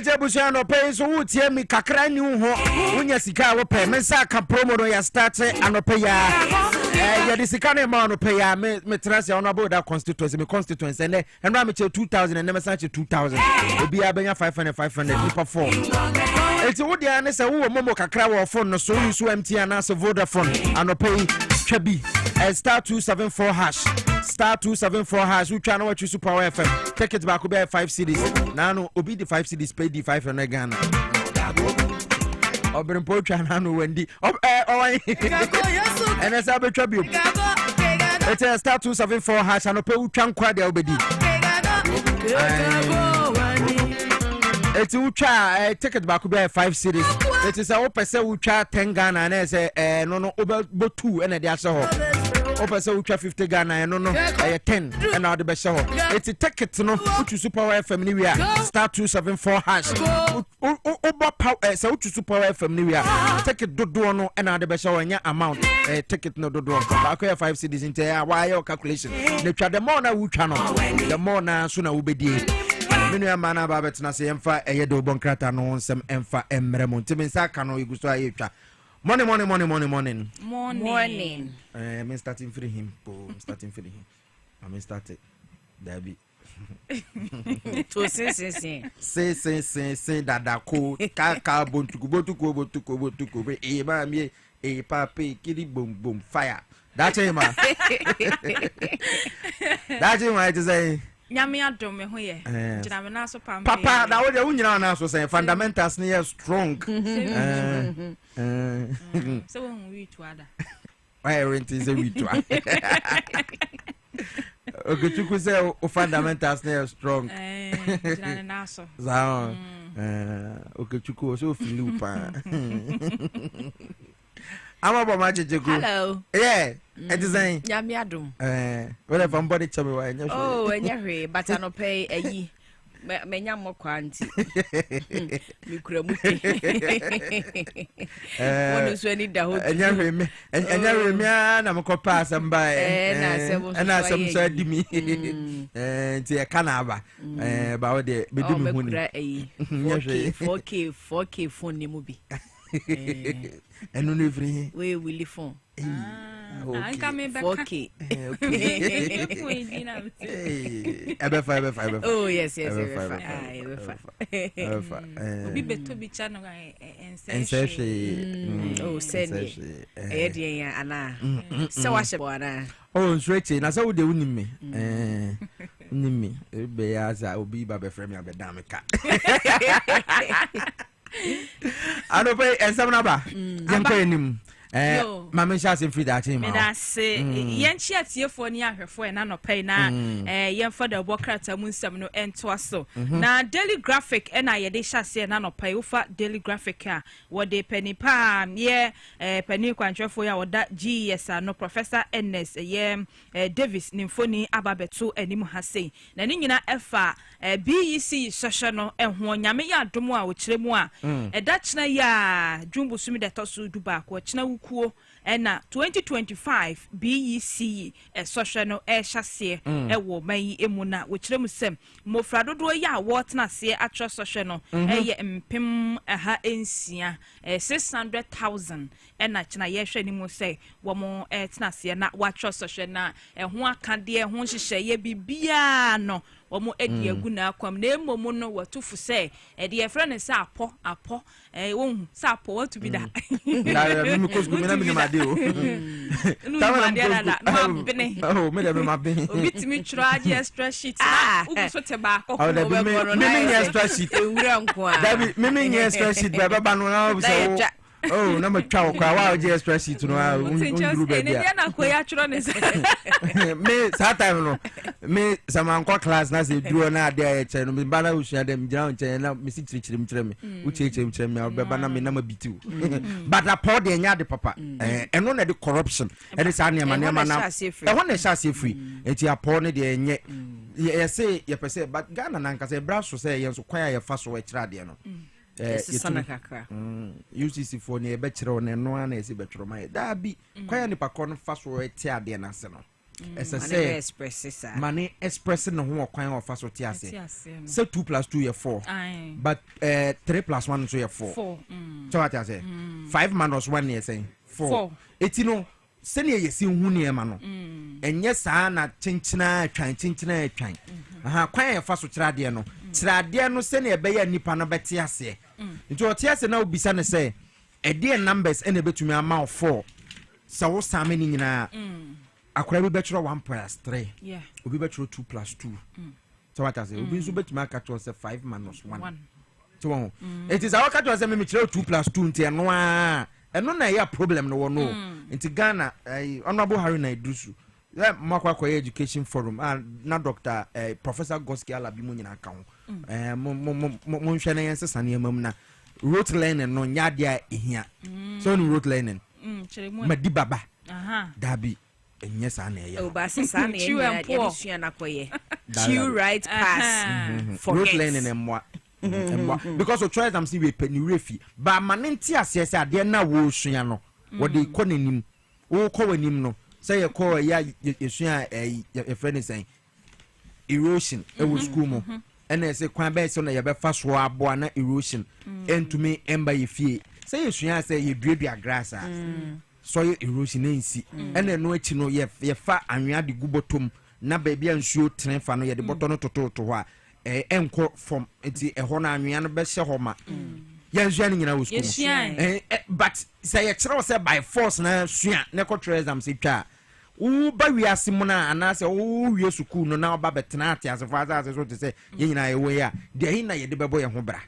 Abeje busia no pay so wutie mi kakra ni ho unya sika wo pay me sa ka promo no ya start anope ya ya di sika na ma no pay ya me trans ya ono about that constituency me constituency and ra me che 2000 and me sa che 2000 obi abenya 500 people 4 eti wo dia ne se wo momo kakra wo phone no so use MTN na so Vodafone anope twabi star 274 hash star 274 hash which channel what you super FM take it back be 5 cities now no obi the 5 cities pay the 5 on Ghana obere po channel no wendi and as abetwa bi it's star 274 hash and pay utwa kwa dia obedi it's utwa ticket back be 5 cities it is a opese utwa 10 Ghana na say no over 2 and dey aso ho opese utwa 50 Ghana no 10 and now the be show it's a ticket no utu super FM ni we star 274 hash oba power say utu super FM ni we ticket dodo no and now the be show nya amount ticket no dodo back 5 cities into why your calculation the twa the more na utwa no the more na so na ubedi menu amana babet na se emfa eyedo bonkrata no nsem emfa emremo ntimi saka no iguso ayetwa morning me starting free him I'm started Dabi to say dada ko ka bontuko be e ba mi e pape kiri boom fire that him it is a nyame adom me ho ye gina me na so papa na wo de unyina na so say fundamentals ne strong so we to ada why rent is a we to okay chuku say o fundamentals ne strong gina na so za okay chuku so feel pa I'm about my chiku. Hello. Yeah. It is saying. Nyame adom. Whatever somebody tell me why. Oh, enye but I no pay eyi. Me nya mo kwanti. Mi kura muti. Wonu so ni da ho. Enye me na me ko pass am by. Na asem so adimi. Ti e kana aba. Ba wo de be dumi hu ni. 4K phone ni mu bi. And no every we will live phone. I'm coming back. Okay. Oh yes. We better be channel and say. Oh, send it. Anna. So I should. Oh, straight. Na so de unimi. Unimi. Be as I obi ba be frame ya be damika. I don't pay and some number. Young him. Mamma shas in free that him. And I say, Yan chats here for near her for an anno pay now. Yan for the Bocrata Munsam no and twasso. Now, daily graphic and I de chassis and anno pay over daily graphic what they penny palm, penny quantra for ya or that GS no Professor Ns, Davis, Nymphony, Ababetu, and Nimo has say. Nanina Efa, BEC sessional and one Yamia Domoa, which Lemoa, a Dutchna ya, Jumbo Sumi that also do back, which now. And 2025 BEC social no chassis wo mai emuna which them sem mofrado do ya what na se atro social no mpem ha ensia 600,000 and na china ye hwe ni mu say wo mo tena se na watro social na ho aka de ho hyehyɛ ye bibia no omo edi aguna akwam na emomu no watufu say e de efra ne sa apo won sa apo watu bi da na mi ko me na mi ma de o tawa na bene oh me de ma bene obitimi chiro age extra sheet na uguso te ba akọ me me extra sheet ewura nko a dabi me extra sheet ba no na so oh na ma twa kwa wa je extra sheet no a unduru be dia na ko ya chiro ne me that time no me sama nko class na se duro na ade ya che no me ba na usua dem gira nche na me si chire me uche me be ba na me na ma bitiu but apod de nya de papa eno na de corruption e de sa niam na e ho na sha se free enti apod ne de enye ye say ye pese but Ghana na nka se bra so say ye so kwan ya fa so e kira de no sana kakra UCC for ne be kire no na esi be tworo mai da bi kwan ya ni pa kon fa so e ti ade na se no Esa say express money express no ho kwan of so tiase. So 2 + 2 is 4. But 3 + 1 so 4. So what I say? 5 minus 1 is saying 4. Eti no sene yesi hu ne ma no. Enye saa na chinchina atwan. Aha kwan ya fa so kirade no. Kirade no sene ebe ya nipa no beti ase. Nti o tiase na obisa ne say e dey numbers ene betumi ama 4. So wo same ni nyina akora bi betro 1 + 3. Yeah. Obi betro 2 + 2. So what I say? Obi nso betumi aka to say 5 - 1. So it is our aka to say me try 2 + 2 nti eno a eno na ya problem no no. Nti Ghana honorable Harry Naidusu makwa education forum na Dr. Professor Goski Alabi mu nyina ka ho. Mo hwe na yense sane amam na rote learning no nya dia ehia. So no rote learning. Madi baba. Dabi enye sa na ya. Ba sa na ya dia na koye. Q right pass. Rote learning emwa. Because of try them see we penny refi. Ba manenti asese ade na wo sua no. Wo de ko nanim. Wo ko wanim no. Say ye ko ya yesua e friend say erosion e wo school mo. And say kwan be so na ye be fa so abo na erosion. Entumi emba ye fie. Say yesua say ye duadua grass a. Soil erosion nsi. And no achi no ye fa anwea de gubotom na ba bia nsuo tren fa no ye de boto no toto ho a enko from enti e ho na anwea no be hye ho ma. Ya nsuo ni nyina wo school. But say ye kire say by force na sua na ko try exam se twa. Wo ba wiase mu na ana say wo wie school no na ba betena ate asefo azase so te say ye nyina ye we ya de hin na ye de bebo ye ho bra.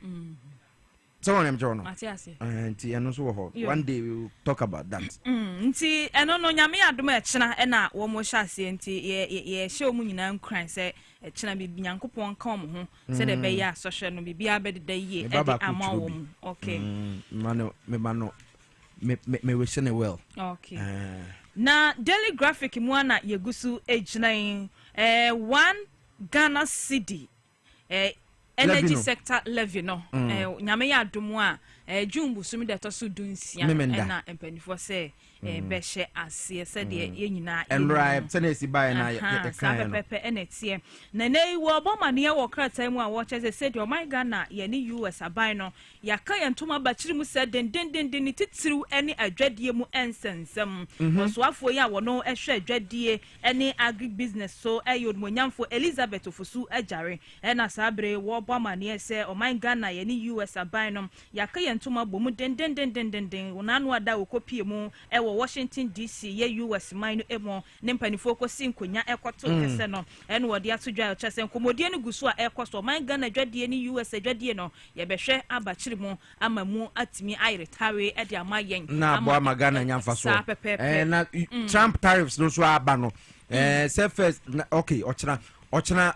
So on am jono. Nti eno so ho. One day we will talk about that. Nti eno no nyame adom e kina e na wo mo hya ase nti ye hye omu nyina nkran se e kina bi nyankopon ka mo ho se de be ya so hye no bibia be de ye e de ama wo mu. Okay. Me we shine well. Okay. Na daily graphic mu ana yegusu ejnan 1 Ghana cedi energy sector levy no nyame ya adomu a jumbu sumi de to so dunsia na empanifo se be hye ase se de ye nyina enright tenesi buy na ye kan no pepe enetie na nei wo oboma ne wo krata mu a wo che se de o my Ghana ye ni US aban no ya ka ye ntoma ba kiri mu se den ni titiru ene adwadie mu ensensem so afo ye a wo no ehwe adwadie ene agri business so yodmonyamfo Elizabeth Ofusu ajare na sabre wo oboma ne se o my Ghana ye ni US aban no ya ka ye ntoma bomu den wonanu ada wo kopie mu wo Washington DC ye US mine emo ne mpanifo ko sinkonya ekoto kese no ene wo de atodwa chese nkomodie ne gusu a ekoso man Ghana dwadie ne US dwadie no ye behwe abachiri mu amamu atimi airetare e de amayen na bo amagana nyamfa so na Trump tariffs no so aba no say first okay ochina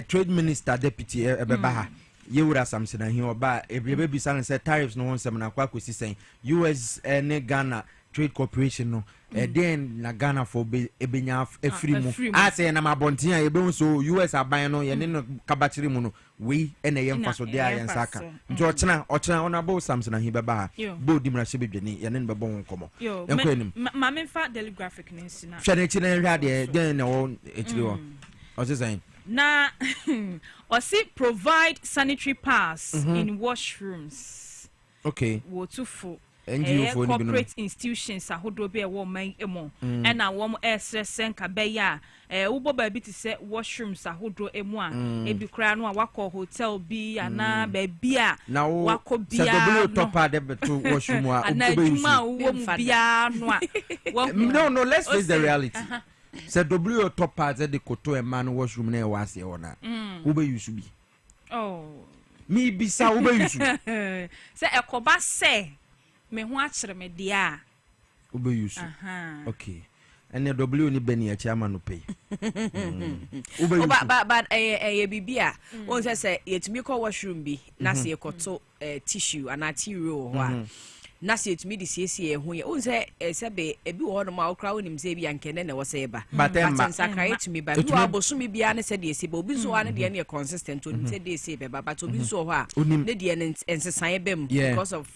trade minister deputy ebeba ha yewura samson na hi oba ebrebe bi san say tariffs no won sem na kwa kosi sen US ne Ghana Trade Corporation no then na Ghana for ebenya free mu ase na mabontin a ebe so US aban no ye ne no kabachiri mu no we ene ye mfa so dia ye nsaka nti ochina onabo samson na hi beba bo di mra hye bedwani ye ne bebo nkomo enko ma memfa daily graphic ne sina hwe ne chire hwa de den na wo echiri wo ose saying na osi provide sanitary pass in washrooms. Okay. Wo tufu corporate institutions ahodo be wo man emo and na wo esresen ka be ya wo boba bi ti se washrooms ahodo emo a ebi kra no a wako hotel bi ana ba bi a wako bi a no top de beto washroom a wo mu bia no a no let's face the reality. Se W top part de koto e man washroom na e wase ona wo be use bi mi bisa wo be use se ekoba se me ho akere me dia wo be use okay ene W ni beni a chairman no pay wo be use but bibia won say yetumi ko washroom bi na se ekoto tissue ana tiro ho a na se etumi de siesie ho ye o se sebe ebi wo no ma okra wonim se bi ankene na wo se ba batemba sakra etumi ba bi wo bosomi bia ne se de ese ba obi so wa ne de ne consistent onim se de ese be ba but obi so ho a ne de ne ensesan bem because of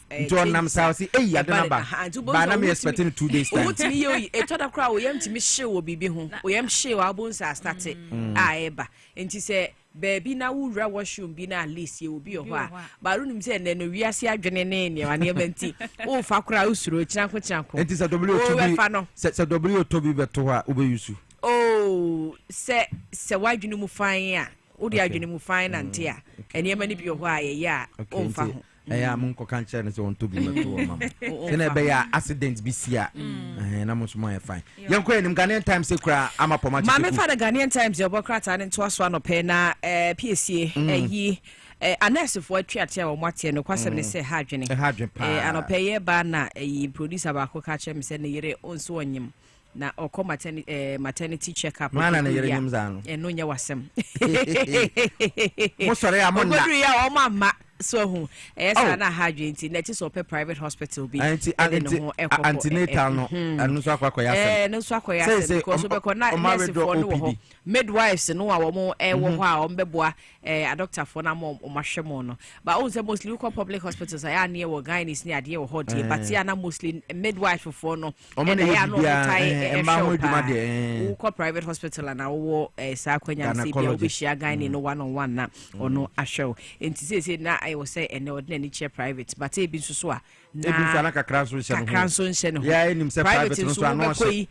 nam sao si adena ba na me expecting 2 days time otimi ye e toda kra wo yam timi hye wo bibi ho wo yam hye wo abonsa start a eba enti se baby na wura washroom bi na at least ye obi ho a baru nim se ne no wiase adwene ne wane menti o fa kra usuro chiranko enti se w to bi beto ha obeyusu oh se wadwene mu fan a o de adwene mu fan na nte a ene ma ni bi ho a ye ya o fa ho mun ko kan chere se on to bi beto mama se be ya accident bi sia na mo so my fine yanko enim Ghanaian Times se kura amapoma ma me fa the Ghanaian Times your bokrata ne to aso anope na piesie yi anesifo atwate a wo mate no kwasem ne se ha adwene anope ye ba na yi producer ba ko ka chere me se ne yere onso onyim na oko maternity check up mana na yere nyim za no no nya wasem mo sore ya mo na ogodu ya o mama so hu esa na hardware na ti so private hospital bi antenatal no anu so akwakọ ya no so akwakọ ya se because we ko na nurse for no ho midwives no a wo mo wo ho a wo mbeboa a doctor for na mo mahwe mo no but o say mostly ko public hospitals ya na wo gynaes ni ade wo ho die but ya na mostly midwife for no ya no tai wo ko private hospital na wo sa akwanya se bia wo be shia gynae no one on one na ono ahwe enti say na I was say and ordinary chair private but e bi so a na na kakra so nse no ya enim se private no so anonso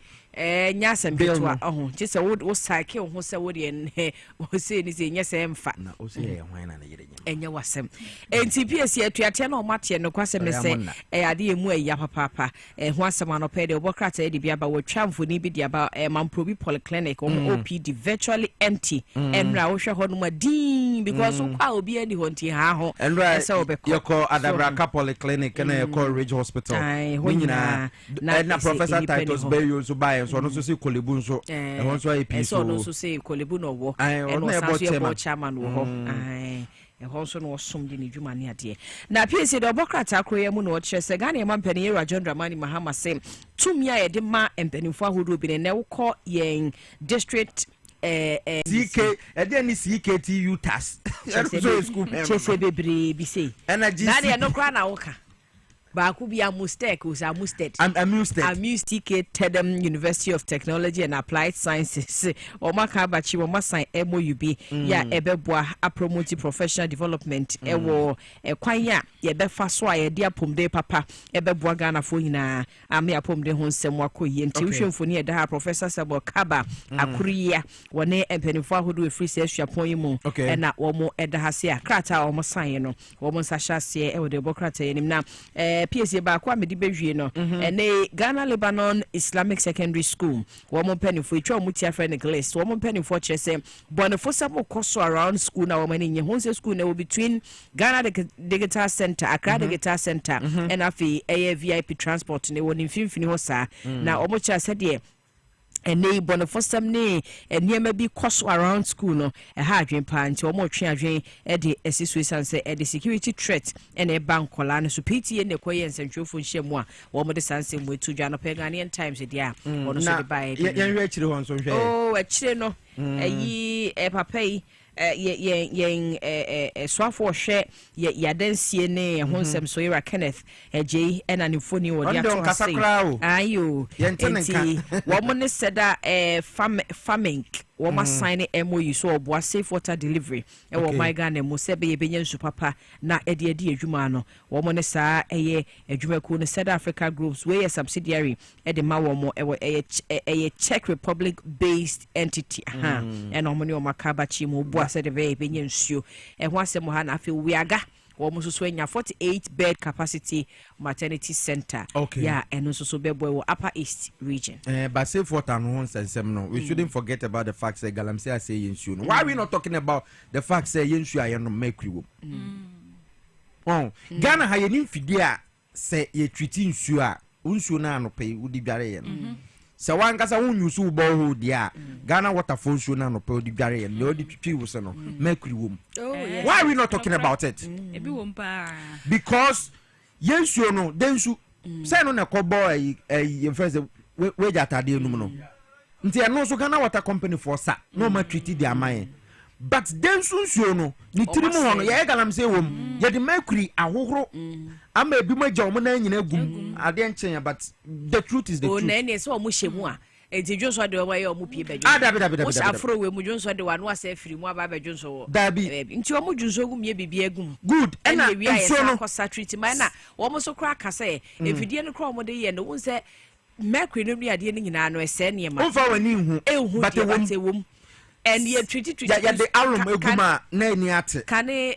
nya sempetwa je se wo cycle ho se wo de wo se ni se nya se mfa na o se ye hwan na yere nya enya wasem enti piesie atuate na o mate no kwasem ne se ade emu ayi papa ho asem anope de obokrata e de bia ba wo twamfo ni bi de ba mamprobi polyclinic OPD virtually empty enra wo hwe ho no madin because kwa obi ani ho nti ha ho se obekọ yeko Adabraka polyclinic na yeko Ridge hospital nyina na professor titles be so by so no so say kolebu nso ho nso ayi so no so say kolebu no wo no so say chairman wo ho ehonso no som de ne dwuma ne ade na piesie de obokrata akroya mu no kire se Ghana mampani Yera John Dramani Mahama se tumia ye de ma empanifo ahodo bi ne wokọ yen district CK ede ni CKTU task so school chese bebre bi say na de no kra na woka ba ku bia mustake was amusted TK Tedem University of Technology and Applied Sciences o maka bachi o masan MOUB ya ebeboa a promote professional development ewo kwan ya ye be fa so a ye dia pomde papa ebeboa Ghana fo nyina ame apomde ho nsem akoyi nti hwemfoni ye da Professor Sabo Kaba akuriya wone empanifo ahodo e free sesua pon mu na wo mo eda ha se akrata o mo san no wo mo nsahya se e wo de bokrata yenim na Piesie ba kwa medi bewie no ene Ghana Lebanon Islamic Secondary School wo mo penifo etwa mo tia friend list wo mo penifo kire se bonefo sabo koso around school na wo mani nye honse school na wo between Ghana Digital Center Accra Digital Center and afi VIP transport ne wo ni mfimfini ho sa na wo mo kire se de ene bonefosam ne eniema bi cost around school no ha adwen pa nti o mo twe adwen e de esisu sanse e de security threat ene e bank kola no so PTA ne koye nsentwofo nhyiamu a wo mo de sanse mu etu dwa no Ghanaian Times de a ono so de bae yen hwe akire ho nso hwe oh akire no eyi papa yi yen swafo hwe yadansie ne ho nsem so Yera Kenneth J ena ne foni wo dia to say ayo enti wo mo ne seda farming wo ma sign MOU so oboa safe water delivery e wo my Ghana mo se be ye benya nsu papa na ede adwuma no wo mo ne saa eye adwuma ku ne South Africa groups we a subsidiary e de ma wo mo eye Czech Republic based entity and wo mo ne o makaba chi mo oboa se de be benya nsu e ho asem ha na afi wiaga wo so enya 48 bed capacity maternity center yeah and so bebo Upper East region but safe water no nsensem no we shouldn't forget about the fact say galamsey say yensu no why we not talking about the fact say yensu aye no mercury wo Ghana ha yenim fidie a say ye treat nsu a nsu na anope udi dware ye no se wankasa wonyusu wo bo dia Ghana waterfall show na no pe di dware no odi twitwi wo se no mercury wo why are we not talking about it ebi wo mpa because yensu no densu say no na kobo e friends we jatade enum no nti eno so Ghana Water Company for sa no ma treat the amaye but then sunsuo no ni tiri mu hono ye galam say wom ye de mercury ahohoro ama ebi ma gya omo na nyina gum ade enchen but the truth is the truth. O na ne so omo hyemu a enti dwonso de wa ye omo pie badwo dabi o afro we mu dwonso de wa no asa afiri mu aba badwonso wo dabi nti omo dwonso gum ye bibia gum good ena nso no kosa treat ma na omo so kra kasa efidie no kra omo de ye no won say mercury no ni ade ni nyina no ese ne ma onfa wani hu but wom and ye treat ya de alum eguma na ni ate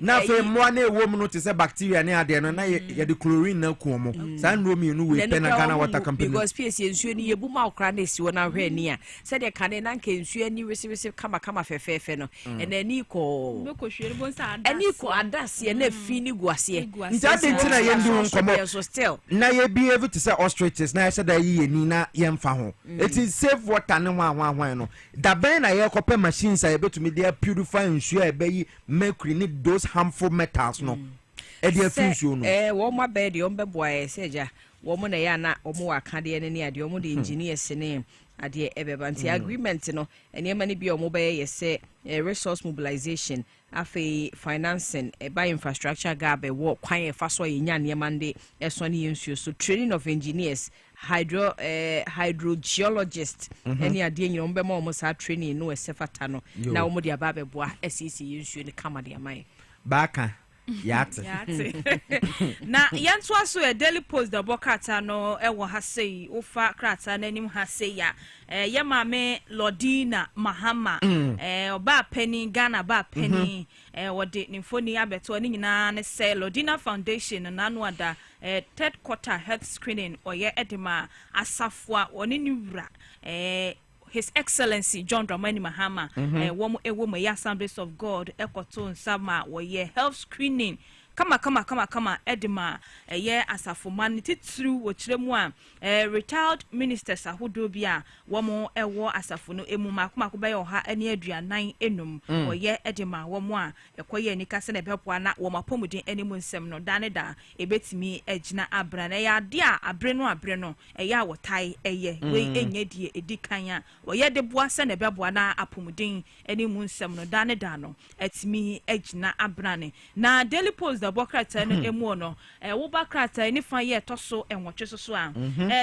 na fe mo na ewom no te se bacteria ne ade no na ye de chlorine na kuomo sa no mi no we pen na Ghana Water Company because Piesie nsuo ni yebu ma okra na esiwo na hwe ni a se de kane na nka nsuo ni wese kama fefefe no and ani ko hwe bo sa ani ko adase na fi ni guase ntade tina ye ndi nkomo so still na ye be able to say ostriches na ye said ye ni na ye mfa ho it is save water ne hwan no da ben na ye kope machines are able to make their purify ensure e mercury need those harmful metals no e dey fusion no wo ma be de ombe boy seja wo mo na ya na omo wa ka de ne ade omo de engineers ne ade ebeba nti agreement no ene ma ne bi omo be ye se resource mobilization afi financing by infrastructure gab wo kwan e fa so ye nya ne mande eso ne yensuo so training of engineers hydrogeologist any ade nyina ombe ma omo sa training no esefata no na omo de aba beboa SEC yensuo ne kama de amai baka yate na yanto aso e Daily Post the bokata no e wo ha sei ofa krata na nim ha sei ya ye mame Lodina Mahama oba penny Ghana ba penny wode nimfoni abeto ni nyina ne say Lodina Foundation na no ada third quarter health screening oye edema asafua oni ni wura His Excellency John Dramani Mahama womo ewo ya Assemblies of God ekoto nsama wo ye health screening kama edema ye asafoma titru wo kiremu a retired ministers ahodo bia womo ewo asafo no emu makoma be oha ane aduanan enum wo ye edema womo a ekoye nika se na bepoa na wo mapomuden enemu nsem no dane da ebetimi agina abra na ya de a abre no ya wotai eye we enye die edikan a wo ye de boa se na beboa na apomuden enemu nsem no dane da no etimi agina abra ne na Daily Post the bokrata no emu no wo bakrata ni fa ye toso enwotwe so a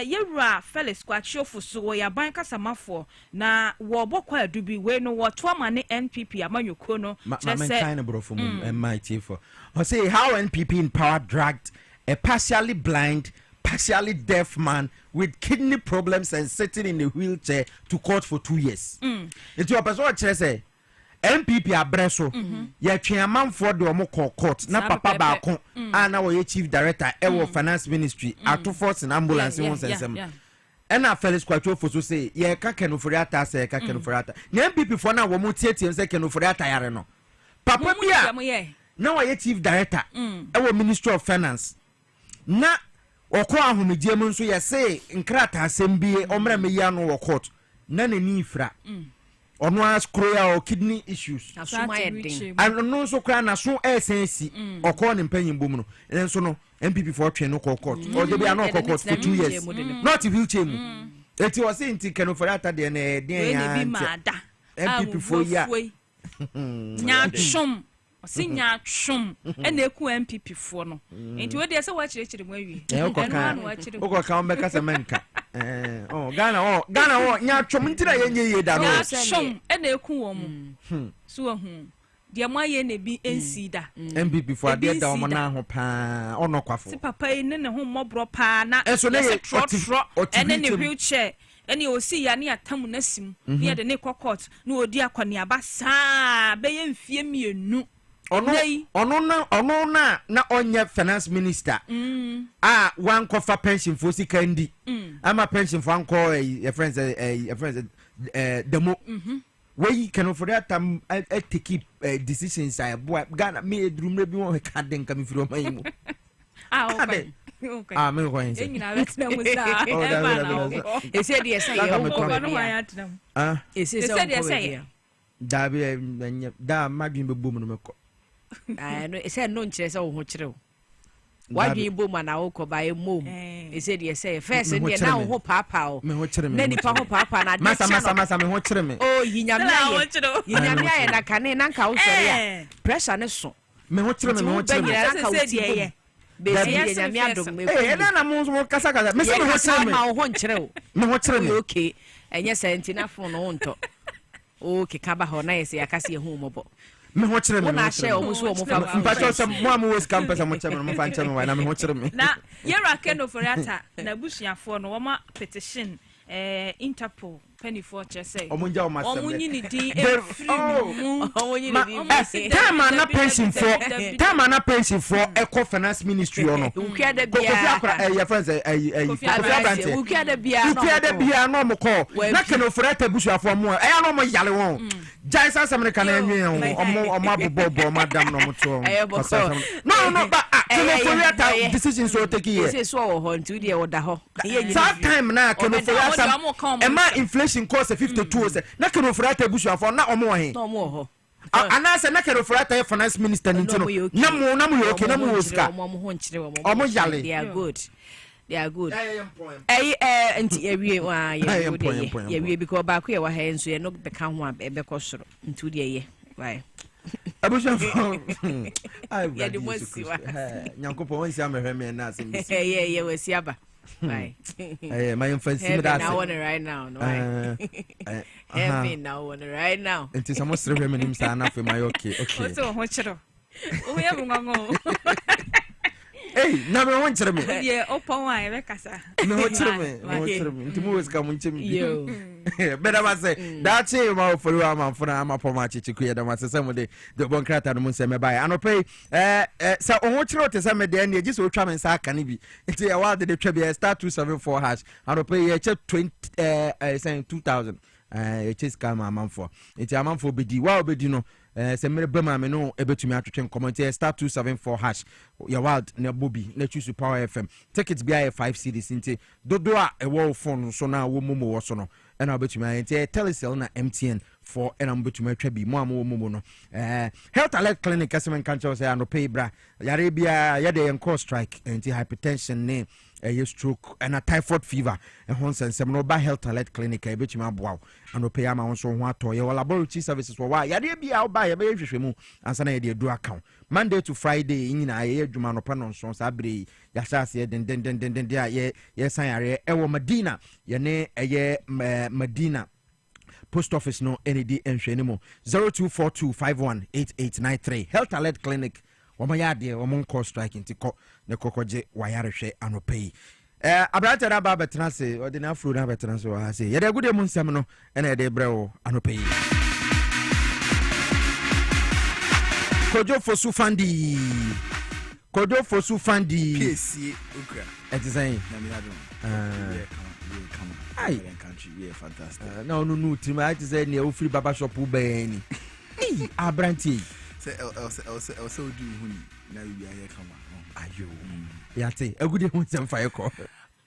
yewura Felix Kwachiofo so wo ya ban kasamafo na wo bokwa adubi we no wo to amane NPP amanyoko no say kind of bro for MIT for I say how NPP in power dragged a partially blind partially deaf man with kidney problems and sitting in a wheelchair to court for 2 years it your person what say MPP abreso ya twamanfo de omo court na papa ba ko na wo chief director e finance ministry ato force and ambulance won sensem na Felix Kwachiofo so say ye ka kenofori ata say ka kenofori ata na MPP for na wo mo tietie say kenofori ata yare no papa bia na wo chief director e ministry of finance na okọ ahomedie mu nso ye say nkrata asembie omra me ya no wo court na nani ifra ono ascroya or kidney issues and no so kra na so sensi okọ ne mpanyimbo mu no enso no MPP for twen no court or dey be no court for 2 years not wheelchair mu eti o say nti keno for ata de na den ya MPP for ya nya twom osinya twom ena eku MPP for no enti we dey say wa chire mu awi oko ka on be kasa menka Ghana nya twom ntira yenye da no twom ena eku wo mu so hu de amaye na bi NC da MPP for de da omo na ho pa ono kwafo si papa yi ne ho mobro pa na so ne trotro ene ne wheelchair ene osi ya ne atam na sim ne de ne court na odi akwane aba saa be ye mfie mienu ono na onye finance minister one cover pension for sikandi ama pension for anko your friends demo we can for that time to keep decisions I boy Ghana me drum bi won ka den kam firo man mu okay me go yin say nyina wetina mu sa e say dey say e no ma ya tram e say da bi da madwin be bom no meko no e say no nkyere say wo ho kyere Why do you boom and I walk by a mom? He said, yes, say, first and now hope papa. Many papa papa and massa, me watch me. Oh, Yinamia and I can in Uncle press on a song. Me watch me, okay, and yes, and enough for no one talk. Okay, Cabahona is a cassia home. Me watching me. I share almost one more. But some one was campus and I'm watching when I'm watching me. Now, you're a kind of rata, Nabushia for no petition, Interpol, penny for say. Omunja must time I'm not pension for time I'm not pension for Eco Finance Ministry on. Who care the beer? Your friends, who care the beer? Who care the beer? No more call. Not can offer a bushra for more. I am no more yellow. Giants American or Mabo, Madame No, but decisions will take years. So hon to the order. Time now can am I inflation cost 52? Not can offer a bush for not more. No more. And I said, not can offer a finance minister. No, they are good. They are good. We because back here our hands we not become one because into the year. Right. I wish I the most. Yankopo, yeah, we see about. Right. My infancy right now. Heaven now right now. It is almost 3 minutes enough for my okay. So much. We have hey, number one to me. Yeah, open wine, Recassa. No, to me. To move is coming to me. Better I say, that's it. My for you, I'm for I'm up on my chichi to create the master. Some of the Boncrat and Munsem by. And pay, so on what you wrote to some of the end, just will try and sack can be. It's a while the trivia start 274 hash. And pay a check saying 2,000. It is come a month for. It's a month for BD. Wow, but you know. Se mere bema me no ebetumi atwetwe comment star 274 hash your wild na Bobby na choose Power FM tickets bia 5 cedis nti dodo a ewo phone so na wo momo wo so no na obetumi anti telecell na MTN for na obetumi atwa bi mo am momo no health alert clinic asemen kancho say anope bra yare bia ye dey cause strike anti hypertension ne stroke and a typhoid fever and Honsens no ba health alert clinic e betumi aboa and no pay ama won so ho ato ye laboratory services for why ya de bia oba ye be hwehwe mu ansa na ye de do account Monday to Friday nyina ye adwuma no pa no so sabre ya shase den dia ye san yare e wo Medina ye ne ye Medina post office no ND enhwenemo 0242518893 health alert clinic Wama yade wama call striking tiko ne kokoje wayarehwe anopai abrante na ba betranse odi na afro na betranse wa se yede gude mu nsem no ena yede brewo anopai kojo fosu fandi Piesie Okrah etizan na mi adon come ai country we fantastic no tima etizan ne ofiri baba shop ubani abrante say also do huni na we are here come ayo yate agude hu nsem fa yeko.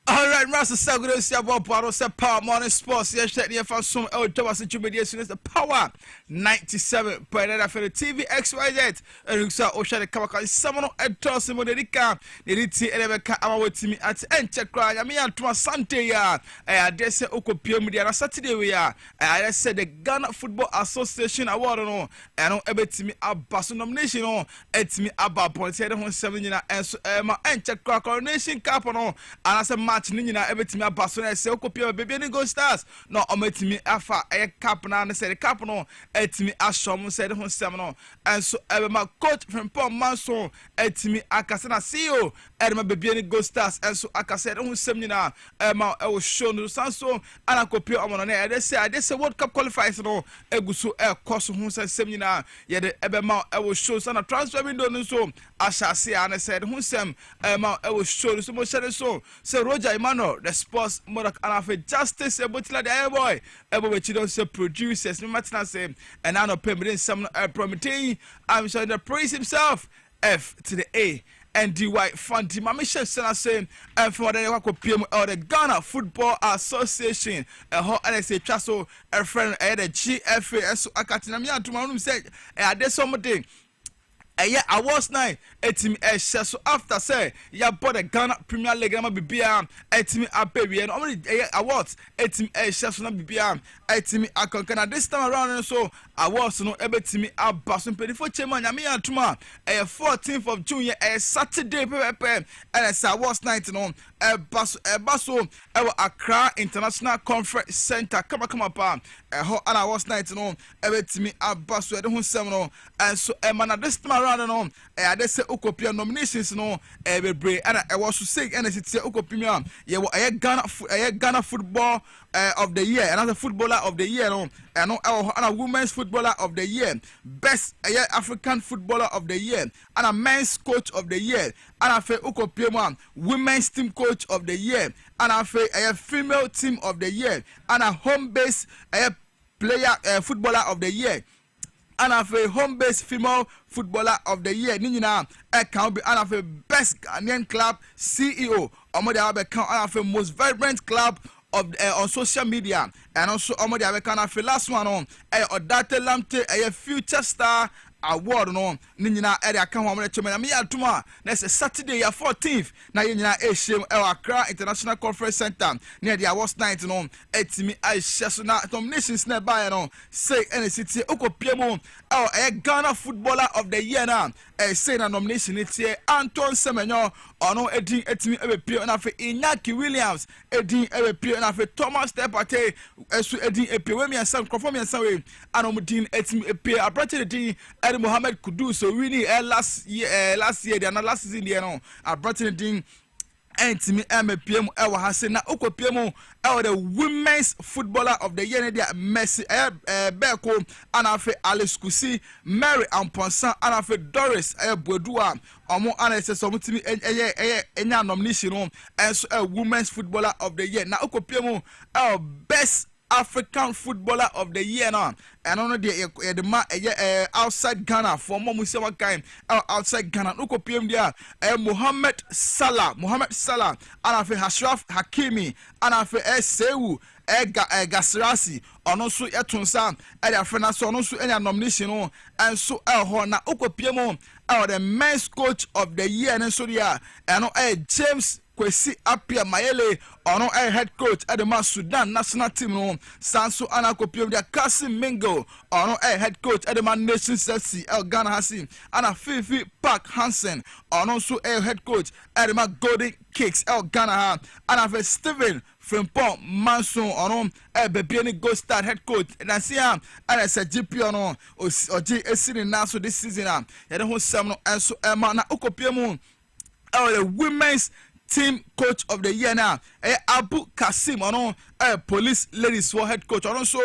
All right, Master Sagudo Siabo Paro se Power Morning Sports. Yes, check the from Dwaboase Chumedia soon as the Power 97 for the TV XYZ. And so Osha Kawaka someone at Tosimo Dedica. Niti Elebeka Awatimi at Enchakra. Yami Antwa Sante ya. I dese Okopio Media Saturday we are. I said the Ghana Football Association Award no. And on Ebetimi Abasu nomination on Etimi Abba points head on 7 years and so Enchakra Coronation Cup on. And I said match ni na ebetimi abaso na se okopia baby ni go stars no ometimi afa e cap na na se cap no etimi ashom se de ho sem no enso ebe ma coach from Paul Manson etimi akase na CEO ede ma baby ni go stars enso akase de ho sem ni na e ma e wo show no sanso ana kopia omo na ede se World Cup qualifiers no eguso e koso ho sem ni na ye de ebe ma e wo show sana transfer window no so ashase ana se de ho sem e ma e wo show so mo share so se Emmanuel, the sports Modak and for justice a butler the boy. Ever which don't say producers, no matter say, and I know permitting some promitting. I'm sure the praise himself. F to the A and DY Fanti Mamisha Sana saying, and for the PM or the Ghana Football Association, a whole NSA Chasso, a friend at the GFA, and so I got to my room said, and there's something. awards night etimi so after say ya bought the Ghana Premier League na bibia etimi abewie no only awards etimi so na bibia etimi akonkana this time around so awards no ebetimi abaso pedifo chairman nyame atuma 14th of June Saturday pepe and awards night no baso Accra International Conference Center come pa awards night no ebetimi abaso de ho sem no and so man this time around no they say ukopia nominations no bebre and I was to say and it's ukopia Ghana football of the year, another footballer of the year no and a women's footballer of the year, best African footballer of the year, and a men's coach of the year, and a ukopia women's team coach of the year, and a female team of the year, and a home-based player footballer of the year, and a home-based female footballer of the year. Nina can be and a best Ghanaian club CEO. Omo de account and a most vibrant club of on social media, and also omo de account and a last one on Odate Lamte a future star award no nina area kan ho chema me atuma na Saturday ya 14th na nyina ehiem Accra International Conference Center near the awards night no etimi aihye so na nominations na buy no say any city okopie mu Ghana footballer of the year na say na nomination itie Anton Semenyo ono edin etimi ebepie na fe Iñaki Williams edin ebepie na fe Thomas Tepate esu edin epie we miensa conform miensa we anomdin etimi epie abrate edin Mohammed Kudus so winning last year the last season there no abrate edin entimi MPM ewa hase na okopiem the women's footballer of the year dia Messi Beko anafe Alice Kusi Mary Amponsan anafe Doris Bodua omo anase so mutimi enya nomination and so a women's footballer of the year na okopiem best African footballer of the year now, and on the man outside Ghana for more Musema kind outside Ghana. Look up PM there, Mohamed Salah, and after Ashraf Hakimi, and after Sewu, Gasirasi, and also Etunsa, and their friends, so also any nomination, and so na Ukopiem, the men's coach of the year, and so yeah, and James Kwesi Apia Mayele ono head coach at the Sudan national team no Sanso Anakopio de Kasim Mingo ono head coach at the Nations FC Ghana Hasi ana Fifi Park Hansen ono so head coach at the Golden Kicks Ghana ana Steven Frimpong Manson ono bebieni go start head coach na sia ana se GP ono oji esini naso this season ya de ho sem no enso ema na okopie mu the women's team coach of the year now Abu Kasim ono police ladies for head coach ono so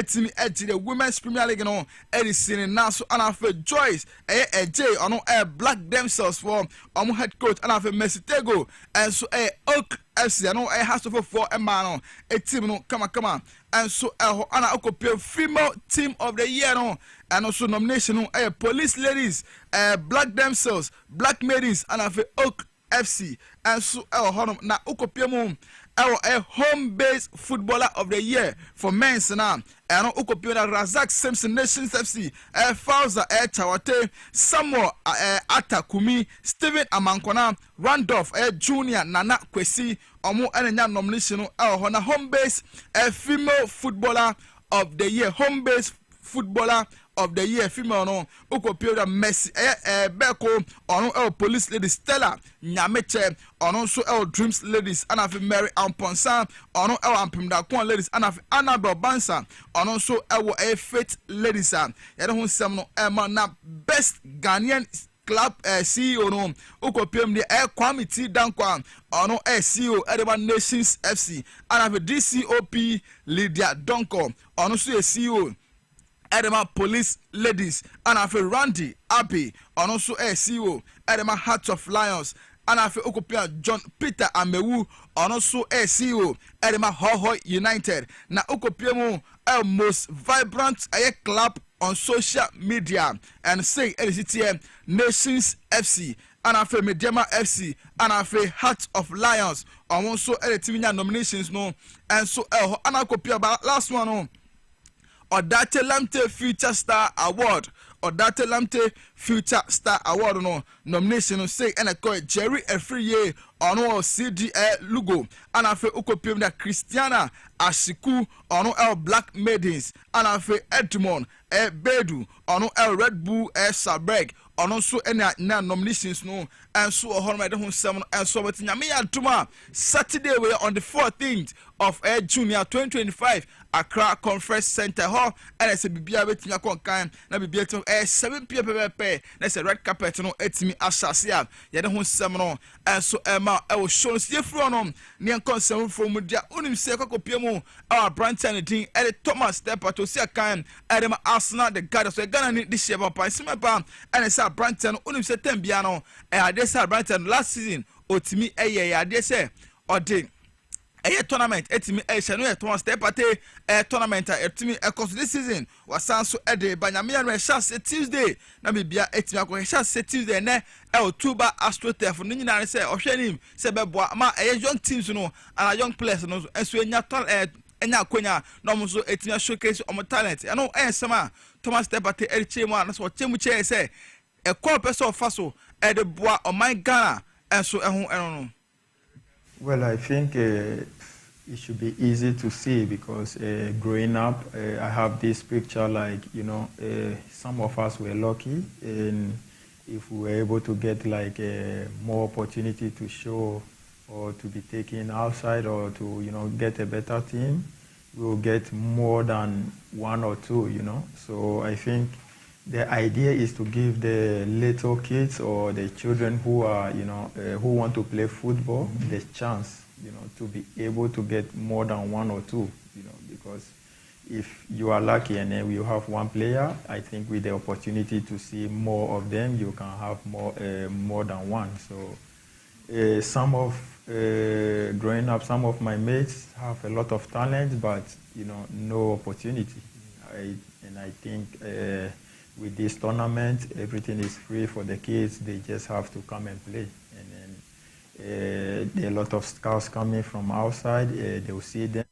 team the women's Premier League no edison now so anafe Joyce J ono black themselves for head coach anafe Mesitego and so Oak FC no has to for no team no come on and so ana okopie female team of the year no and also nomination no police ladies black themselves black ladies anafe Oak FC and so na ukopiem a home-based footballer of the year for men's now and ukopiem Razak Simpson Nations FC Fauza Chawate Samuel Atakumi Steven Amankona Randolph Junior Nana Kwesi omo enya nomination na home-based female footballer of the year home-based footballer of the year female no ukopio Messi Beko ono police lady Stella Nyameche ono so Dreams ladies anafi Mary Amponsan ono Ampimda Kwon ladies anafi Annabel Bansa ono so Faith ladies ya de ho sem no na best Ghanaian club CEO no ukopiem de Kwame T Dankwa ono CEO Edema Nations FC anafi DCOP Lydia Donko ono so CEO Edema Police Ladies and after Randy Abbey and also CEO Edema Hearts of Lions and after Okopia John Peter Amewu and also CEO Edema Hoho United na Okopia mu most vibrant club on social media and say LCTM Nations FC and after Mediama FC and after Hearts of Lions and also LTV nominations no and so Anakopia last one no Odate Lamte Future Star Award Odate Lamte Future Star Award no nomination say and a Jerry Efriye ono CD Lugo and afe ukopiem na Christiana Ashiku ono El Black Maidens and afe Edmond Bedu ono El Red Bull Sabreg ono so na nominations no and so honor de honsem and so with nyame aduma Saturday we on the 14th of June 2025 Accra Conference Center hall and it's a bibia betia konkan na bibia 7 pm na say red carpet no etimi asase ye de honsem no and so Emma I will show us yefro no ne konsem from dia unim se kokopia mu our branch and thing e Thomas step to see kan e Arsenal the god so Ghana ni this year papa simeba and say branch and unim se tambia no e ade say branch and last season otimi eye ade say ode tournament etimi no Thomas step tournament etimi this season wasan so ede banyame no chance Tuesday na bibia etimi akọ chance Tuesday na October AstroTurf no nyina say ohwenim say beboa ma young teams no and young players no enso enya enya akonya no mo so etimi showcase on talent no ensema Thomas step chemu na so chemu che say e call person of faso ede boa o my Ghana enso ehun no. Well, I think it should be easy to see because growing up, I have this picture like, some of us were lucky and if we were able to get like more opportunity to show or to be taken outside or to, get a better team, we will get more than 1 or 2, So I think the idea is to give the little kids or the children who are, who want to play football the chance, to be able to get more than 1 or 2, because if you are lucky and then you have 1 player, I think with the opportunity to see more of them, you can have more than 1. So growing up, some of my mates have a lot of talent, but, no opportunity. I think with this tournament, everything is free for the kids. They just have to come and play. And then there are a lot of scouts coming from outside. They will see them.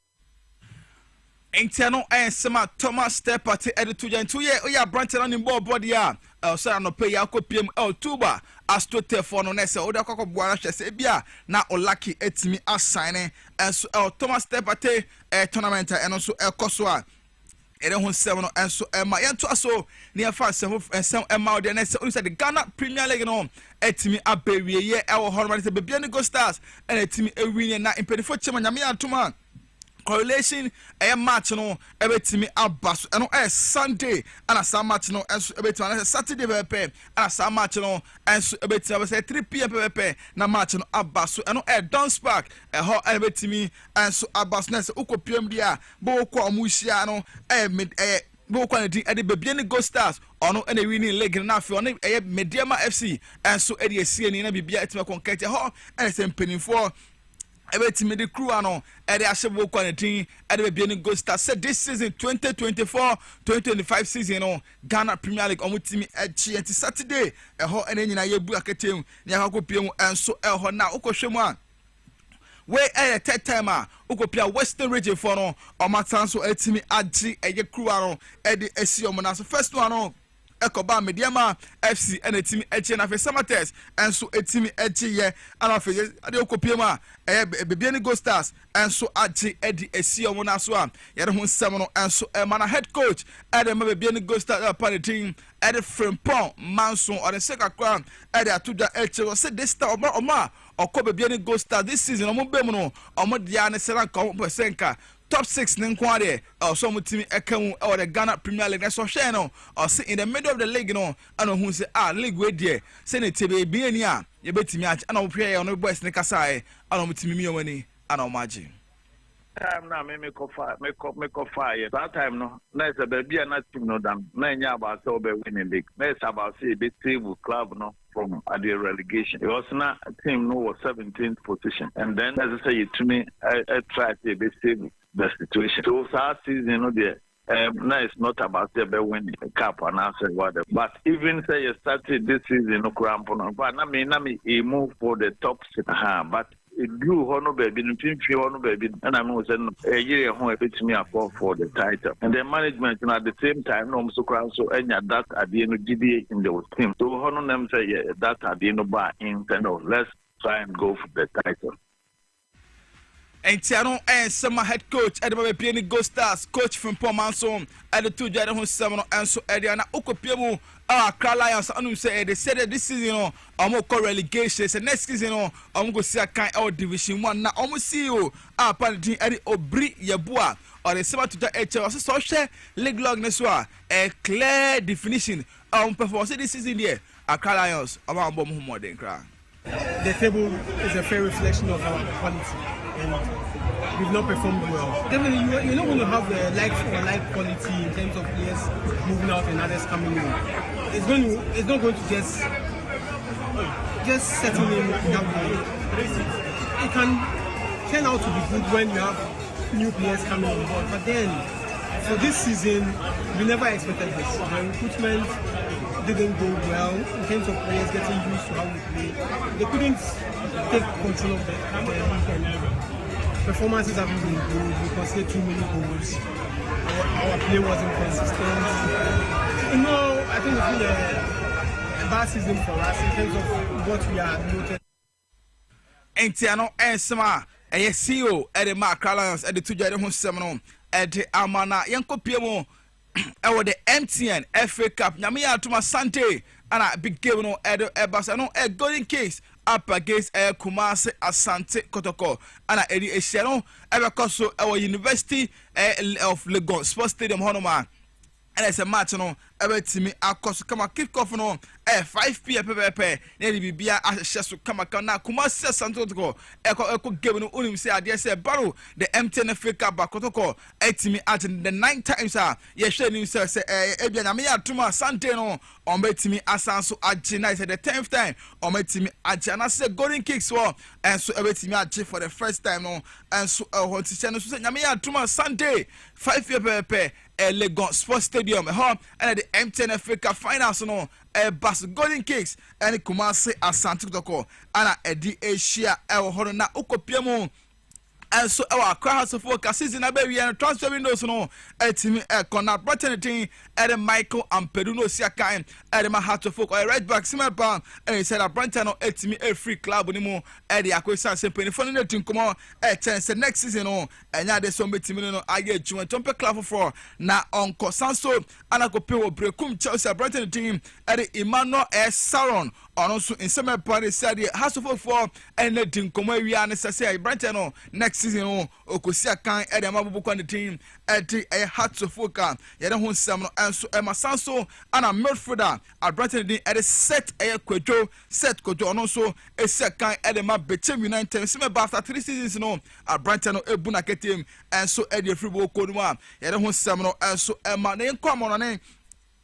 Internal and Sema Thomas step at the 2 year. We are branching on in body. So no pay ya PM October. AstroTurf for no nessa. Oda koko buana shesebia na olaki etimi assigning. And so Thomas step at tournament and also Koswa. Hun 7 and so Emma Yanto so near fast some Emma the next the Ghana Premier League no etimi abewie ye our hormone the baby go stars and etimi ewin na impedifo chema nyame atuma correlation match no ebetimi abaso eno Sunday and some match no enso ebetimi Saturday pepe and some match no enso ebetimi say 3 pm pepe na match no abaso eno Dance Park ho ebetimi enso abaso na se ukopiem dia bo ko omuhia no bo kwa di ade baby go stars ono ene winning league na afi ono Mediama FC enso ede esie ni na bibia etima konkete ho ene se mpenifo ebetimi the crew ano ede ashebo kwa ne tin ede be ni go start said this season 2024-2025 season no Ghana Premier League omutimi echi enti Saturday eho ene nyina yebu aketem ne akopiem enso eho na ukohwemu a we third time ukopia Western region for no omatanso etimi agi eye crew ano ede esi omna so first one no Ekoba Mediama FC and a team echi na fe Samates and so etimi echi ye and afi ade okopiema baby go stars and so agi edi esi omuna so am ye de ho nsem no and so mana head coach ade ma baby go stars part the team ade Frimpong Manson or the second crown ade atuda echi say this star oma okọ baby go stars this season omo bem no omo dia ne seran ko percent top 6 ninkwade so mutimi ekamu or the Ghana Premier League so share no or sit in the middle of the league no and who say league we there say ne tebe bi ani a ye betimi ach and opia no boys ne kasa and mutimi mi omani and omaji time na me ko fire that time no na is a baby na team no dam na nya about so be winning league na is about say be table club no from at the relegation. It was not a team no was 17th position. And then as I say to me I tried to be stable the situation. So our season no there now it's not about the winning a cup and answer whatever. But even say you started this season no cramp on but na me move for the top 6. But drew hono baby no pimfi hono baby and I know say year ho fit me for the title and the management and at the same time no so crown so enya that at the end GDA in the team so hono them say yeah that at the end of in kind of let's try and go for the title. And Tiano and summer head coach at the Piani Go Stars, coach from Pomanson at the 2 Jadon Seminole and so Ediana Okopiemu, Okrah Lions, and say they said that this season, almost relegation, and next season, I'm going to see a kind of Division 1. Now, almost see you, apparently, Eddie Obri Yabua, or the summer to the HL, so share League Log Neswa, a clear definition of performance this season here, Okrah Lions, around Bomb than Kra. The table is a fair reflection of our quality, and we've not performed well. Definitely, you're not going to have the like quality in terms of players moving out and others coming in. It's not going to just settle in that way. It can turn out to be good when you have new players coming on board, but then for this season, we never expected this. The recruitment didn't go well in terms of players getting used to how we play. They couldn't take control of the league, and performances haven't been good. We conceded too many goals. Our play wasn't consistent. I think it's been a bad season for us in terms of what we are noted. Entiano and Sama, and CEO at the Okrah Lions at the 2 Jadon Seminole at the Amana Yanko Piemo. Our the MTN FA Cup, Namia Tuma Sante, and I big game no Edo Ebasano, a golden case up against Kumasi Asante Kotoko, and I Eddie Eshano, Evacoso, our University of Lagos Sports Stadium Honoma. And it's a match no ever to me across come kick off no 5 p.m. nearly be a come na Kumasi Santo echo game no unim say I say barrow the MTN FA Cup bakotoko me at the 9 times yes you say ebiana me atuma Sante no on bet me asanso agina the 10th time on bet me agina say golden kicks for and so bet me ag for the first time no and so what so say me atuma Sante 5 p.m. Lagos Sports Stadium and the MTN FA Cup finals no bas golden kicks and Kumasi Asante Kotoko and Eddie Asia na Okopiemu. And so our crowd of focus season abawi and transfer windows no etimi corner opportunity and Michael and Peduno Siakai and my heart of focus right back Simon Pan and he said a Branton no etimi a free club anymore and the acquisition simply for the team come on chance next season no and now there's some betimi no aye juan tompe club for na onko sanso and akope brekum Chelsea Branton team and Emmanuel Saron on also in summer party said the house of for and the team come we are necessary Branton no next season Okosia kan e dem abubu kwa the team e di e hat to focus ye don hu sam no enso e masanso ana midfielder Brighton din e set e kwadwo ono so e set kan e dem abeche United sim ba after 3 seasons no Brighton no ebu na ketem enso e di free ball kodu ma ye don hu sam no enso e ma ne nkomo no ne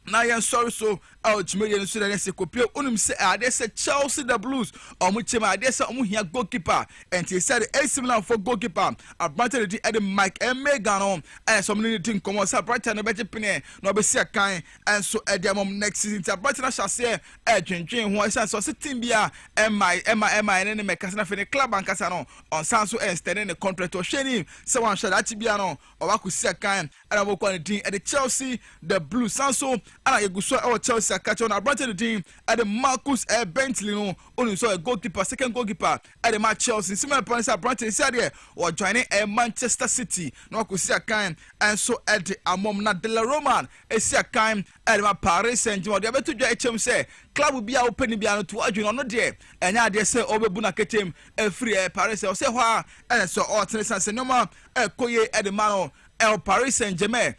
na yan sorry so Jimmy so that say kopie unum say ade say Chelsea the Blues omuchema ade say omuhia goalkeeper and he said AC Milan for goalkeeper Brighton the Eddie Mike Megan on and some need to come on Brighton no better pine no be see kan and so Ediamom next season Brighton shall say dwendwen ho say so team bia MI ne make na fe club ankasa no on sanso extend the contract to sheni say one shall that bia no o wa ku see kan and we call the Chelsea the Blues sanso and yeguso Chelsea catch on Brighton the team at the Marcus Bentley no only saw a goalkeeper second goalkeeper at the match Chelsea similar points at Brighton said there or joining a Manchester City no could see a kind and so at the amom na de la Roman a see a kind at my Paris Saint-Germain they better HM say club will be open biano to adwin no there and now they say obebuna ketem e free Paris say wha and so alternate say no ma koye at the man El Paris Saint-Germain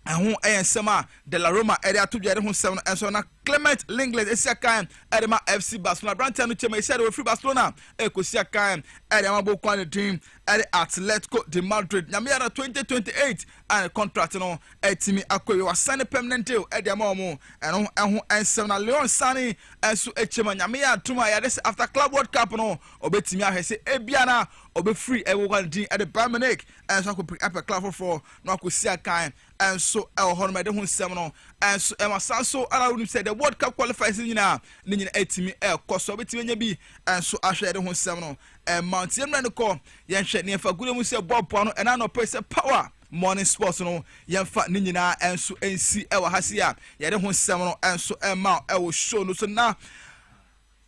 and who Sema de la Roma area to the other 7 and so na Clement Lenglet Esiakan Edema FC Barcelona Branton Chema said we free Barcelona Ekosiakan Edema Bokwan team at Atletico de Madrid Nyamiara 2028 and contract no etimi akowe was signed permanent deal Edema mo and Sema Leon Sani and so Echema Nyamia tuma ya this after Club World Cup no obetimi ahese ebiana obe free everyone team at the Bayern Munich and so could pick up a club for no Ekosiakan and so our home de ho nsem and so Emma Sanso and I said the World Cup qualifiers in now nini etimi koso betimi nya bi and so ahwe de ho nsem no Mount Yemra ko yen hwe ne fa gure mu se bob no and no person power morning sports no yemfa ni nyina enso ensi ewa hase a ye de ho nsem no enso emma ewo show no so na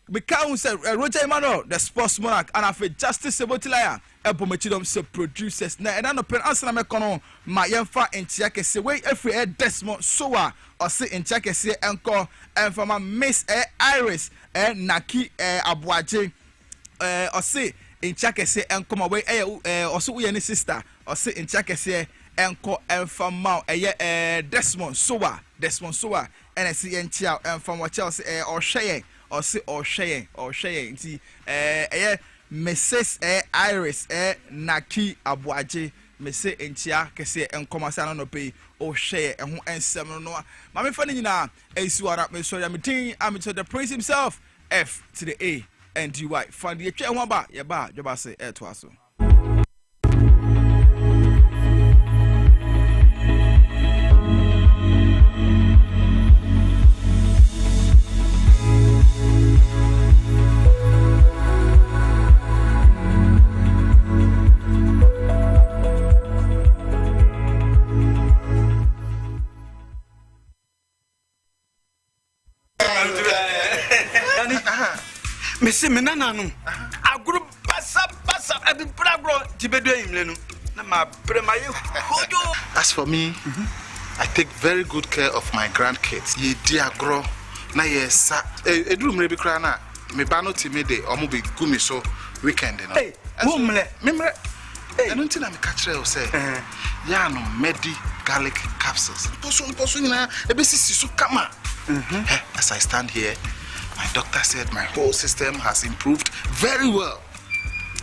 because Roger Emmanuel the sports monarch and afa Justice Sebotilaya ebomachidom se producers na and no pen answer na mekono ma yemfa entia kese we every Desmond Soa or say entia kese enko enfama Miss Iris Naki Abuaje or say entia kese enko ma we also we any sister or say entia kese enko enfama Desmond Soa and I see entia enfama Chelsea or share or say or share nti Mrs. Iris Naki Abuaje me say entia kese enkomasa no pay o share ho ensem no ma me fa ni nyina ensuara me so ya me tin am to the prince himself F to the A and D Y fa de twa ho ba ye ba Dwaboase to aso Mese menana no aguru basa abi brabro tibedo imle no na ma premaye hojo. As for me, I take very good care of my grandkids. Ye di agro na yes eduru mre bi kra na me ba no timide omo be gumi so weekend no. Hey, memre eno ntina me ka kire o say ya no medi garlic capsules. Poso nyina ebesisi so kama. As I stand here, my doctor said my whole system has improved very well.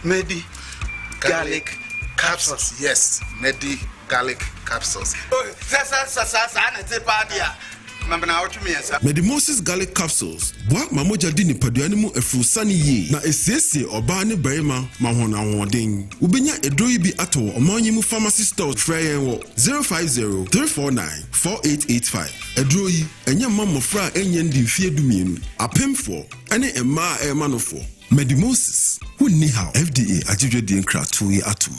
Medi garlic capsules. Yes, Medi garlic capsules. Medimosis garlic capsules. Boa mamoja di nipadua ni mu efrusani yi na esiesie oba ne barima mahona hoden. Ubenya edroyi bi ato omanyi mu pharmacy store frɛ wo 050-349-4885. Edroyi enya mamofra enye ndi mfie dumienu. Apemfo ene emma emanofo. Medimosis wunni how FDA ajidwe di nkra tuyi atu.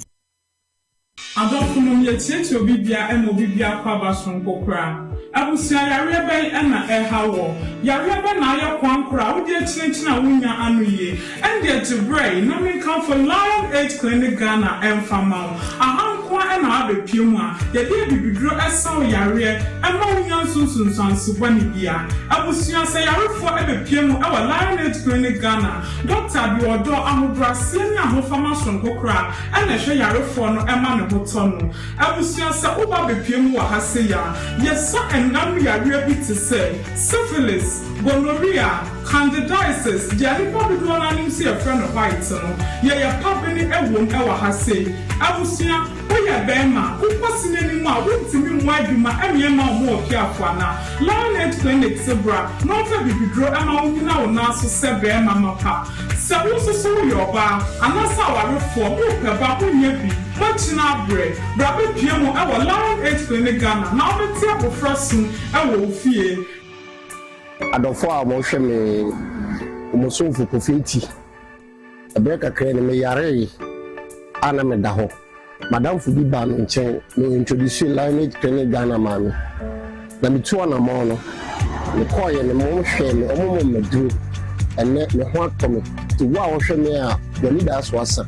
Adolfo yeti obibia emobibia kwaba sonkokra abusia yare ben na ehawo yare ben na yakwankra wodi akyinkyina wonya anuye and the brain na me come for Lion Age Clinic Ghana Enfama ahankwa na abepiem a yede bibidro esaw yare ema wonya sunsunsansu bani bia abusia se yarefo ebepiem ewa Lion Age Clinic Ghana Dr. Biodo ahobrase na ahofama sonkokra na hwe yarefo no ema ne botono abusia se oba bepiem wa hase ya yesa enam yare bi te say syphilis gonorrhea candidiasis dialipo do na nim se a friend of white no ye pabeni ewom ewa hase abusia oya bema kukwasine ni mu a wontimi mu adwuma emiema omo okiafo na Lion Age Clinic Sebra no fa bibidro ama wonyina wo na so se bema mapa se wo so so yoba anasa warefo mo peba onye bi machina bre brabe piemo ewa Lion Age Clinic Ghana na obeti abofrasun ewa ofie adofo a mo hwe me umusumfu kofinti abeka kre ne me yare ana me da ho madam fu bi ba no nchen no introduce Lion Age Clinic Ghana mami na mi tuwa na mo no me koye ne mo hwe me omo medru ene me ho atome to wa wo hwe me a the leaders wasa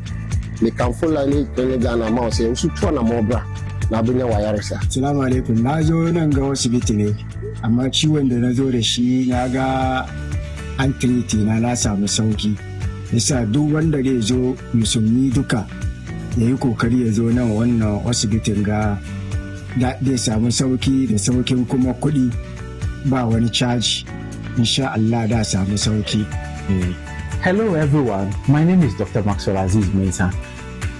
me kan full Lion Age Clinic Ghana ma se nsu tuwa na mo bra na bunya wa yare sa. Assalamu alaikum, na zo nan ga asibiti ne amma ciwon da na zo da shi na ga an treat na samu sauki yasa duk wanda zai zo musulmi duka yayi kokari ya zo nan wannan asibitin ga da zai samu sauki da saukin kuma kuɗi ba wani charge insha Allah da samu sauki. Hello everyone, my name is Dr. Maxwell Aziz Mensah.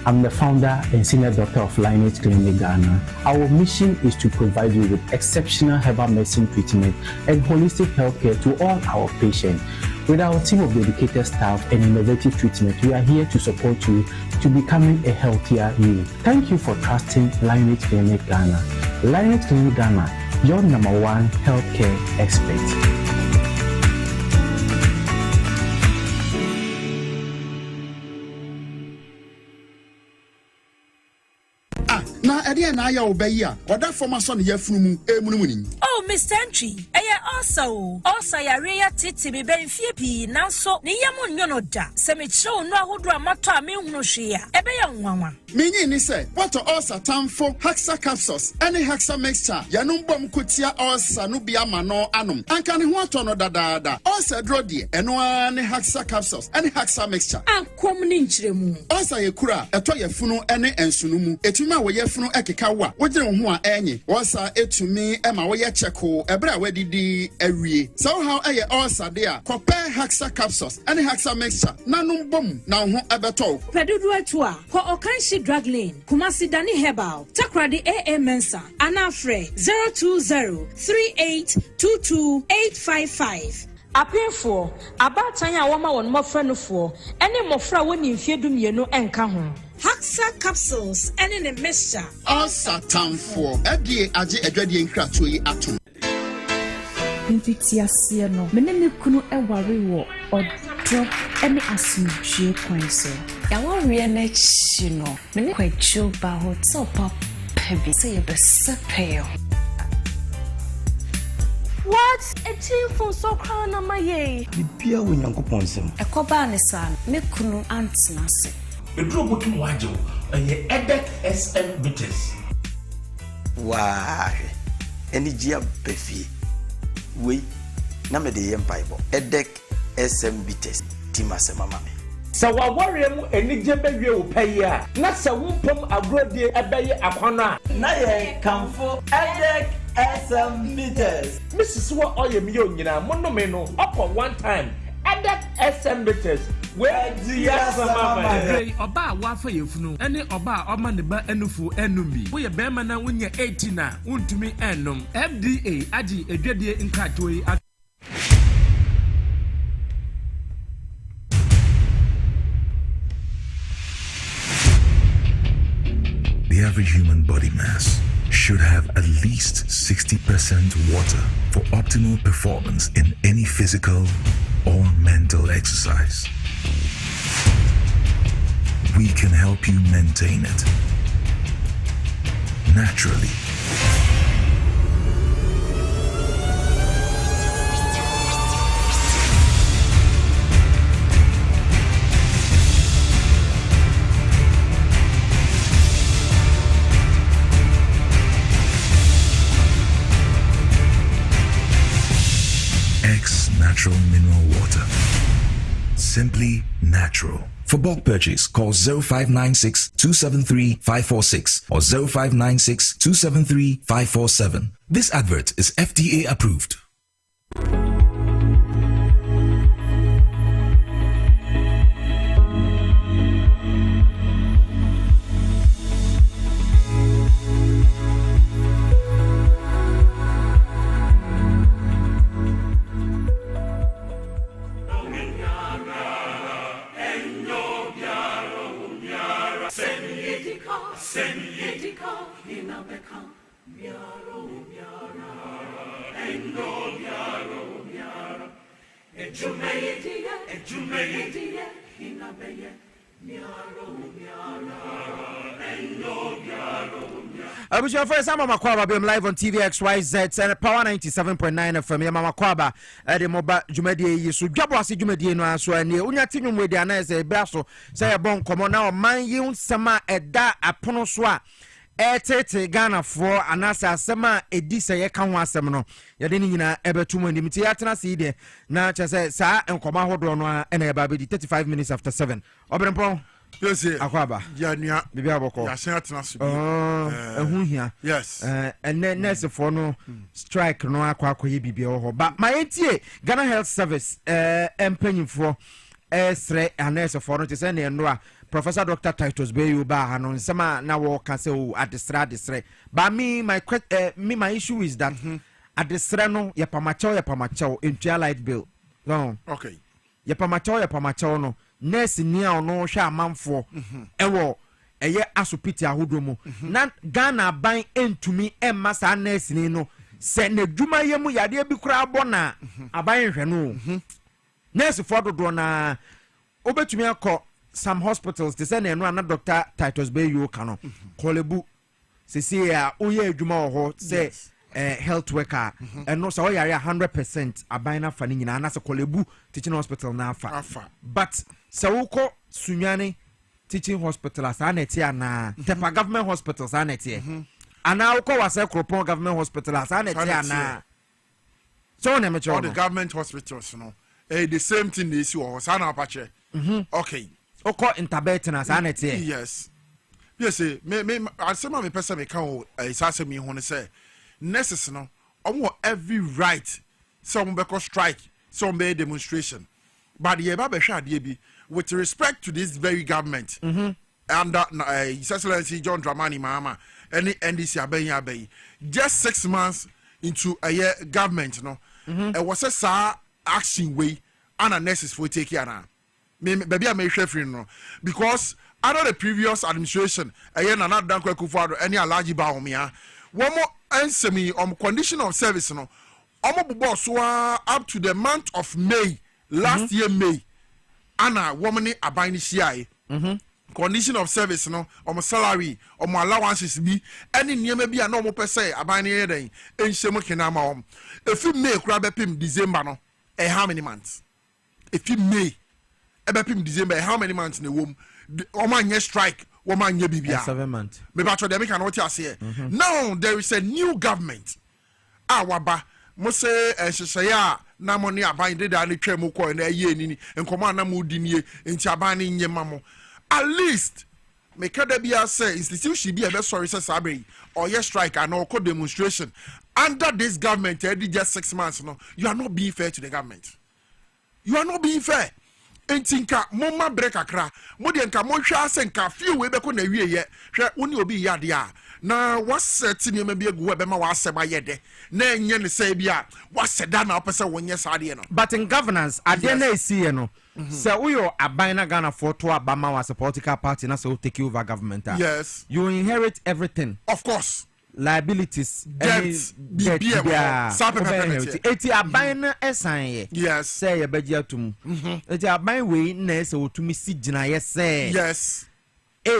I'm the founder and senior doctor of Lion Age Clinic Ghana. Our mission is to provide you with exceptional herbal medicine treatment and holistic healthcare to all our patients. With our team of dedicated staff and innovative treatment, we are here to support you to becoming a healthier you. Thank you for trusting Lion Age Clinic Ghana. Lineage Clinic Ghana, your #1 healthcare expert. Na ade na ya obayi a oda forma so ne yafunu mu emunumuni. Oh Mr. Entry, also yare ya titi be benfie pi nanso ne yamu nyono da. Se me chew no ahodo amato a me hunu hwe a ebe ya nwanwa. Menyi ni se what ulcer tamfo Hexa capsules any Hexa mixture yanum bom kotia ulcer no bia ma no anom. Anka ne ho ato no dadaada. Ulcer dro de eno ne Hexa capsules any Hexa mixture. Ankom ni nkyeremu. Ulcer ye kura eto yefunu ene ensunu mu. Etuma wo yefunu ekeka wa. Wogire ho a enye. Ulcer etumi ema wo ye cheko ebra wadidi awie. So how eye ulcer de a compare Hexa capsules any Hexa mixture nanum bom na ho ebeto. Pedudu atu a ko Okanshi Drug Lane, Kumasi Dani Herbal, Takradi AA Mensa, Anafre 020-3822-855. Apefo, abatanya wama won mofrɛ fo, ene mofra woni mfie dumienu enka ho. Hexa capsules ene ne mixture. Ulcer tamfo, edie age adwadie nkrato yi atom. Mpitiasie no, menene kunu eware wo odro ene asumdwe kwan so. Yawo wie na chi no, mene kwacho ba hotel pop pebi say be sepeo. What? A team for so crown on my ye. Bibia wo Nyankopon sem. Ekoba ne san, me kunu antena se. Edro botum wajo, ye edek SM bitters. Wah. Eni gia befi. We na me de yempaibo. Edek SM bitters. Timase mama me. Sa wa worry mu enije bewie wo payi a na sa wumpom agrodie ebeye akwana na ye kamfo edek SM bitters. Mrs. Wa oyemi onyina monome no upon one time edek SM bitters where dia mama hey oba wa fa yefunu ene oba oma ne ba enufu enumi wo ye bema na wonya 18 na untumi enum FDA agi edwadie nkatoi. The average human body mass should have at least 60% water for optimal performance in any physical or mental exercise. We can help you maintain it naturally. Natural mineral water. Simply natural. For bulk purchase, call 0596 273 546 or 0596 273 547. This advert is FDA approved. Abuja for some Mama Kwaba being live on TV XYZ and Power 97.9 FM. Mama Kwaba the mobile Jumedi so Dwaboase Jumedi no so and unya tinum we dia na say braso say bon komo na o man yi sama eda apono so a etete Ghana for anasa asema edi se ye ka ho asem no ye de ni nyina ebetum anim ti atena se ide na che say sa enkoma hodo no a na eba be 35 minutes after 7 obrempon. Yes, Akwaba. Yeah, yeah. Bibi aboko. Yeah, say atena so. Ehun hia. Yes. And then nurse for no strike no akwakoye bibi ho. But my entie Ghana Health Service empanyimfo esre nurse for no say na no a Professor Dr. Titus Bayu ba ha no nsema na wo ka say o adesre. But me my issue is that adesre no ye pamacho into light bill. No. Okay. Ye pamacho no nurse ni a no hwa amanfo ewo eye asopiti ahodo mu na Ghana ban entumi emma sa nurse ni no se na dwuma yemu yade bi kura abɔ na aban hwɛ no nurse for dodo na obetumi akɔ some hospitals they say na eno na Dr. Titus Bayo kano Kolebu se say a oye adwuma ho say health worker and no so yare 100% aban na fa ni nyina na se Kolebu teaching hospital na afa but se wokɔ Sunyane teaching hospital as aneti ana Tepa government hospitals aneti ana wokɔ wase Kropon government hospital as aneti ana so na me all the government hospitals no the same thing they see or sana apache okay oko interbetin as aneti yes me asema me pesa me kan o isase me ho ne say nurses no omo every right some be strike some be demonstration but ye ba be hwa ade bi with respect to this very government and His Excellency John Dramani Mahama any NDC abayi just 6 months into a year government no it was a action way and a nurses for take here baby I may share no because under the previous administration another dan Akufo-Addo any allergy ba omia one more answer me on condition of service no omo so up to the month of May last year May ana woman aban CI condition of service no salary allowances bi any niema bi na omo pese aban ne den enhyem kena ma if you May kura bepim December no how many months if you May bepim December how many months na wom omo strike woman nye bibia 7 months me ba them can what say now there is a new government waba mo say hyehyɛ na mo ne aban de da ne twam ko na aye ni nkomo na mo di nie nti aban ne nyema mo at least me kada bia say institution bi e be sorry say sabre or yes strike and or demonstration under this government just 6 months no you are not being fair to the government you are not being fair entinka moma break akra mo de nka mo hwa asenka few we be ko na wie ye hwe woni obi yade a na waseti ne ma bi egu we be ma waseba yede na enye ne sai bia waseda na opese wonye saade no but in governance ade na esi no so uyo aban na Ghana for to abama was a political party na so take over government yes you inherit everything of course liabilities debts eti aban na esan ye yes say ye beji atum eti aban we na say otumi si gina ye say yes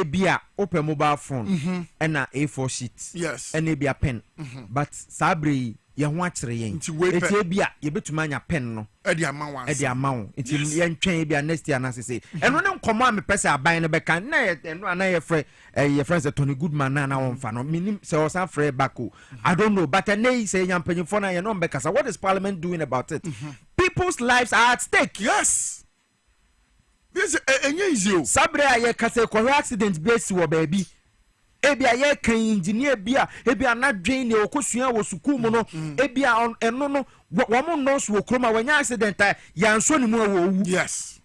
bia open mobile phone and A4 sheet yes and bia pen but sabre ye ho akere yen eti bia ye betuma anya pen no e di amawo eti ye ntwen bia next year na say eno ne nkomo am pese aban ne beka na eno ana ye frɛ ye friends Tony Goodman na won fa no minim say o san frɛ bako I don't know but nay say yampanyfo na ye no beka sa what is parliament doing about it people's lives are at stake yes this easy sabre aye kase ko accident base wo baby ebia ye kan engineer bia ebia na dwen ne okosua wo suku mu no ebia eno no wo mo nurse wo kroma wanya accident ya nso ni mu wo yes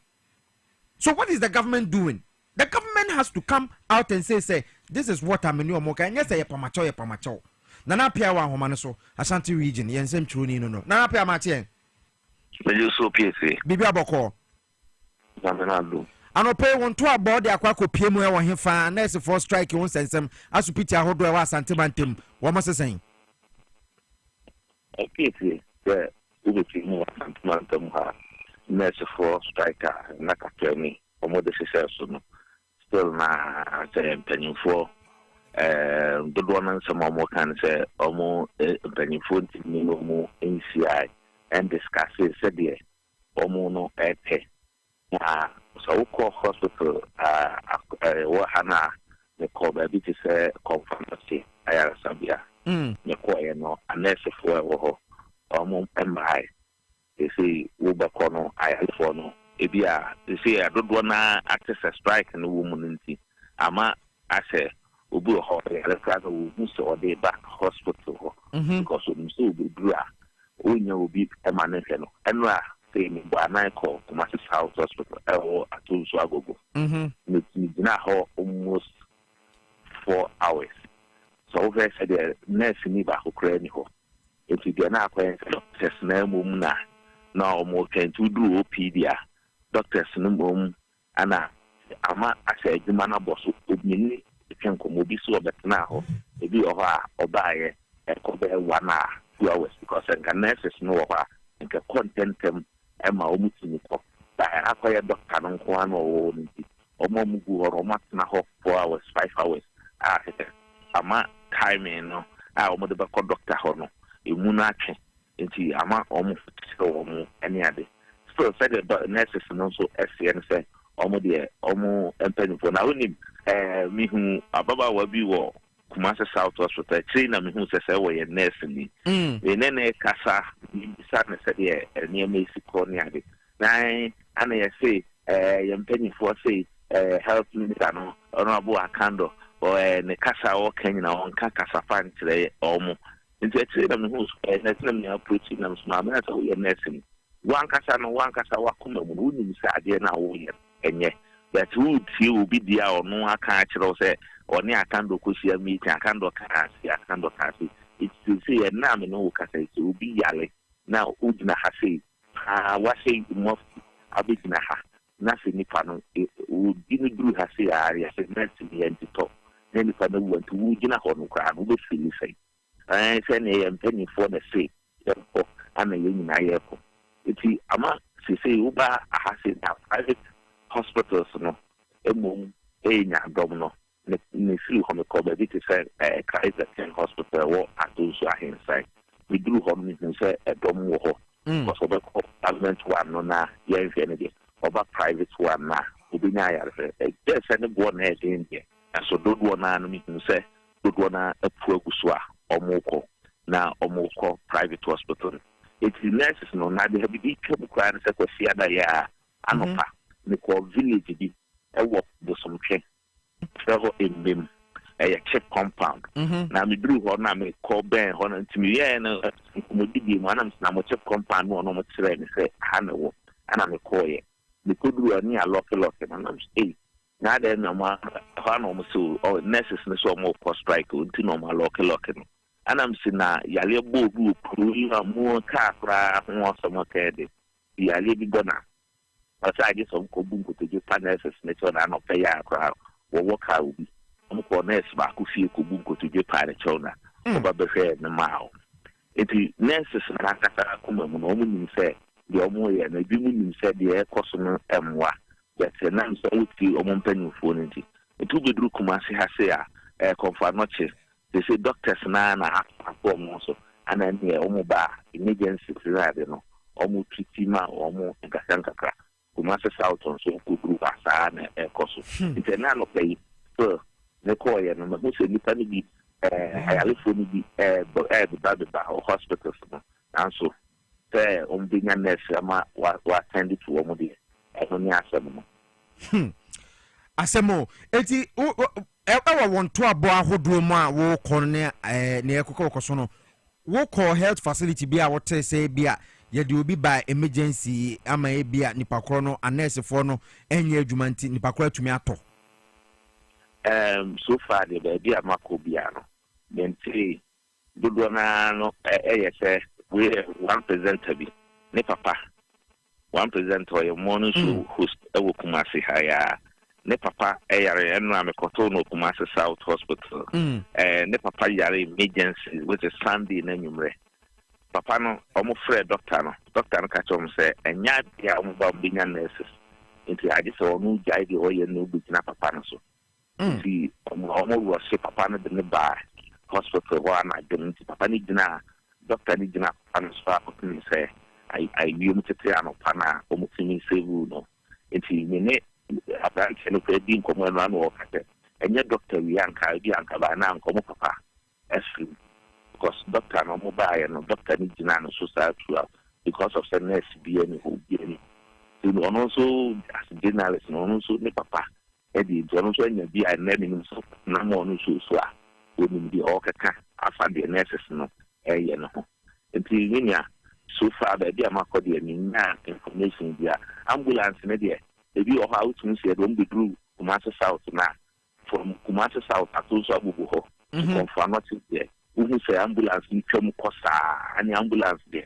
so what is the government doing? The government has to come out and say this is what I'm in your moka and yes ye pamacho nana pia wa homa no so Ashanti region ye nsem churu ni no nana pia ma tie me so Piesie bibi aboko Zamanado anope won to abode akwa kopie mu e wo hefa nurse for strike won sensem asupiti ahodo e wa Asante bantem wo mo sesen Piesie the ubeti mu Asante bantem ha nurse for strike na katani omo de success no still na pennyfo dodo na nsema mo kan say omo pennyfo ntimi no mo NCI and discuss say there omo no epe so ko hospital wa hana ne ko ba bi say conference ayara sabia ne ko ye no nurse for wo ho omo MRI they say wo ba ko no ayara no ebia they say dodo na access strike no woman nti ama ase obi ho ya ka go muso ode back hospital ho because muso obi bra onya obi emanese no enra say me ba na call to Massive House Hospital atu so agogo me dina ho almost 4 hours so over said the nurse ni ba ko kra ni ho enti dia na akwa test na mum na o mo kan to do OPD doctors no mum ana ama asɛ adwuma no abɔ so obini twe nkɔmmɔ bi so ɔbɛtena hɔ ebi wɔ hɔ a ɔbaayɛ ɛkɔ bɛyɛ 1 hour 2 hours because nka nurses no wɔ hɔ a nka contentem ɛma ɔmo tumi kɔ akɔyɛ doctor no nko ano ɔwɔ no nti ɔmo gu hɔ ɔmo atena hɔ 4 hours 5 hours a ama timing no a ɔmo de bɛkɔ doctor hɔ no emu no atwe nti ama ɔmo fitiri ɔmo ɛne ade still sɛdeɛ nurses no nso ɛseɛ no sɛ ɔmo deɛ ɔmo mpanyinfoɔ na wonim mihu ababaawa bi wɔ Kumasi South Hospital kyerɛ na mihu sɛ wɔyɛ nurse ni ɛnɛ na ɛkasa bisa ne sɛdeɛ nneɛma esi kɔ ne ade na ana yɛse yɛ mpanyinfoɔ sɛ health minister no ɔno abo akando ne kasa ɔka nyina ɔnka kasa fa nkyerɛ ɔmo nti ɛkyerɛ na mihu nurse na mi approach na mi soma amena sɛ wɔyɛ nurse ni wankasa wakoma mu no wonim sɛ adeɛ no a woyɛ ɛnyɛ but wotie obi di a ɔno aka akyerɛw sɛ ɔne akando kɔhyia meeting akando ka ase ɛti sɛ yɛ na me no wo kasa sɛ obi yale na wogyina ha sei wahyɛ mɔfti abɛgyina ha na sɛ nipa no wodi no duru ha sei a yɛsɛ nurse ne yɛntitɔ na nipa no wu nti wogyina hɔ no koraa no wobɛfili sɛ sɛne yɛ mpanyimfoɔ na sei yɛnkɔ ana yɛ nyinaa yɛkɔ nti ama sesei woba aha sei na private hospitals no emom enya dɔm no ne firi hɔ mekɔ baabi te sɛ Kaiser King Hospital wɔ atonso ahensae meduru hɔ no mehu sɛ ɛdɔm wɔ hɔ because ɔbɛkɔ government one no na yɛnhwɛ no deɛ ɔba private one na obɛnya ayarehwɛ ɛgyɛ sɛ ne boɔ na ɛden deɛ ɛso dodoɔ no a no mehu sɛ dodoɔ no apu agu so a ɔmokɔ na ɔmokɔ private hospital ɛti nurses no na de ha bibi twa mu koraa no sɛ kwasi adayɛ a anɔpa mekɔ village bi ɛwɔ bosomtwe frɛ hɔ embem ɛyɛ chip compound na meduru hɔ na mekɔ bɛn hɔ no nti meyɛɛ no nkɔmmɔdidie mu anam sena mo chip compound no ɔno mo kyerɛ ne sɛ ha ne wɔ ana mekɔɔyɛ mekɔduru ɔne a lɔkelɔke no nam sɛ na adɛ na ɔmo hɔ ana ɔmo sɛ nurses no sɛ ɔmo kɔ strike nti na ɔmo alɔkelɔke no anam si na yaleɛ bɔ obi wɔ kuro yi a mo kaa koraa ho ɔsɛm ɔkɛɛ de yaleɛ bi bɔ na ɔsɛ agye sɛ ɔmkɔbu nkotodwe pa nurses no kyɛw na anɔpɛ yɛ a koraa wɔwɔ kaa obi ɔmkɔ nurse baako fie kɔbu nkotodwe pa ne kyɛw na ɔba bɛhwɛ ne maa wo nti nurses no ankasa akoma mu no ɔmo nim sɛ deɛ ɔmo yɛ no ebi mu nim sɛ deɛ ɛkɔ so no ɛmmoa bɛtɛ nam sɛ wotie ɔmo mpanyimfoɔ no nti wobɛduru Kumasi ha se a kɔmfa nɔkye they say doctors na akɔ ɔmo so ana neɛ ɔmo ba emergency period no ɔmo treat ma ɔmo nkakra Kumasi South nso kɔduru asaa na ɛkɔ so nti na anɔpɛ yi so ne kɔɔyɛ no mahu sɛ nnipa no bi ayalefoɔ no bi beba hospitals no nanso sɛ ɔmo bɛnya nurse ama wɔattend to ɔmo deɛ ɛno ne asɛm no asɛm o eti ɛwɔ wɔn to abɔ ahodoɔ mu a wɔkɔ ne ɛkɔkɔ so no wɔkɔ health facility bi a wɔte sɛ bi a yɛde obi ba emergency ama ebi a nipa korɔ no anɛɛsefoɔ no ɛnyɛ adwuma nti nipa korɔ atumi atɔ so far de baabi a makɔ bia no bɛnti dodoɔ naa no ɛyɛ sɛ wɔyɛ 1% bi ne papa 1% ɔyɛ mmɔ no so host ɛwɔ Kumasi ha ya ne papa yare ɛno a mekɔtɔ no Kumasi South Hospital ne papa yare emergency which is Sunday na nwummerɛ papa no ɔmo frɛ doctor no ka kyerɛ ɔmo sɛ ɛnya deɛ ɔmo ba ɔmo nurses nti agye sɛ ɔno gyae deɛ ɔyɛ no ɔbɛgyina papa no so nti ɔmo wɔhyɛ papa no de ne ba hospital hɔ anadwo no nti papa no gyina doctor no gyina papa no so akɔtene sɛ awiom tete anɔpa no a ɔmo tumi save no nti ne aberanteɛ no kɔ di nkɔmmɔ no ano ɔka sɛ ɛnyɛ doctor wi anka bi anka ba na nkɔmmɔ papa ɛfiri because doctor no ɔmo baayɛ no doctor no gyina no so saa throughout because of sɛ nurse bi ani hɔ bi ani nti ɔno nso as journalist no ɔno nso ne papa ɛde nti ɔno nso anya bi a ɛnɛ ne nim so na ma ɔno nso so a ɔnim deɛ ɔkeka afa deɛ nurses no ɛyɛ no ho nti nenia so far baabi a makɔ deɛ menya information bi a ambulance ne deɛ ebi wɔ hɔ a wotumi sɛ ɛdɔm bɛduru Kumasi South na from Kumasi South ato nso abubu hɔ nkɔmfo anɔte deɛ wohu sɛ ambulance no twam kɔ saa ne ambulance deɛ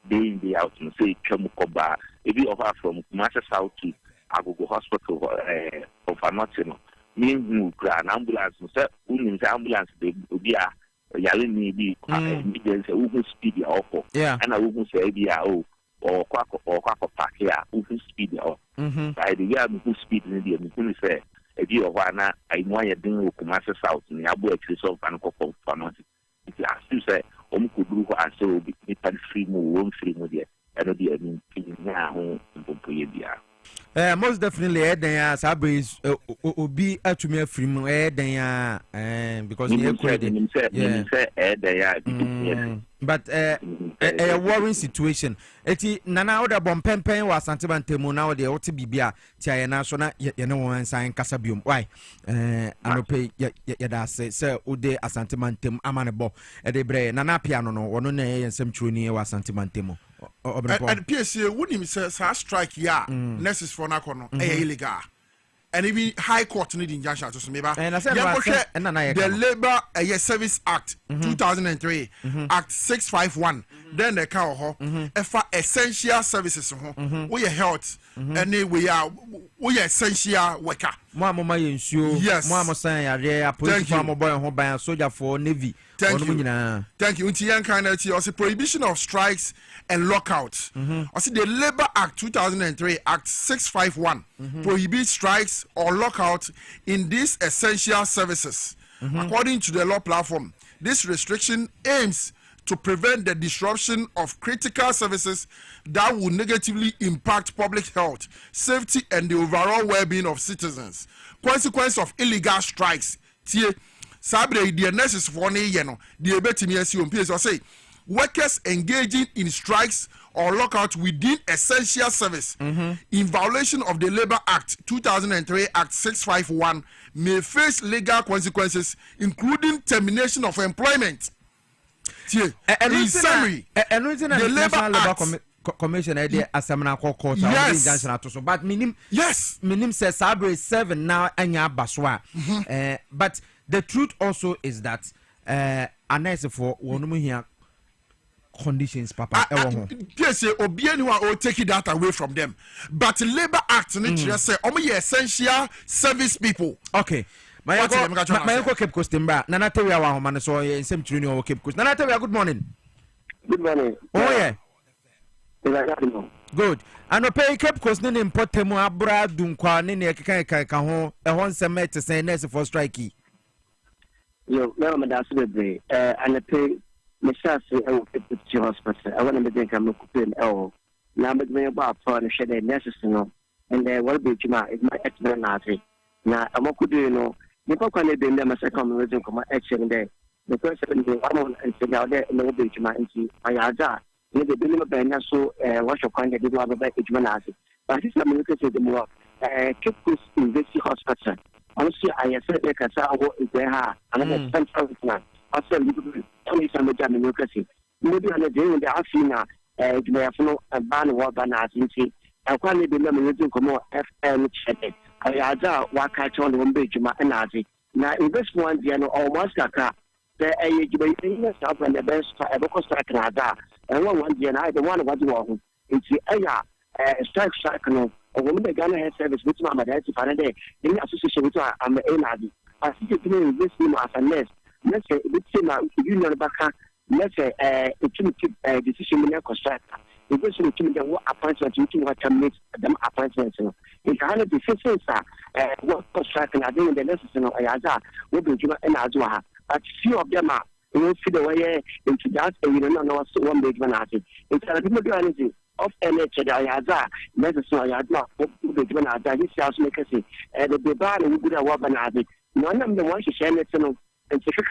day in day out no sɛ twam kɔ baa ebi wɔ hɔ a from Kumasi South to Agogo Hospital of Anotino. Mean an ambulance, sir, ambulance, they be a yelling me who speed the awful. Yeah, and I wouldn't say or quack park here, who speed the awful. By the year who speed in the Mukuni say, a deal of one, I know you're doing Kumasa South in the Abu of Banco for Pharmacy. If you ask to say, could do what I saw be free move, free media, and be a mean now, most definitely, then Sabri is be to me free more than because but a worrying situation. Eti nana oda bom pempen was Santibantemo now the Oti Bibia, Tiana Sona, you know, and sign Casabium. Why? I pay yada say, Sir Ude Asantimantem Amanabo, Edebre, Nana Piano, or no, and some true was Santimantemo. And Piesie, wouldn't say strike ya, necessary for Nakono, illegal. And even High Court needing injunction to Smiba. And I said, the Labor Service Act 2003, Act 651, then the cow, for essential services, we are health, and we are essential worker. Mamma, yes, Mamma say, I put farmer boy home by a soldier for Navy. Thank you. Thank you. Until kind of also prohibition of strikes and lockouts. I see the Labor Act 2003, Act 651, prohibits strikes or lockouts in these essential services. According to the law platform, this restriction aims to prevent the disruption of critical services that will negatively impact public health, safety, and the overall well-being of citizens. Consequence of illegal strikes. Sabre the nurses for ne yeno the ebetimi asium PS say workers engaging in strikes or lockout within essential service in violation of the Labor Act 2003 Act 651 may face legal consequences including termination of employment. In summary, the Labor Act Commission idea asamna court yes but minim says Sabre 7 now anya baswa but the truth also is that unless for one here conditions papa yes obianu will take that away from them but Labor Act nature say essential service people. Okay, my uncle Cape Coast Timber Nana Teria wa man so in same training or Cape Coast. Nana Teria, good morning. Good morning. Oh yeah. Good. And pay Cape Coast no importemo abra dunkwa ne ne keka ho e ho nsem te say nurse for strike. Yo, no me da so be and pay me say e wo Piesie hospital. I want to make am kupin e na me me ba for no shede nurses no and what be juma is my expert na say na amakudu no ni kwa ne be ndem say come reason come action there the person dey one and say now there no be juma nti ayaza ni de bi ni me na so what your kind dey do about juma na say but this na me say the more Cape Coast University Hospital. Honestly, I said that Casa is there, and I'm central plan. I said, only some of them in Lucasi. Maybe on the day when they are seeing a ban of bananas in tea. I can't be limited to more FM chatted. I had a waka on one page, my energy. Now, in this one, you know, almost a car. The age of and the best for a book strike and one year, I don't want what you want. It's the strike no. A woman the Ghana Health Service, which my dad is Faraday, in association with I'm a Nadi. I see it in this team as a nurse. Let's say it's a union back. Let's say a decision in a contractor. It goes to the appointment to what can make them appointments. If I had the systems, what contracting are doing the nurses in Ayaza, will be given an Azua. But few of them are. We will see the way into that, and we don't know what's one big one at it. It's a little anything. Of NH Ayaza, necessary Ayadma, the given at this house makers, and the bar and good Wabanadi. None of them want to share it and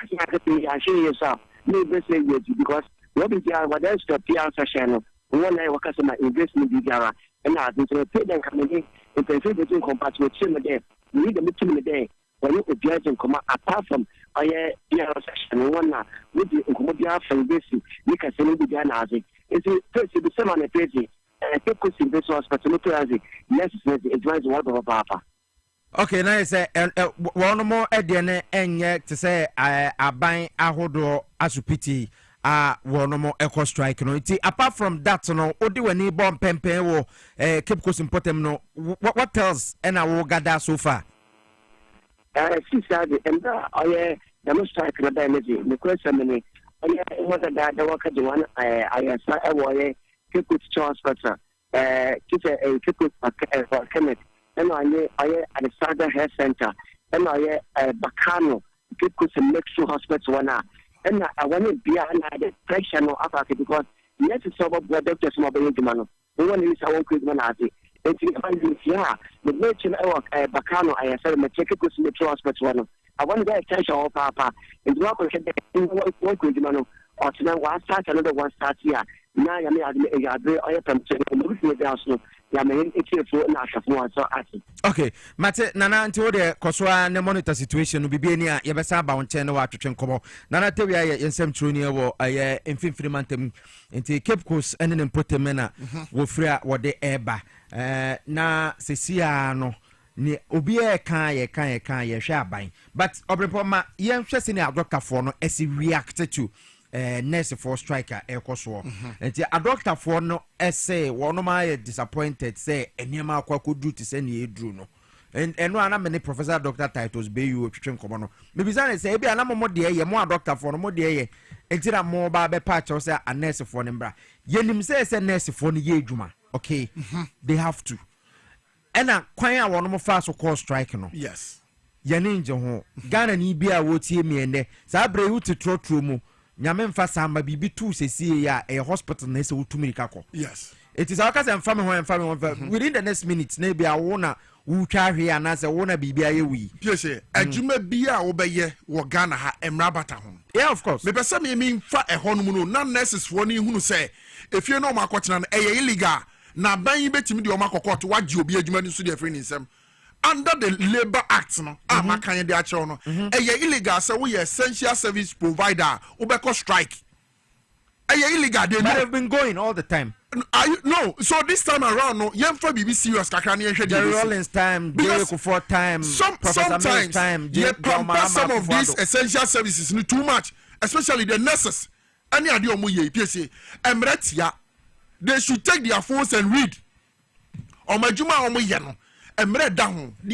secretary, I show yourself. Maybe say because Robin Jar, what else to PR channel, one I work as my investment Gara, and I think to pay them coming in, if they say they don't compact with him again, you need a meeting a day. When you could judge and come apart from a section, one with the Incomodia from this, you can send the Ganazi. It's the same on the Piesie. Cape Coast University Hospital, necessary advise what of Papa. Okay, now I say one more Ediane and yet to say I buy a hodo asupiti wɔn mo echo strike no nti apart from that no odi wani bomb pempen wo Cape Coast Importem no what else and I will gather so far she said and I demonstrate the energy the question many what that the work the one I saw a Cape Coast Hospital keep a Cape Coast chemist and I at the Southern Health Center and I Bacano Cape Coast Metro Hospital one and I want to be an pressure no after because yes it's about blood doctors mobile demand no one is our quick man at it yeah the merchant Bacano I said my Cape Coast Metro Hospital one I want to get attention of Papa and do not work with demand or tonight one start another one start here now I mean I am to okay mate nana anti wo de koswa ne monitor situation no bibia ni a ye besa ba won chen no wa twetwe nkomo nana tewia ye ensem troni e wo aye emfimfiri mantem nti Cape Coast ene ne potemena wo fria wo de eba na sesia no ni obi e kan ye hwe aban but obrepo ma ye hwe se ne adokafo no esi react to nurse for striker ekoso enti a doctor for no essay one my disappointed say eniema akwakodu ti se ne edru no eno ana me professor doctor titles be you twetwe nkomo no me bizane say e bia na mo de ye mo a doctor for no mo de ye enti na mo ba be patch o say a nurse for ne mbra yenim say nurse for no ye adwuma okay they have to ena kwan a wono mo fa so call strike no yes yene nje ho Ghana ni bia wo tie mi ene sa bre hu titrotro mu nyame mfa samba bibi tu sesi ya a hospital na se wutumi kako yes it is our cousin family within the next minute na bia wo na wu twa hwe ana se wo na bibia ye wi Piesie adwuma bia wo beye wo Ghana ha emra bata ho yeah of course me pese me mfa ehon mu no na nurses for ni hunu se efie no makotena na illegal na ban betimi de o makokot wagye obi adwuma ni so de free ni nsem under the Labor Act no amakan de a chew no illegal say we essential service provider obeko strike illegal they have been going all the time no so this time around no yemfa bibi serious kakra na yehwe the Rollins time Jericho for time sometimes time some of these essential services no too much especially the nurses any ade omo ye Piesie emretia they should take their phones and read omajuma omo ye no they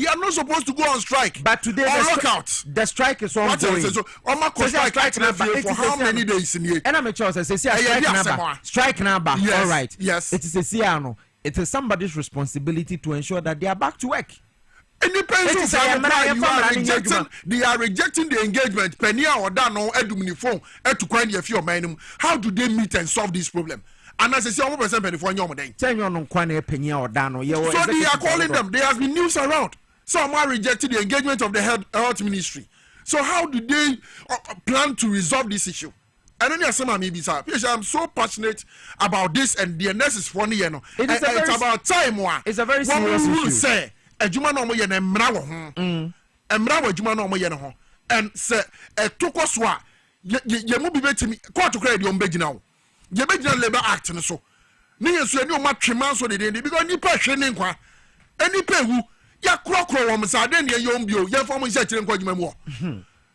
are not supposed to go on strike. But today the strike is ongoing. So strike for how many days in here? And I'm sure strike number. Yes. All right. Yes. It is a CRNO. It is somebody's responsibility to ensure that they are back to work. Independent they are rejecting the engagement. Penia or Dano Edumini phone to find a few of how do they meet and solve this problem? And as I say, 1% for your day. So they are calling them. There has been news around. Some are rejecting the engagement of the health ministry. So how do they plan to resolve this issue? And then I'm so passionate about this and the nurses for the it's about time. It's a very serious issue. Say, Ejuma no mo ye na emra wo ho. Emra wo ejuma no mo ye no ho. And say tokoswa ye mu bi betimi court kra de ombegina wo. Ye begina Labor Act no so. Ni yesu ani o ma twema so de because ni pa hwe ne nkwa. Ani pa hu ya krokro wo msa de ne ye ombio ye fo mo nse kire nkwa djuma mu o.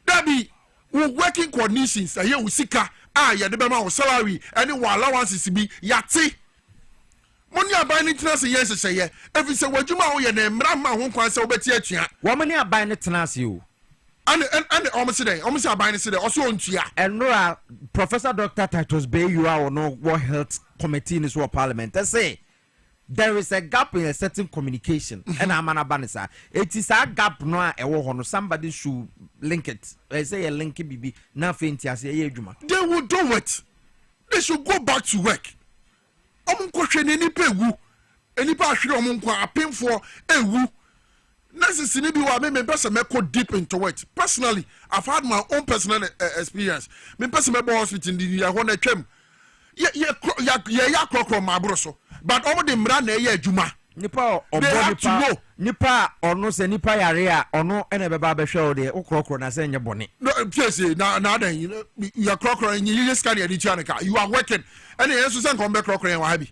Dabi wo working conditions aye wo sika ye de be ma wo salary ani wo allowances bi yate. Money aban ni tena se yes se ye efi se wadwuma wo ye na mra ma ho kwan se wo beti atua wo mani aban ni tena se o and almost aban ni se de also ontua enora Professor Dr. Titus Bay you are no World Health Committee in so parliament they say there is a gap in a certain communication and amana banisa it is a gap no a ewo ho no somebody should link it say a link bibi na fenti ase ye adwuma they will do it they should go back to work omunkohwe ni pegu enipa ahwere omunko apemfo ewu necessary bi wa me person me go deep into it personally I've had my own personal experience me person me go hospital in the ho na twam ye krokro ma abro so but omo de mra na ye adwuma nipa nipa ono se nipa yare a ono ene beba behwe o de krokro na se nye bone no Piesie na dan you krokro you scan your dicha you are working and yesu se nko be krokro yan wa ha bi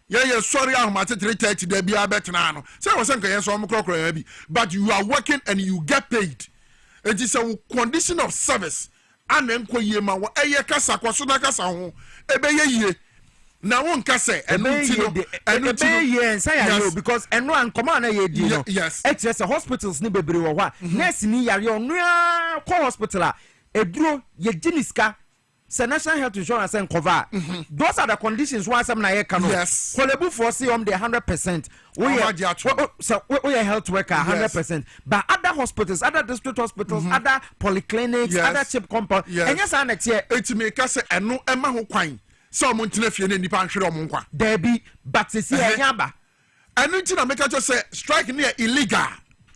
ye sorry ahomate 330 there be abetna no say we se nko yesu om krokro yan bi but you are working and you get paid it is a condition of service anenko yie ma wo eye kasa kwaso na kasa ho ebeye yie na won kase enu ti no nsa ya because enu ankoma na ye di no etre hospitals ni bebre wo hwa nurse ni yare onu ko hospital eduro ye giniska se national health insurance and cover those are the conditions one some na ye kanu kolebu for see on the 100% we are health worker 100% but other hospitals other district hospitals other polyclinics other chip compound enya sa na tie etime ka se eno ema ho kwan so mo ntena fie na nipa nhwere o mo nkwa there be but se enya ba eno nti na make just say strike near illegal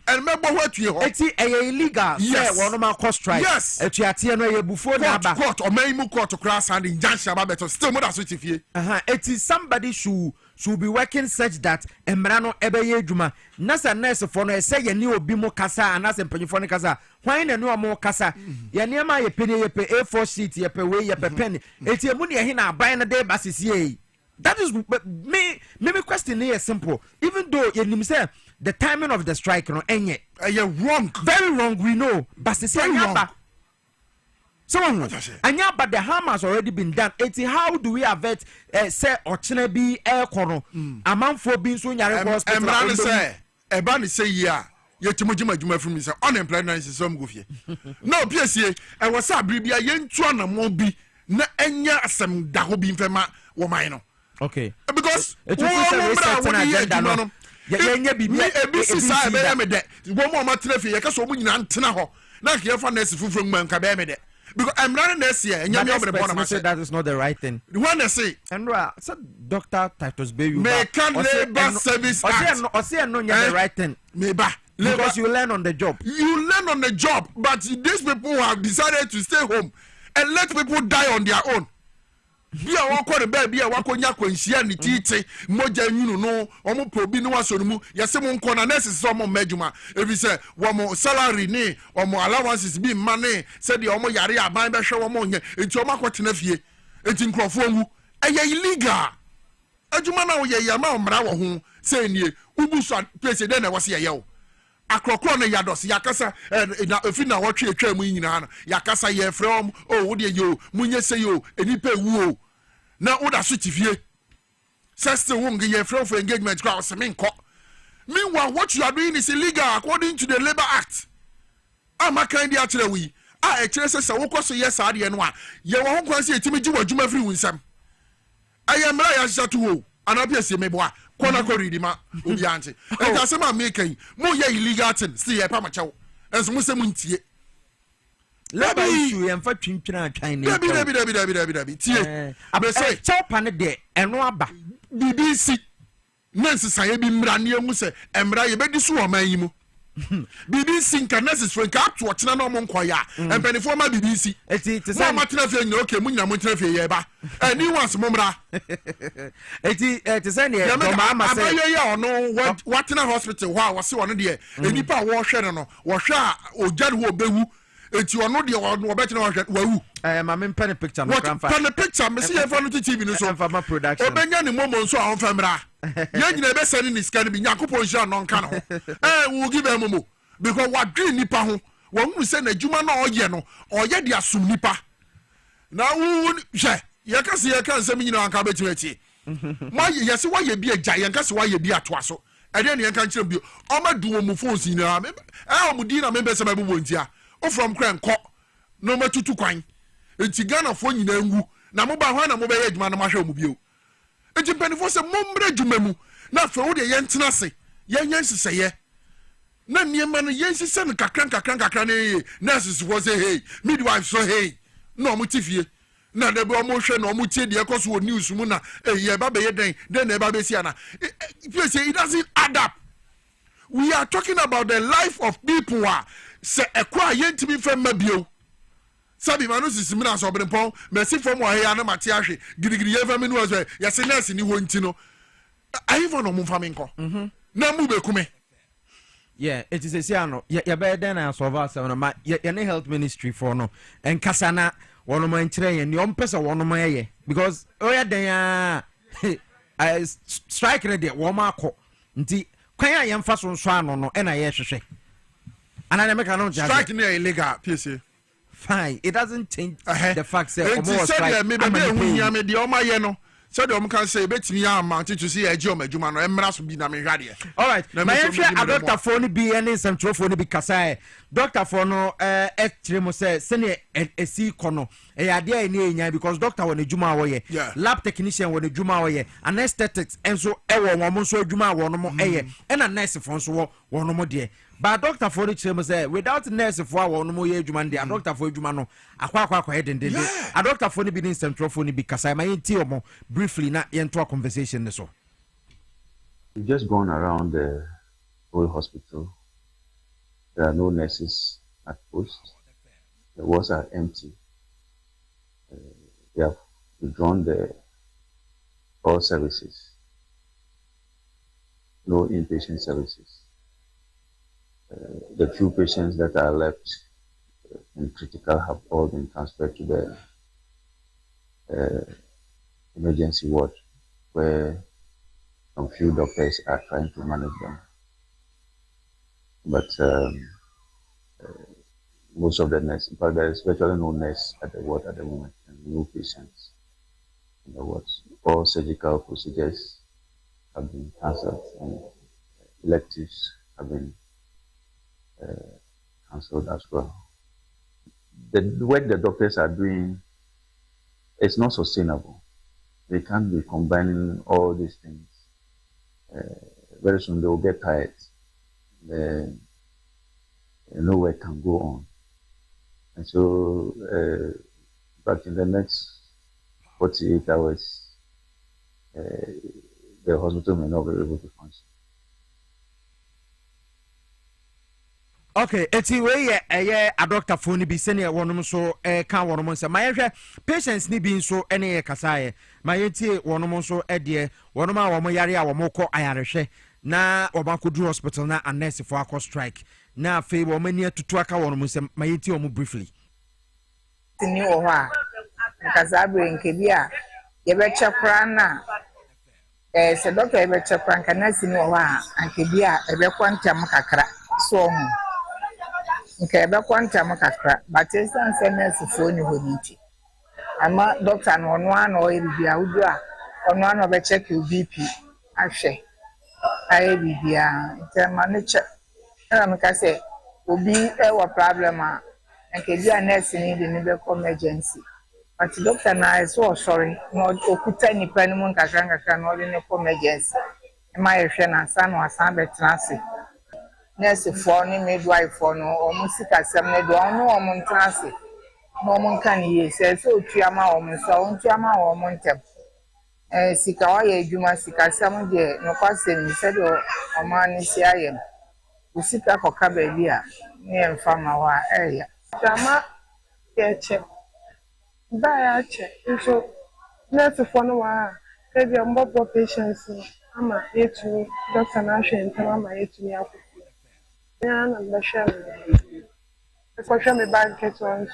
and me bo hwatue ho eti illegal say one ma cost strike etuate no ye bufo na ba court o mai mu court class and injunction ba beto still mo da so tifie eti somebody should be working such that emra no ebeye adwuma na sa nurse for no say ye ni obi mo kasa na se mpanyifo no kasa hwan na ni o mo kasa ye ne ma ye pene ye pe A4 sheet ye pe we ye pe pen eti emu ne he na aban na dey basisi that is me question is simple even though you say the timing of the strike no enye wrong very wrong we know but say anyaba someone anyaba the harm has already been done how do we avert say ochina bi kono amanfo bi so nyare hospital emra say eba ni say ya yetimojima adwuma from say unemployed na system go fie no Piesie e was abiribia yentu anamo bi na enya asem da ho bi mfema wo man no okay because it is a certain agenda no yenya bibia ebisi sa be me de wo mo ma tena fie ye ka so mo nyina ntena ho na ke fa nurse fufuru mu nka be me de because I'm not nurse here enya me obre bona ma say that is not the right thing when they say Andra said Dr. Titus Bayu me can labor service act o say no nya the right thing me ba because you learn on the job but these people have decided to stay home and let people die on their own bia won the bed bia wakonya kwanhia ne titi moja nwunu no omo probi no waso mu yese mo nko na nurses so mo madwuma ebi say wo salary ni omo allowances bi money say de omo yare aban be hwe wo mo nye enti omo akotena fie enti nkrofo nwu eye illegal adwuma na wo ye yama omra wo ho say nie ubusu president na wose ye wo akrokro na yados yakasa na efi na wotwe atwa mu nyina na yakasa ye from wo de yo munye say yo enipa ewu na oda so tifie sister won ge ye from for engagement crowd se menko meanwhile what you are doing is illegal according to the Labor Act amakan dia kire wi e kire se wo koso yes ade no a ye wo ho kwan se etimi gi wadwuma firi wunsam ayemra ya shatu wo Piesie meboa kona ko ridi ma obi ante e ka se ma mekan mo ye illegal thing still ye pa ma chew enso mo se mo ntie labor issue yem fa twintwina atwan ne dabi tie abese chopa ne de eno aba BBC nurse saye bi mra ne hu se emra ye bedi so o man yi mu BBC nurses for ka to ochina na mo nkoya empanifo ma BBC eti te say ma tena fe nyina okay mu nyina mo tena fe ye ba ani once mo mra eti te say ne do ma say abaye ye ono watena hospital wa wose wono de enipa wo hwe no wo hwe a ojare wo bewu eti ono de wo betena wo hwe wawu ma me pen picture no grandpa pen picture me see for no TV no so for production obenya ni momo nso a onfa mra ye nyina be sani ni scan bi yakopon hia no nka no wo give em momo because what dream nipa ho wo hu se na djuma na oye no oye de asum nipa na wo hwe ye ka se ye kan se mi nyina anka betu ati mo ye se wa ye bi agya ye ka se wa ye bi ato aso e de ne ye kan kire bi o ma du mo phones ni na o mu di na me be se ba bu ntia o from kran ko no matutu kwan enti Ghana fo nyina ngu na mo ba ho na mo be ye adwuma na ma hwe mu bio enti penifo se mo mbre adwuma mu na fe wo de ye ntena se ye nseseye na niema no ye nsese no kakran ne nurses for say hey midwife so hey no mo tifie na de be mo hwe no mo tie de ekoso wo news mu na ye ba be ye den na ba be sia na Piesie it doesn't add up. We are talking about the life of people se ekwa ye ntimi fa mabio sabi manu sisimi na so brempon merci for mo ya na mate ahwe gidigidi ye fa menu so ya se nurse ni ho nti no ayi no mo fa menko na mu be kume yeah it is a siano ya be den na so va se no ma ya ne health ministry for no en kasana wono man kire ye ni o mpesa wono man ye because o ya den ya strike ready wo ma akọ nti kwan ya mfa so ano no e na ye hwehwe ana ne meka no strike ne illegal Piesie fine. It doesn't change the fact that so the can say betimi amount to see a jom adwuma no emra so bi na me hwade. All right. My a doctor for no be any central for no be kasa. Doctor for no extreme say sene e si kono. E ade ani enya because doctor won adwuma wo ye. Lab technician won adwuma wo ye. Anesthetics enso e wo won so adwuma wo no mo e ye. E na nurse for so wo no mo de. But doctor for the chemo say without nurse for wo no mo ye adwuma de. Doctor for adwuma no akwa hedende. A doctor for no be in central for no be kasa. My enti omo briefly na into a conversation so. We've just gone around the whole hospital. There are no nurses at post. The wards are empty. They have withdrawn all services. No inpatient services. The few patients that are left in critical have all been transferred to the emergency ward, where some few doctors are trying to manage them. But most of the nurses, in fact, there is virtually no nurse at the ward at the moment, and no patients in the wards. All surgical procedures have been cancelled, and electives have been cancelled as well. The work the doctors are doing is not sustainable. They can't be combining all these things. Very soon they will get tired. No work can go on. And so, but in the next 48 hours, the hospital may not be able to function. Okay, eti we a doctor for ni bi sene wonom so kan wonom se mayehwe patients ni bi nso ene kasaye mayetie wonom so de wonom a womo yare a womo kɔ ayarehwe na obakodu hospital na a nurse for akɔ strike na afei womo ni atutu aka wonom se mayetie womo briefly tini wo ho a kasabre nke bi a ye be chekra na se doctor ye be chekra nka nurse ni wo ho a nke bi a e be kwantam kakra so ho nke be kwantam kakra but esan se nurse fo ni ho nti ama doctor no no ana o bibia udu a ono ana be check your BP ahwe aye bibia ntema ne check na me ka say obi e wa problem a nke dia nurse ni de ni be emergency but doctor na is so sorry no okuta ni pani mun kakra no de ni emergency e ma ye hwe na sa no asan be transit nurse for ni midwife for no o musika sem ne do no o mun transit no mun kan ye se so tuama o mun so tuama o mun tem sika wa ye adwuma sika sem de no kwasem ni se do o ma ni si ayem usika koka ba bi a ni emfa ma wa eya tama ye che ba ya che so nurse for no wa e bi mbo patients ama yetu doctor na hwe ntama ma yetu ni afọ ya na mbasha for sure me bank it on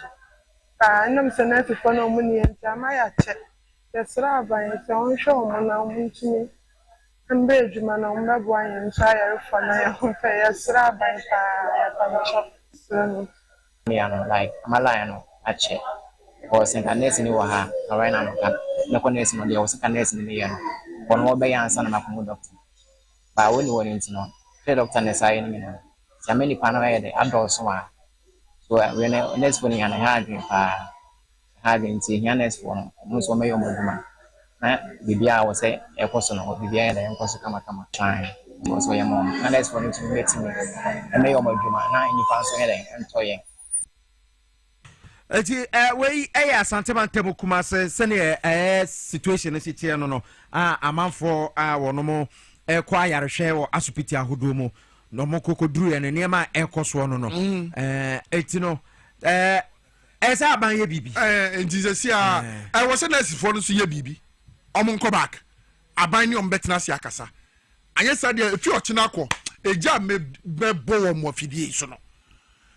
nam se nurse for no muni ntama ya che yesra ba yete on show mo na muntumi mbe ejuma na mbabo anye nsa ya refa na ya ho fe yesra ba ya pa so me ano like amala no ache o se ka nurse ni wa ha right now na ko nurse no dia o se ka nurse ni ya no on wo be ya ansa na makomo doctor ba woni woni ntino the doctor ne sai ni na jameni pana wa de adults wa so when nurse for ni ana ha adwen pa having seen Yanes for most of my own Bibia was a person of Bibia and Kama time was where your mom, and that's for me to get me. And may almost do my 9 pounds and toying. We a sentiment table Kumase send a situation is it here no a man for our no choir share or asupitia hudumo no more cocoa drew and near my air cost one no etino as I buy a baby. And Jesus, I was a nurse for the year baby. I'm come back. I buy you on Betnas Yakasa. And yes, I did a few chinako, a job may be born more fidation.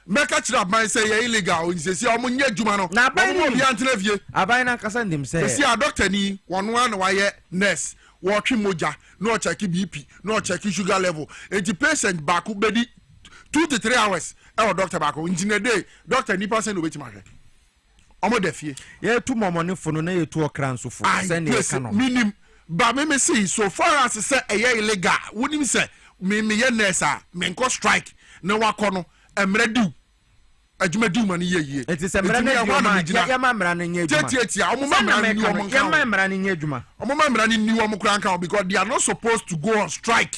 Make a trap, my say illegal, and says, I'm on your Jumano. Now, buy me the anti I buy na Cassandra say, see a doctor ni one wire nurse, watching moja, no checking BP, no checking sugar level. And the patient back who 2 to 3 hours. Our doctor back in a day, doctor ni person wait market. omo defie ye tu momoni fo no na ye tu okra nso fo send e ka no minim ba me see so far as say eye illegal wonim say me ye nessa me nko strike na wakọ no emre du adwuma du man ye it is emre na adwuma ya ma mra na nya adwuma tiatia omo ma mra ni omo ya ma mra na nya adwuma omo ma mra ni omo kran kan because they are not supposed to go on strike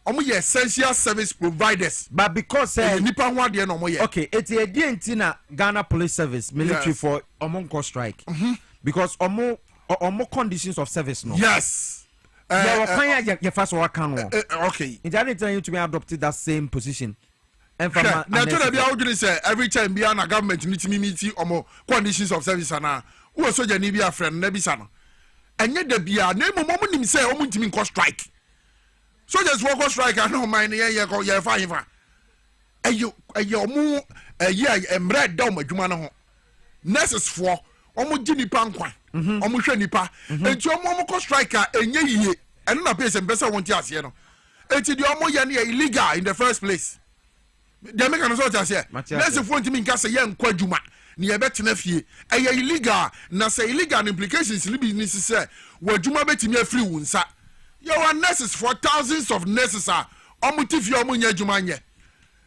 omo ye essential service providers but because nipa ho ade na omo ye okay eti edi na Ghana Police Service military for omo nko strike because omo conditions of service no yes you first work can okay it didn't tell you to be adopted that same position and from now to be how say every time be na government meet omo conditions of service na wo soja ni bia friend na bisa no enye da bia na momo nim say omo ntimi nko strike soldiers work strike and no mind ye fa ayo omo emre da omo adwuma no ho nurses for omo gini pa nkwa omo hwe nipa enti omo ko strike enye yiye eno na pese mpesa wonti ase no enti di omo ye na illegal in the first place they make an assault ase nurses for ntimi nka se ye nkwa adwuma ni ye betena fie eye illegal na say illegal implications ni business say wadwuma betimi afiri wunsa you are nurses for thousands of nurses are omo tifie omo nya adwuma nye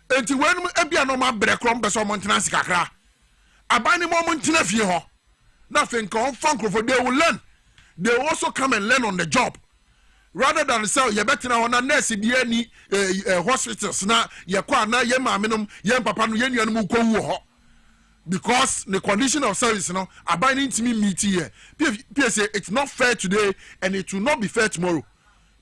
enti wenu ebia no ma brekrom beso omo ntenansi kakra abani mo omo ntena fie ho nothing come from for they will learn. They will also come and learn on the job. Rather than say you better now on a nurse be any hospitals na ye kwa na ye ma minum ye papa no ye nua no ko wo because the condition of service no abiding to me meet here. Piesie it's not fair today and it will not be fair tomorrow.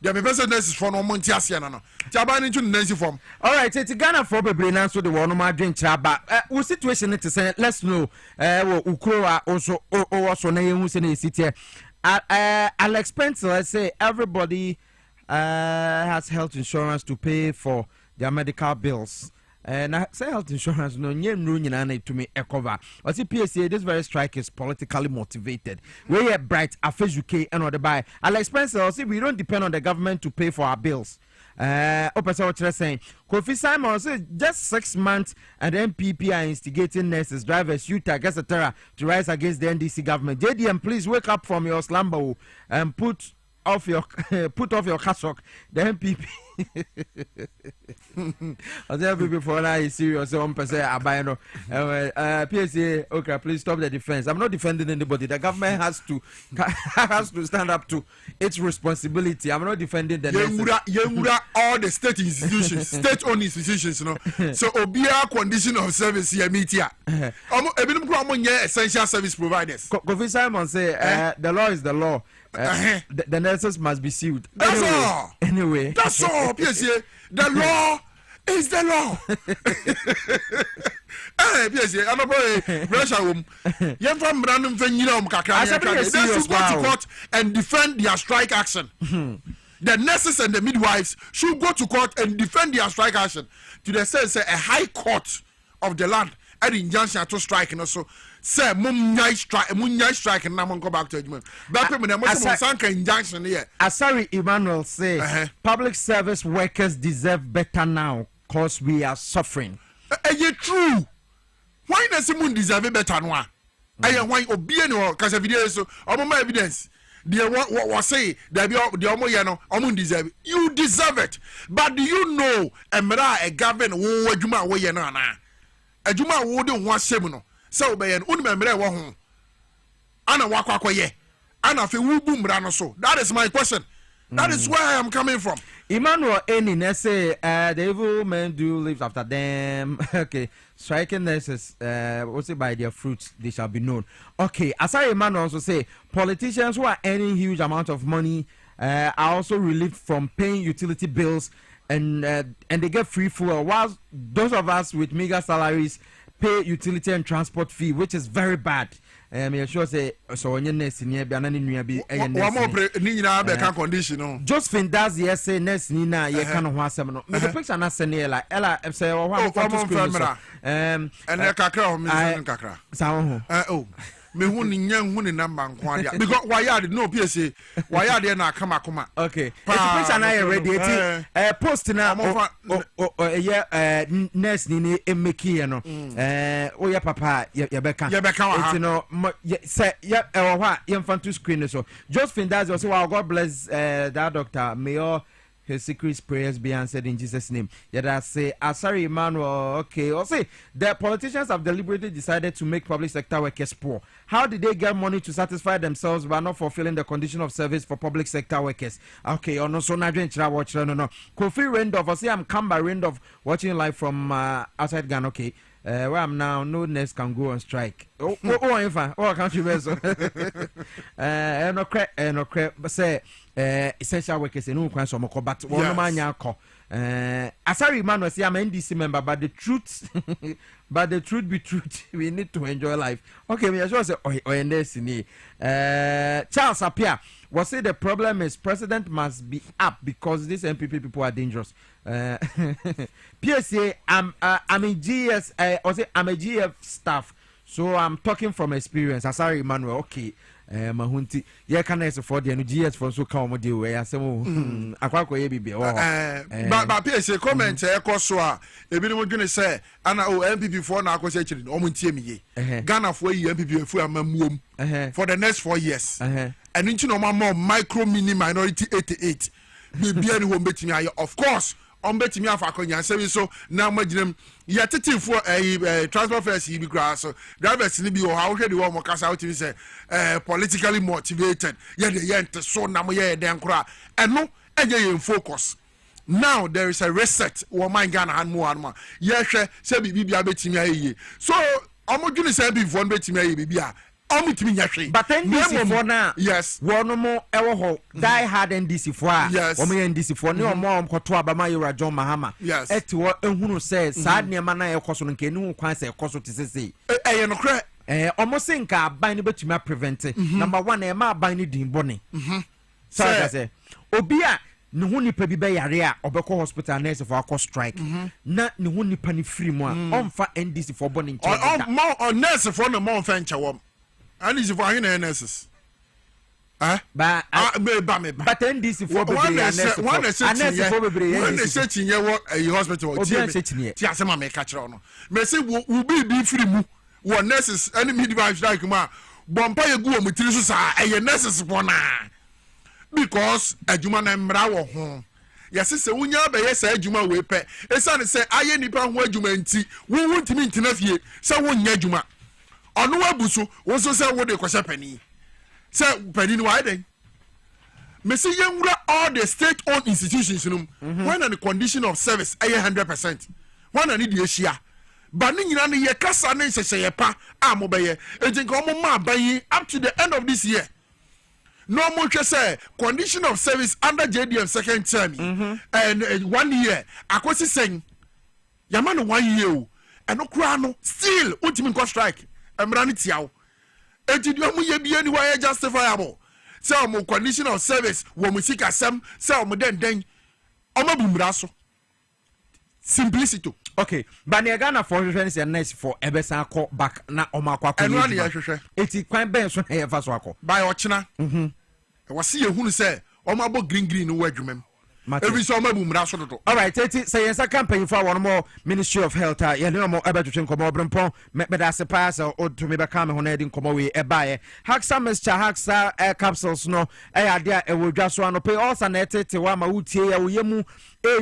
There be person nurses for no month asia na no. Ti abiding to nurse form. All right, it's Ghana for bebre na so the one ma dwen kira ba. Wo situation it say let's know Okrah also na ye hu se na city. I'll explain to let's say everybody has health insurance to pay for their medical bills. And I say health insurance no nyina to me cover. I see PSA this very strike is politically motivated. We are bright affairs UK and other by. I'll explain so see we don't depend on the government to pay for our bills. Opposite what you're saying. Kofi Simon says just 6 months and the MPP are instigating nurses, drivers, youth, etc. to rise against the NDC government. JDM, please wake up from your slumber and put off your cassock. The MPP. I tell people for now is serious. 1% abino. Piesie Okrah, please stop the defense. I'm not defending anybody. The government has to stand up to its responsibility. I'm not defending the nurses. All the state institutions, state-owned institutions, you know. So obia condition of service here meet here. Essential service providers. Kofi Simon say the law is the law. The nurses must be sued. That's all. Anyway. That's all. Piesie, the law is the law. Piesie, I'm a boy. Russia, you're from random thing, you know, they should go to court and defend their strike action. The nurses and the midwives should go to court and defend their strike action. To the sense, a high court of the land and injunction to strike, and also say, Munyai strike, and now go back to judgment. But injunction here. Asari Emmanuel say, public service workers deserve better now because we are suffering. It's true. Why does someone deserve better now? I am why obedient or because evidence, or my evidence. What was say that the omo deserve it. You deserve it. But do you know a government wo adwuma wo ye na na adwuma wo de ho asem no so be ye no unimemre wo ho ana wakwakoye ana fe wu bu mra no so. That is my question. That is where I am coming from. Emmanuel Eni say the evil men do live after them. Okay, striking nurses also by their fruits they shall be known. Okay, Asari Emmanuel also say politicians who are earning huge amount of money are also relieved from paying utility bills and they get free fuel, while those of us with meager salaries pay utility and transport fee, which is very bad. Me sure say so onye nurse ni bia na ne nua bi eye nurse. One more ni nyina be kan condition no. Josephine does yes say nurse ni na ye kan ho asem no. Me the picture na se ne la ella say o ho am to school. And kakra o me kakra. Sa ho. me hu ni nyan hu ni number nko ade because why are no Piesie why are there na akama okay it's na ready post na nurse ni make ye no o ya papa ye beka it's no say ya hwa ye mfanto screen so Josephine does also God bless that doctor may his secret prayers be answered in Jesus' name. Yet I say, sorry, Emmanuel. Okay, I'll say the politicians have deliberately decided to make public sector workers poor. How did they get money to satisfy themselves by not fulfilling the condition of service for public sector workers? Okay, or no, so now watch no. Kofi Randolph, I say I'm Kamba Randolph watching live from outside Ghana. Okay. Where I'm now, no nurse can go on strike. Oh, can't you measure? No crack, but say, essential workers in Ukraine, so but one man yako. Asari man was I'm NDC member, but the truth, be truth, we need to enjoy life. Okay, we just say, oh, nurse in Charles Apia. Was say the problem is president must be up because these MPP people are dangerous. Piesie, I'm a GS. I'm a GF staff, so I'm talking from experience. Sorry, Emmanuel. Okay, Mahunti. Yeah, can I afford the GS for so come with you? I say, Akwako yebi. But Piesie comment. Ekoswa. Ebi mo gonna say, ana MPP for na akwese chiri. Omuntie miye. Ghana for MPP for amamuom for the next 4 years. And into no more micro mini minority 88 be any home betting of course on betting me for Konya so now imagine ya titi for a transport fares be grass drivers ni bi o how the one more cast out say politically motivated yeah the yent so na mo yeah den kra and no enye in focus now there is a reset woman Ghana and more yeah say bi betting me so omodwini say bi for betting me bibia. But NDC for now, yes, one more ever die hard NDC for yes, NDC for no more Kotoa Bama John Mahama. Yes, et what who says sad near Mana Koson can no quite a cost to say. Almost think I bind but you prevent number one, a ma binding Dean Bonnie. So I say, Obia. Nuhuni pebi be yarea obeko hospital nurse for a strike na nuhuni pani free mo on fa NDC for burning on nurse for no more venture wom and is for any nurses but NDC for when they say tinye what a hospital ti asema me ka kire no me say wo be free mu wo nurses any midwife strike ma bompa ye gu o mutiri so sa e nurses for na because adwuma na mmra wo ho yesi se wunya be yesa adwuma we pe esane se aye nipa ho adwuma nti wo ntimi ntina fie se wonya adwuma ono wabusu wo so se wo de kwose pani se pani ni wa den me se yenwura all the state owned institutions num when the condition of service aye 100% when ani de ehia ba ni nyina ne ye kasa ne sese ye pa amo be ye ejinka omo ma ban up to the end of this year. No more say condition of service under JDM second term and 1 year. Akwesi saying Yamano 1 year and no crano still ultimate cost strike. Emrani tiao. Etidiamu ye be anywhere justifiable. Say mo condition of service wo musika sem say mo den omabumraso. Simplicity. Okay, but the Ghana for reference and nice for Ebesa call back na Omakwa. And one year, it's quite bad so here for Swako. By Ochina, was see who say Omabo green wedgman. Every summer boom rasso. All right, say yes, I campaign for one more Ministry of Health. You know more about to come over and pon, but as a pass or to me become on heading come away a buyer. Haxa Mr. Haxa air capsules no, idea it will just want to pay also netted to Wama Uti, Yemu.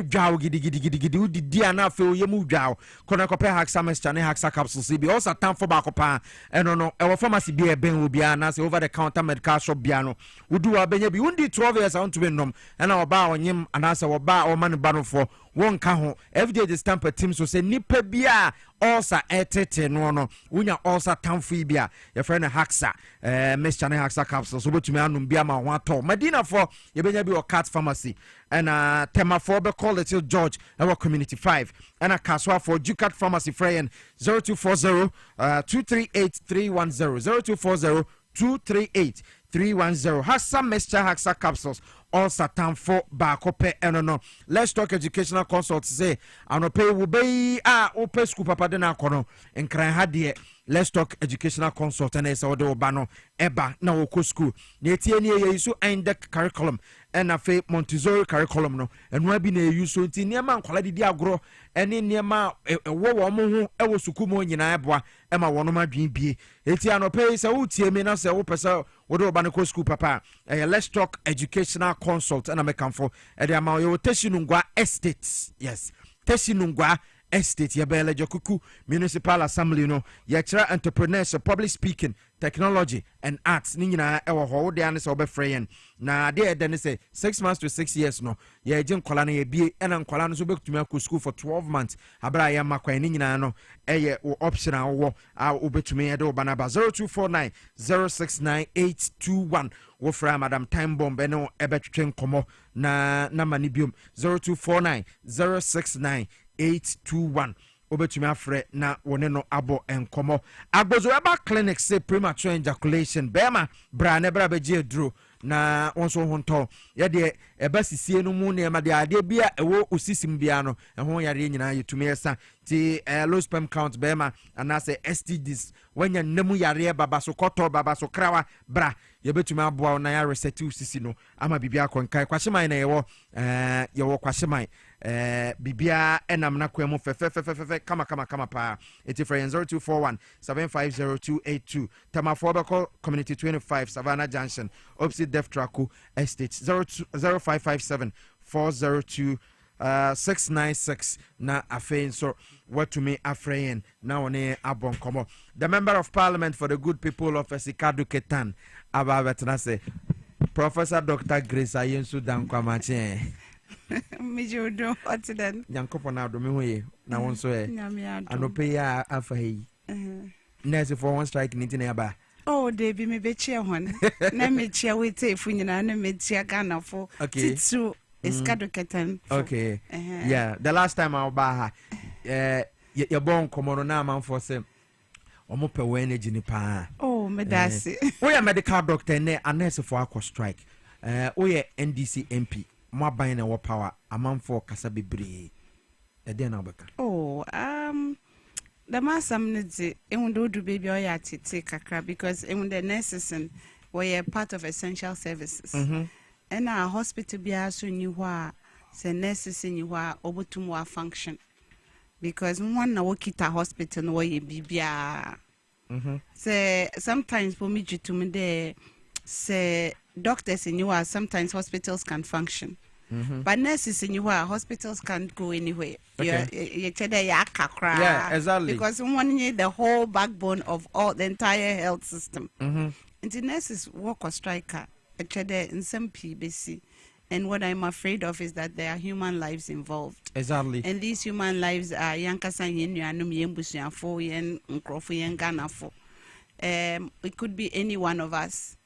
Jow gidi dia na fe yemu jow kona kope Haxa Mr. ne Haxa capsules be also time for bakopa no our pharmacy be ben will be na say over the counter medical shop biano we do abenya bi undi 12 years on to be nom and our ba onyim anasa wo ba o man ba no for won ka ho everyday the stamp team so say nipa bia also etete no unya also tamfo bia your friend Haxa Mr. ne Haxa capsules so betumi anum bia ma ho ato Medina for ye benya bi o cat pharmacy and tema for be call it George our community 5 and a Kaswa for Ducat pharmacy friend 0240 238 310 0240 238 310 Haxa Mr. Haxa capsules all satan for bakope eno. Let's talk educational consult say anope wo be open school papa de na akono nkran ha de. Let's talk educational consult and say odo ba no eba na wo ko school na etie ne ye so INDEC curriculum and afa Montessori curriculum no eno abi na yu so nti niema nkwala didi agro ene niema wo mo ho e wo suku mo nyina eboa e ma wono madwen bie eti anope say wo tie me na say wo pesa odo ba no ko school papa let's talk educational consult and amekamfo e de ama yo Teshinungwa Estate. Yes, Teshinungwa Estate Yabele Jokuku Municipal Assembly no Yachra entrepreneurship, public speaking, technology and arts Nina ewa ho de anes obefreyen na de den say 6 months to 6 years no ye jin kola na ye bie ena nkola no so bekutumi akọ school for 12 months abra ya makwa Nina no eye optional wo a obetumi e de obanaba 0249 069821 wo fra madam time bomb no ebetwetwe nkomo na mani biom 0249 069 821 obetumi afre na wone no abo enkomo agbozo eba clinic say premature ejaculation bema bra ne bra beje edro na wonso honto ye de eba sisie no mu ne ma de ade bia ewo osisim bia no ehon yare nyina yetumi esa ti low sperm count bema anase STDs wanya nemu yare baba so koto baba so krawa bra ye betumi aboa na ya reset usisi no ama bibia konkai kwahyeman na yewo kwahyeman bibia enam na kwemu fe kama pa eti for 0241 750282 tamafo beko community 25 Savannah Junction opposite Def Traku Estate 0557 402 696 na afein so what to me afrayin na one abon komo the member of parliament for the good people of Esikadu Ketan ababetna say Professor Dr. Grace Ayensu Dankwamache Mijodo otiden Yankopo na do me hoye na won so anope ya afai nurse for one strike niti na ba oh they be me be chia hon na me chia wete fu nyina na me chia Ghana fo titsu Esikadu Ketan okay yeah the last time I ba ha your born komono na man for say omo pe we energy ni pa oh me dasi we are medical doctor ne nurse for akọ strike we NDC MP mo ban na wo power amanfo kasa bebre e den na obeka oh the masam nzi ewundo do baby o ya tete kakra because ewundo nurses and we part of essential services and our hospital bia so ni ho a se nurses ni ho a obotum wa function because one na wokita hospital no ye bibia say sometimes for me to me there say doctors in you are sometimes hospitals can function but nurses in you are hospitals can't go anywhere. Yeah, exactly. Because one need the whole backbone of all the entire health system. And the nurses work or striker in some PBC. And what I'm afraid of is that there are human lives involved. Exactly. And these human lives are Yankasa Yenyanum Yembusian for Yen Nkrofu Yen Ghana for. It could be any one of us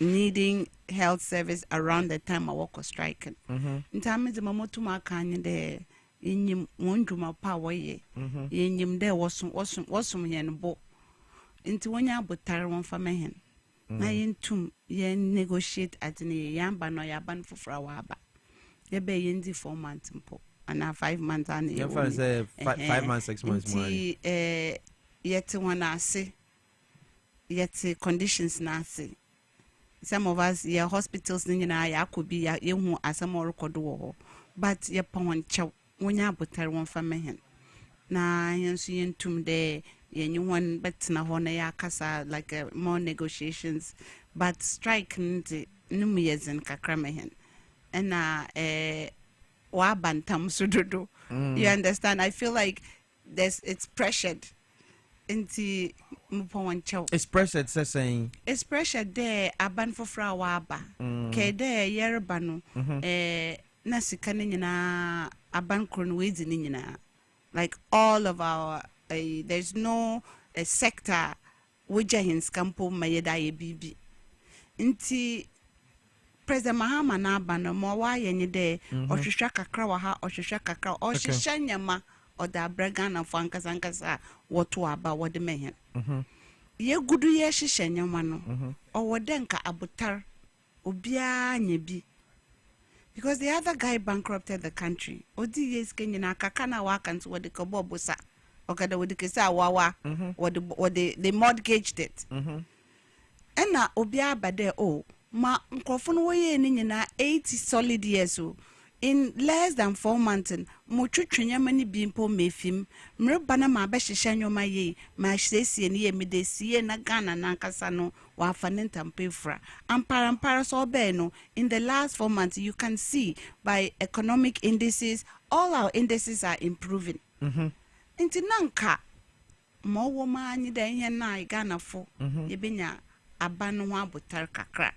needing health service around the time I work or striking. In time is the Mamotuma Kanye there in Wonduma power ye. In there was some yen bo. Into one ya but Tarawan for mehen. Na yin tum yen negotiate at ne yamba no yaban for awaba. Ye be yendi 4 months mpo. And 5 months and ye 5 months 6 months more. Yet one I say yet conditions na say. Some of us your hospitals ya could be ya hu asamo record but ye pon chow when ya butter one for mehen. Na yensu yen tum de yen one bet na hona ya kasa like more negotiations but strike nti numiyes in kakra mehen. And wa bantam sudodo. You understand? I feel like it's pressured. It's pressured saying it's pressured there aban for waba ke there yerba no na sika ni nyina aban kron wezi ni nyina like all of our there's no sector which hins campo mayeda ye bibi nti President Mahama na aban mo wa ye ni there ohwehwa kakra wa ha ohwehwa kakra ohwehwa nyama or the Bragana Fankasa, what to about what the mehen. Ye good ye shishanyamano, or wadenka abutar, obia nebi, because the other guy bankrupted the country. Odi yes Kenya kakana wakans what the Dwaboase. Okay, the kisa wawa what they mortgaged it. And na obia bade ma nkrofo way ni na 80 solid years in less than 4 months mo twetwenya mani bimpo mefim mrebana ma ba hihya nyoma ye ma hyesie ni yemedesie na Ghana na nkasa no wa fanentampefra amparampara so be no in the last 4 months you can see by economic indices all our indices are improving. Inti nanka mo wo ma anyi da yen na Ghana fo yebenya abano ho abotar kakra.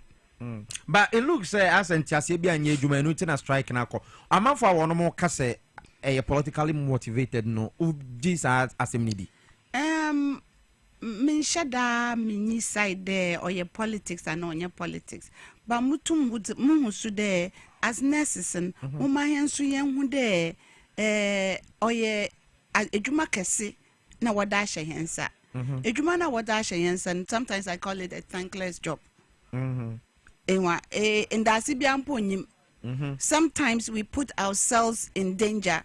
But it looks as Antiasia be an Jumanutina strike na ko. Among for one more case a politically motivated no this as needy. Min shada mini side there or your politics and on your politics. But mutum would musu there as necessary. Umayan suyen who there or ye a juma kesi na wadasha hensa. A juma na wadasha hensa, and sometimes I call it a thankless job. Sometimes we put ourselves in danger,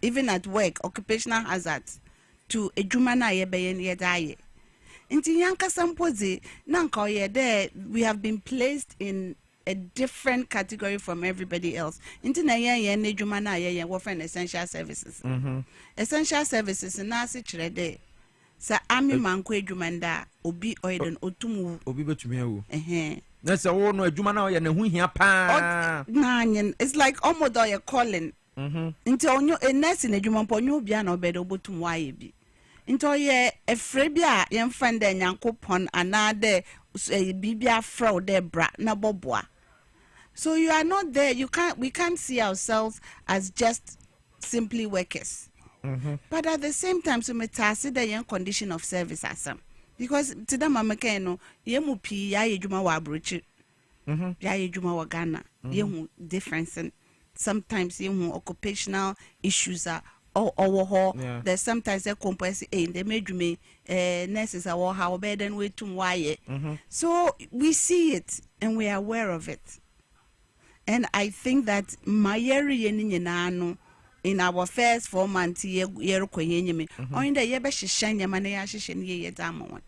even at work, occupational hazards, to a jumana yebeyen yedaye. Inti yanka sampozi nanka there we have been placed in a different category from everybody else. Inti na ye jumana ye wofen essential services. Essential services nasi chirede. Sa ami manko jumanda obi oiden otumu obi betumi that's a one juma na na hu hia pa it's like almost you're calling into onyo a nurse in a juma ponyo bia na obedo botum waye bi into ye efre bia ye mfanda nyankopon anade bibia fraud de bra na boboa. So you are not there, we can't see ourselves as just simply workers. But at the same time so metasi the young condition of service asam. Because today mama keno yemu pi ya ejuma wa abrochi ya ejuma wa Ghana yemu difference and sometimes yemu occupational issues are or there's sometimes a complex in the mejume nurses are how bad and way to why so we see it and we are aware of it, and I think that my year in our first 4 months year kwenyenyeme on the yebe shishanya mane ya shishen ye damo.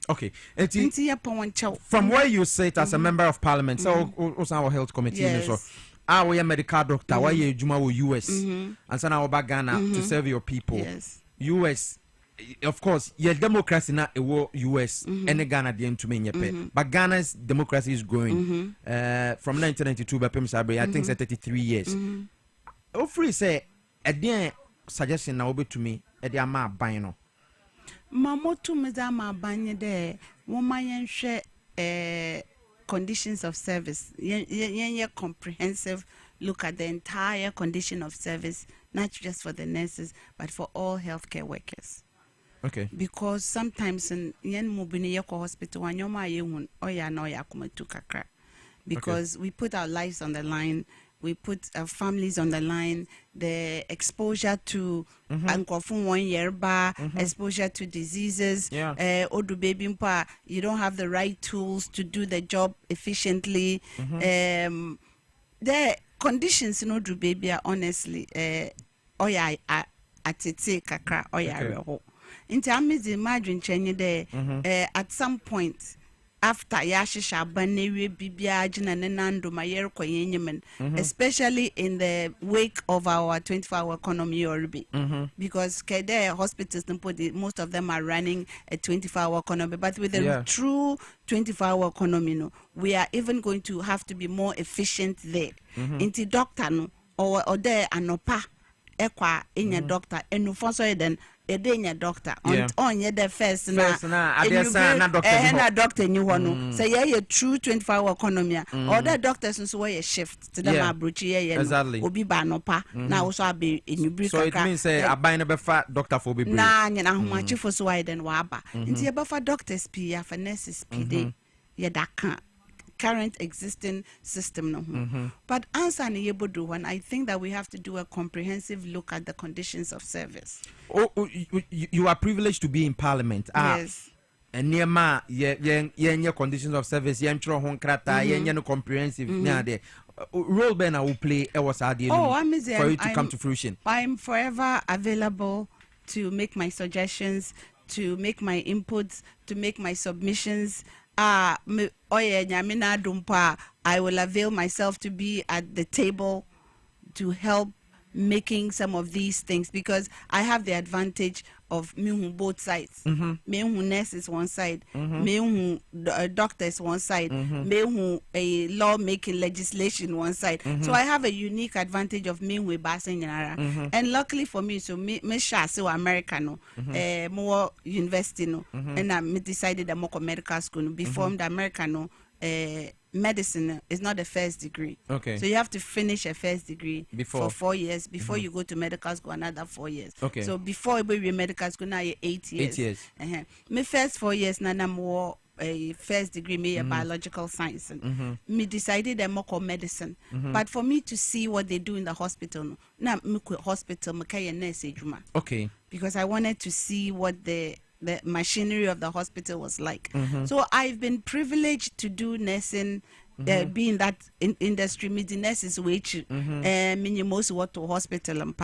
Okay, from where you sit as a member of parliament, so also our health committee, yes. So we are medical doctor, why you juma US and send our back Ghana to serve your people. Yes. US, of course, your democracy na US and Ghana the to me but Ghana's democracy is growing from 1992 by I think 33 years. Free say a dear suggestion now be to me at the ama bino. Mamotu mezama banye de woman share conditions of service. Yen comprehensive look at the entire condition of service, not just for the nurses, but for all healthcare workers. Okay. Because sometimes in yen mubini yako hospital wanyoma yehun oya no yakumetu kakra. Because we put our lives on the line. We put our families on the line, the exposure to ankofun 1 year bar, exposure to diseases, odu baby mpa, you don't have the right tools to do the job efficiently. The conditions in odu baby are honestly oya atete kakra oya reho. Into amizi imagine chenye there at some point after yashisha banewe bibia jina nenando mayer kwenyemen, especially in the wake of our 24-hour economy already, because kede hospitals most of them are running a 24-hour economy, but with a true 24-hour economy no, we are even going to have to be more efficient there. Inti doctor no or there anopa ekwa inya doctor enu fonso eden edenya doctor on ye the first na doctor ni hono say ye true 24-hour economy or the doctors nso we shift to them abrochi ye obi ba no pa na wo so abe enubri so it means say aban na be fa doctor for be na nya na homachi for so wide then wa aba nti ye be fa doctors p ya fa nurses p dey ye da kan current existing system no but answer ni yebodo one, I think that we have to do a comprehensive look at the conditions of service. You are privileged to be in parliament. Yes. And near ma ye conditions of service ye ntro ho krata ye no comprehensive na de role Ben I will play was for you to come to fruition? I'm forever available to make my suggestions, to make my inputs, to make my submissions. I will avail myself to be at the table to help making some of these things, because I have the advantage of me both sides. Me who nurses one side, me who doctors one side, me who a law making legislation one side. So I have a unique advantage of me who basing and luckily for me, so me share so American more university no, and I decided that more medical school before the American medicine is not a first degree. Okay. So you have to finish a first degree for 4 years before you go to medical school another 4 years. Okay. So before you be medical school now you 8 years. 8 years. My first 4 years now more a first degree me a biological science and me decided I'm more medicine. But for me to see what they do in the hospital now me hospital me nurse ejuma. Okay. Because I wanted to see what the machinery of the hospital was like. So I've been privileged to do nursing, be in that industry. Me the nurses which many most work to hospital and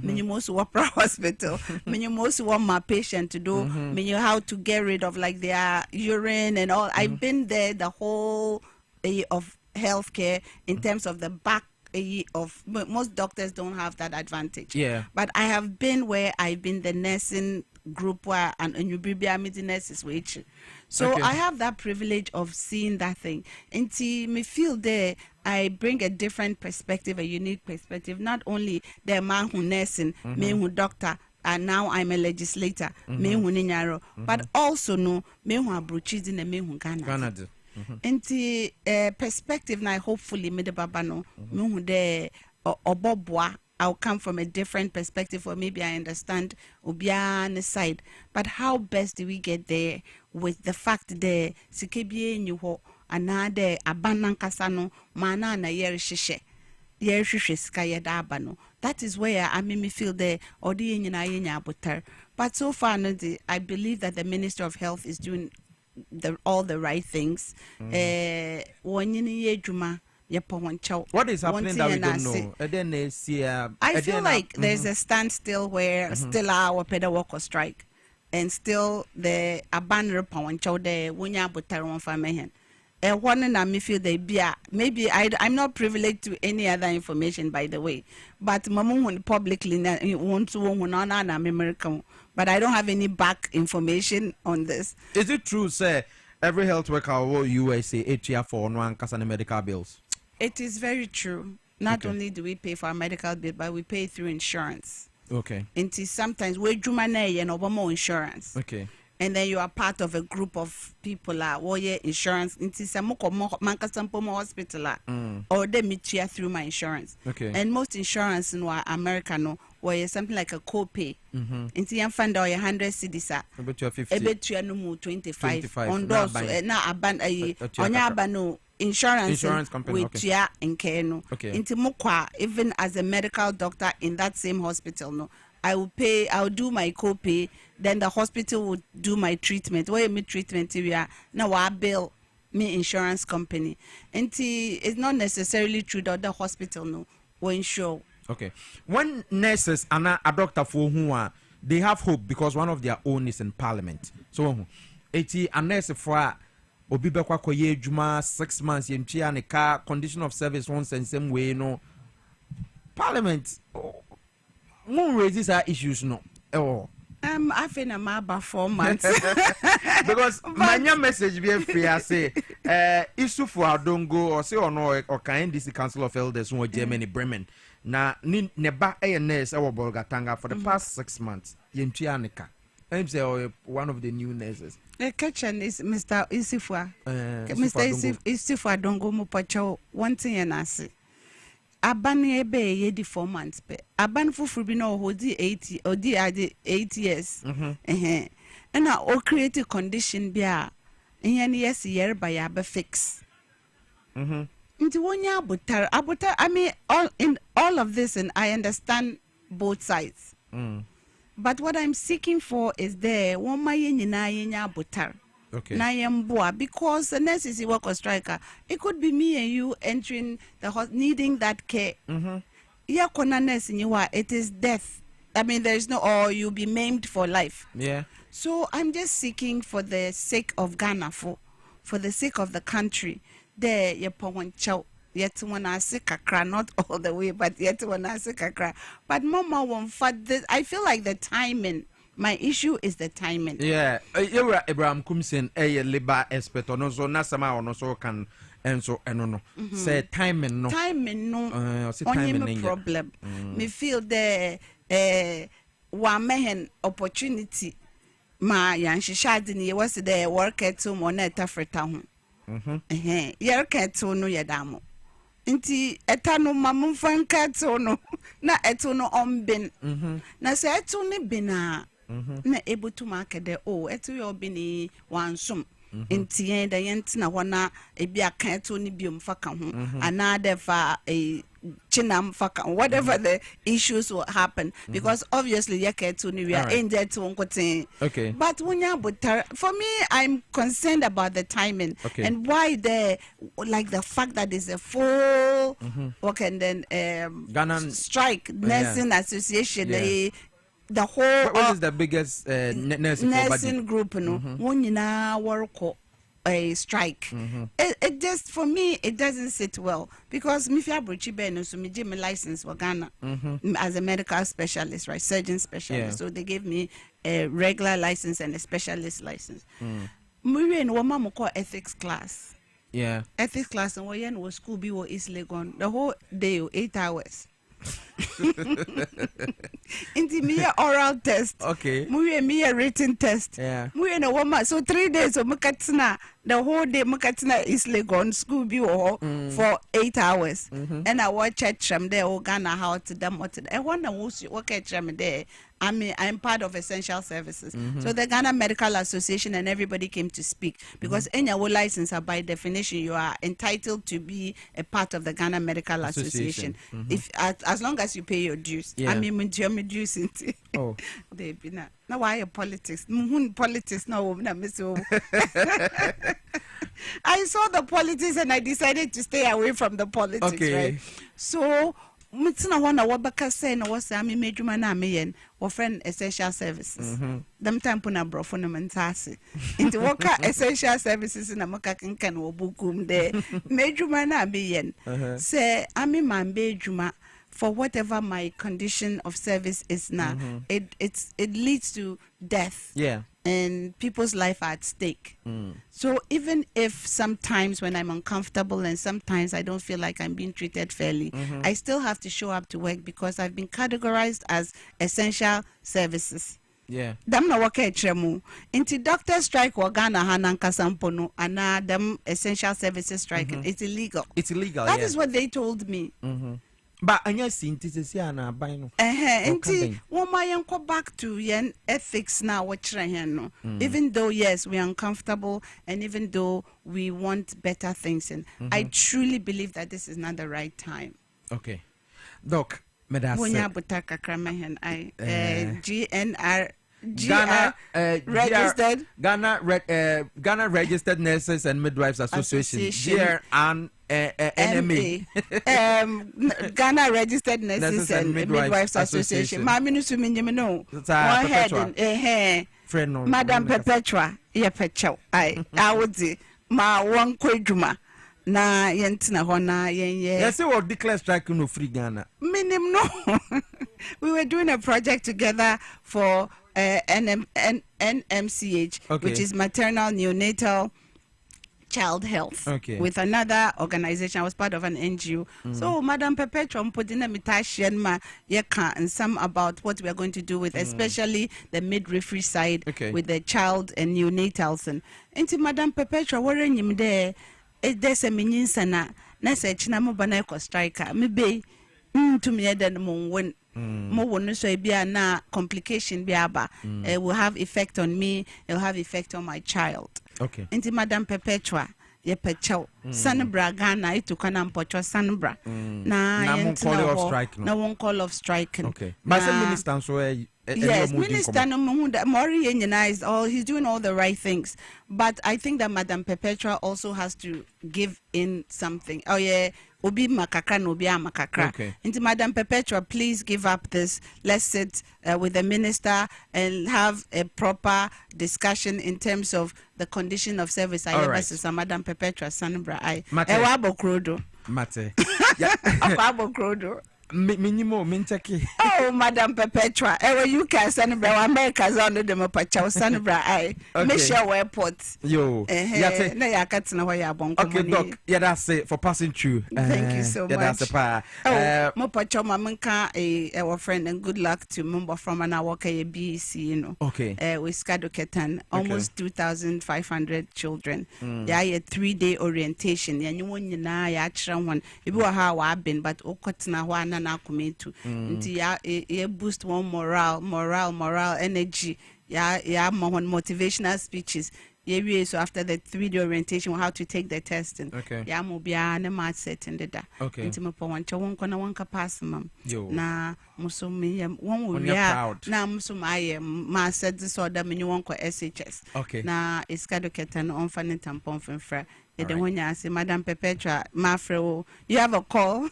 many most work for hospital, many most want my patient to do, many how to get rid of like their urine and all. I've been there the whole of healthcare in terms of the back of most doctors don't have that advantage. Yeah. But I have been where I've been the nursing group where and you be nurses which. So Okay. I have that privilege of seeing that thing. Until me feel there, I bring a different perspective, a unique perspective. Not only the man who nursing, me who doctor, and now I'm a legislator, me who ninyaro, but also no me who abrochis in the me who Ghana. Nti perspective na hopefully me de baba no me hu de obobwa. I'll come from a different perspective, or maybe I understand Obiane's side. But how best do we get there with the fact that sikebie nyuho anade abanan kasano mana na yerishishe yerishishe skaya dabano. That is where I made me feel there odi nyina yenya abotar. But so far I believe that the Minister of Health is doing all the right things. What is happening that we don't know? I feel like there's a standstill where still our pedal work or strike, and still the abanner poncho the wunya butaron famehen. One and I me feel they be maybe I'm not privileged to any other information, by the way, but mamun publicly want to on American, but I don't have any back information on this. Is it true, sir? Every health worker will USA 8 year for one kasane medical bills. It is very true. Not only do we pay for our medical bill, but we pay through insurance. Okay. Until sometimes we jumane and Obama insurance. Okay. And then you are part of a group of people insurance. Until some Mankasampomo hospital or they meet you through my insurance. Okay. And most insurance in American where something like a co-pay. Until you find out 100 cedis. About you 50. About you no 25. On those na aban insurance company with in Keno. Into Mokwa, even as a medical doctor in that same hospital, no, I'll do my copay, then the hospital would do my treatment. Where me treatment area now I bill me insurance company. And it's not necessarily true that the hospital no will insure. Okay. When nurses and a doctor for who are they have hope because one of their own is in parliament. So a nurse for obi bekwa koye juma 6 months yentia ne ka condition of service once and same way no parliament won't raise these issues no I think I'm about 4 months because my message be free I say issue for Adongo or say or no or kind this council of elders who Germany Bremen na ni neba ANS our Bolgatanga for the past 6 months yentia ne ka I'm say one of the new nurses. The kitchen is Mr. Isifwa. Mr. Isifwa Dongo Mupacho. One thing and I say. Aban ebe ye 4 months pe. Aban fufu bi no hodi 80 or di 8 years. And I create a condition bia. And yes year by abe fix. Into one year abutar. I mean all of this, and I understand both sides. But what I'm seeking for is there one my butar. Okay. Na yemboa, because the nurses work on striker. It could be me and you entering the needing that care. Yeah, kona nurse in you it is death. I mean, there is no, or you'll be maimed for life. Yeah. So I'm just seeking for the sake of Ghana, for the sake of the country. There, you pon chow. Yet when I say kakra, not all the way, but yet when I say kakra. But mama won't fat this. I feel like the timing. My issue is the timing. Yeah. Abraham Kumsen, a labor expert on also Nasama on also can answer and no. Say timing no. Timing no. Only problem. Me feel the one mehen opportunity. Ma yan shishadini was the work at home on a tafreta. Yerketo no yadamo. Inti etano mamun fankato no na eto no ombin. Na se eto ni bina na able to market the eto yo bini wansum. Inti yen da yentina wana ebi aka eto ni biom faka ho another fa a chinam faka whatever the issues will happen because obviously yaketo ni we are in there to unkotin. Okay. But for me I'm concerned about the timing and why like the fact that there's a full and then Ghana strike nursing association the whole what is the biggest nursing group no work a strike. It just for me it doesn't sit well because me fi abrochi be no so me give me license for Ghana as a medical specialist, right, surgeon specialist. So they gave me a regular license and a specialist license. Me no mama call ethics class. Yeah. Ethics class and we was school be wo East Legon the whole day 8 hours. Into me oral test. Okay. Me a written test. Yeah. We no woman. So 3 days of mukatina the whole day mukatina is Legon school be for 8 hours. And I watch at them there Ghana how to them what I wonder what at them there. I'm part of essential services. So the Ghana Medical Association and everybody came to speak because any license by definition you are entitled to be a part of the Ghana Medical Association. If as long as you pay your dues. Yeah. I mean when you dues into they be now why politics? Politics no I saw the politics and I decided to stay away from the politics, right? So Mutsina wana wabaka say no was I mean major man yen or friend essential services. Them time puna bro fundamentasi. Into worker essential services in a makakin can wobukum de major man yen. Say I mean man bejuma for whatever my condition of service is now. It leads to death. Yeah. And people's life are at stake. So even if sometimes when I'm uncomfortable and sometimes I don't feel like I'm being treated fairly, I still have to show up to work because I've been categorized as essential services. Yeah. Them na work tremu. Into doctor strike or Ghana hananka sampono and them essential services strike. It's illegal. It's illegal. That is what they told me. But anya sinti ana bino. Inti woman go back to yen ethics now what no. Even though yes we are uncomfortable and even though we want better things and I truly believe that this is not the right time. Okay. Doc, Wonya butaka kramahen I GNR registered Ghana Registered Nurses and Midwives Association. NMA. Ghana Registered Nurses and Midwives Association. Mami nusu minjimino. One head Madam Perpetua. Pechow. I would say ma one kwejuma. Na yentina hona yen yes we declare strike no free Ghana. Minim no. We were doing a project together for NMCH, which is maternal neonatal child health, with another organization. I was part of an NGO. So Madam Perpetua putting a mitashian ma yeka and some about what we are going to do with especially the midwifery side with the child and neonatals and into Madam Perpetua wearing him there. There's a minion sana na se china mo bana ko striker me be to me then mo when mo wonu so bia na complication bia ba will have effect on me, it will have effect on my child. Inti Madam Perpetua ye pechow sanbra Ghana itu kana mpocho sanbra na won't call of strike na won't call of strike. But some minister so Yes, Minister Mori is all he's doing all the right things, but I think that Madam Perpetua also has to give in something. Oh yeah, Obi Makakra no Obi Makakra. Okay. Into Madam Perpetua, please give up this. Let's sit with the minister and have a proper discussion in terms of the condition of service. I ever said Madam Perpetua Sanbra I Ewabo Krodo. Mate. Ewabo Krodo. Minimo Mintaki. Oh, Madam Perpetua. You can send America's under the Mapacha Sanbra. I Michelle Airport. Yo, okay, Doc. Yeah, that's it for passing through. Thank you so much. That's the Mopacha Mamanka, our friend, and good luck to member from an hour BEC, you know. Okay. With Skadoketan, almost 2,500 children. Yeah, a 3-day orientation. Yeah, you want one. If you are how I've been, but Okotna one. Na kumetu nti ya boost one moral energy ya motivational speeches so after the 3-day orientation how to take the test and ya mo bia na mat set and da nti mo pon won kona won ka pass mam na muso me won wo ya na muso ma set disorder me won ko SHS na iskadoketan on fan tampon fenfra. Madam Perpetua, Mafro, you have a call.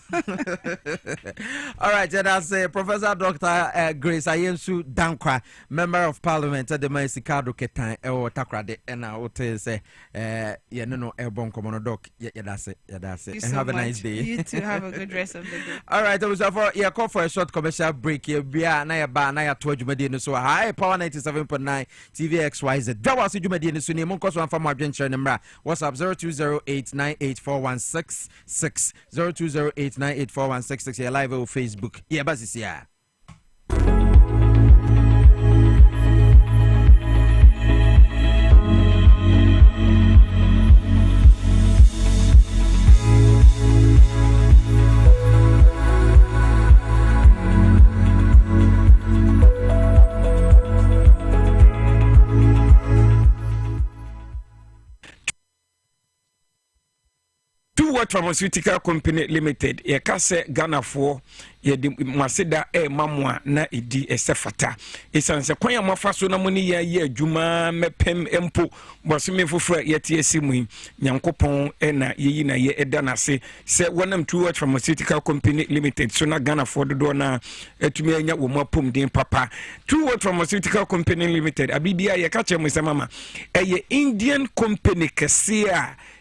All right, that's Professor Dr. Grace Ayensu Dankwa, Member of Parliament at the Mexico Ketan, or Takrade, and I would say, no, Airborne Common Doc. Yeah, that's it. And have a nice day. You too, have a good rest of the day. All right, I was call for a short commercial break. Here, Naya Ba, Naya Told Medina, so high power 97.9 TVXYZ. Dwaboase Medina, Sunni, Monkos, one from our venture number. WhatsApp 0208984166 0208984166. You're live on Facebook. Yeah, but it's yeah. What Pharmaceutical Company Limited, ye kase Ghana for ye di maseda mamwa na idi esefata. Esanse kwanya mafaso na muni ye adwuma mepem empo bosome fofra ye tie simu nyankopon na ye na ye eda na se wonam What Pharmaceutical Company Limited so na Ghana for do na etumi anya wo mapom den papa. What Pharmaceutical Company Limited abibia ye ka che mama eye Indian company kese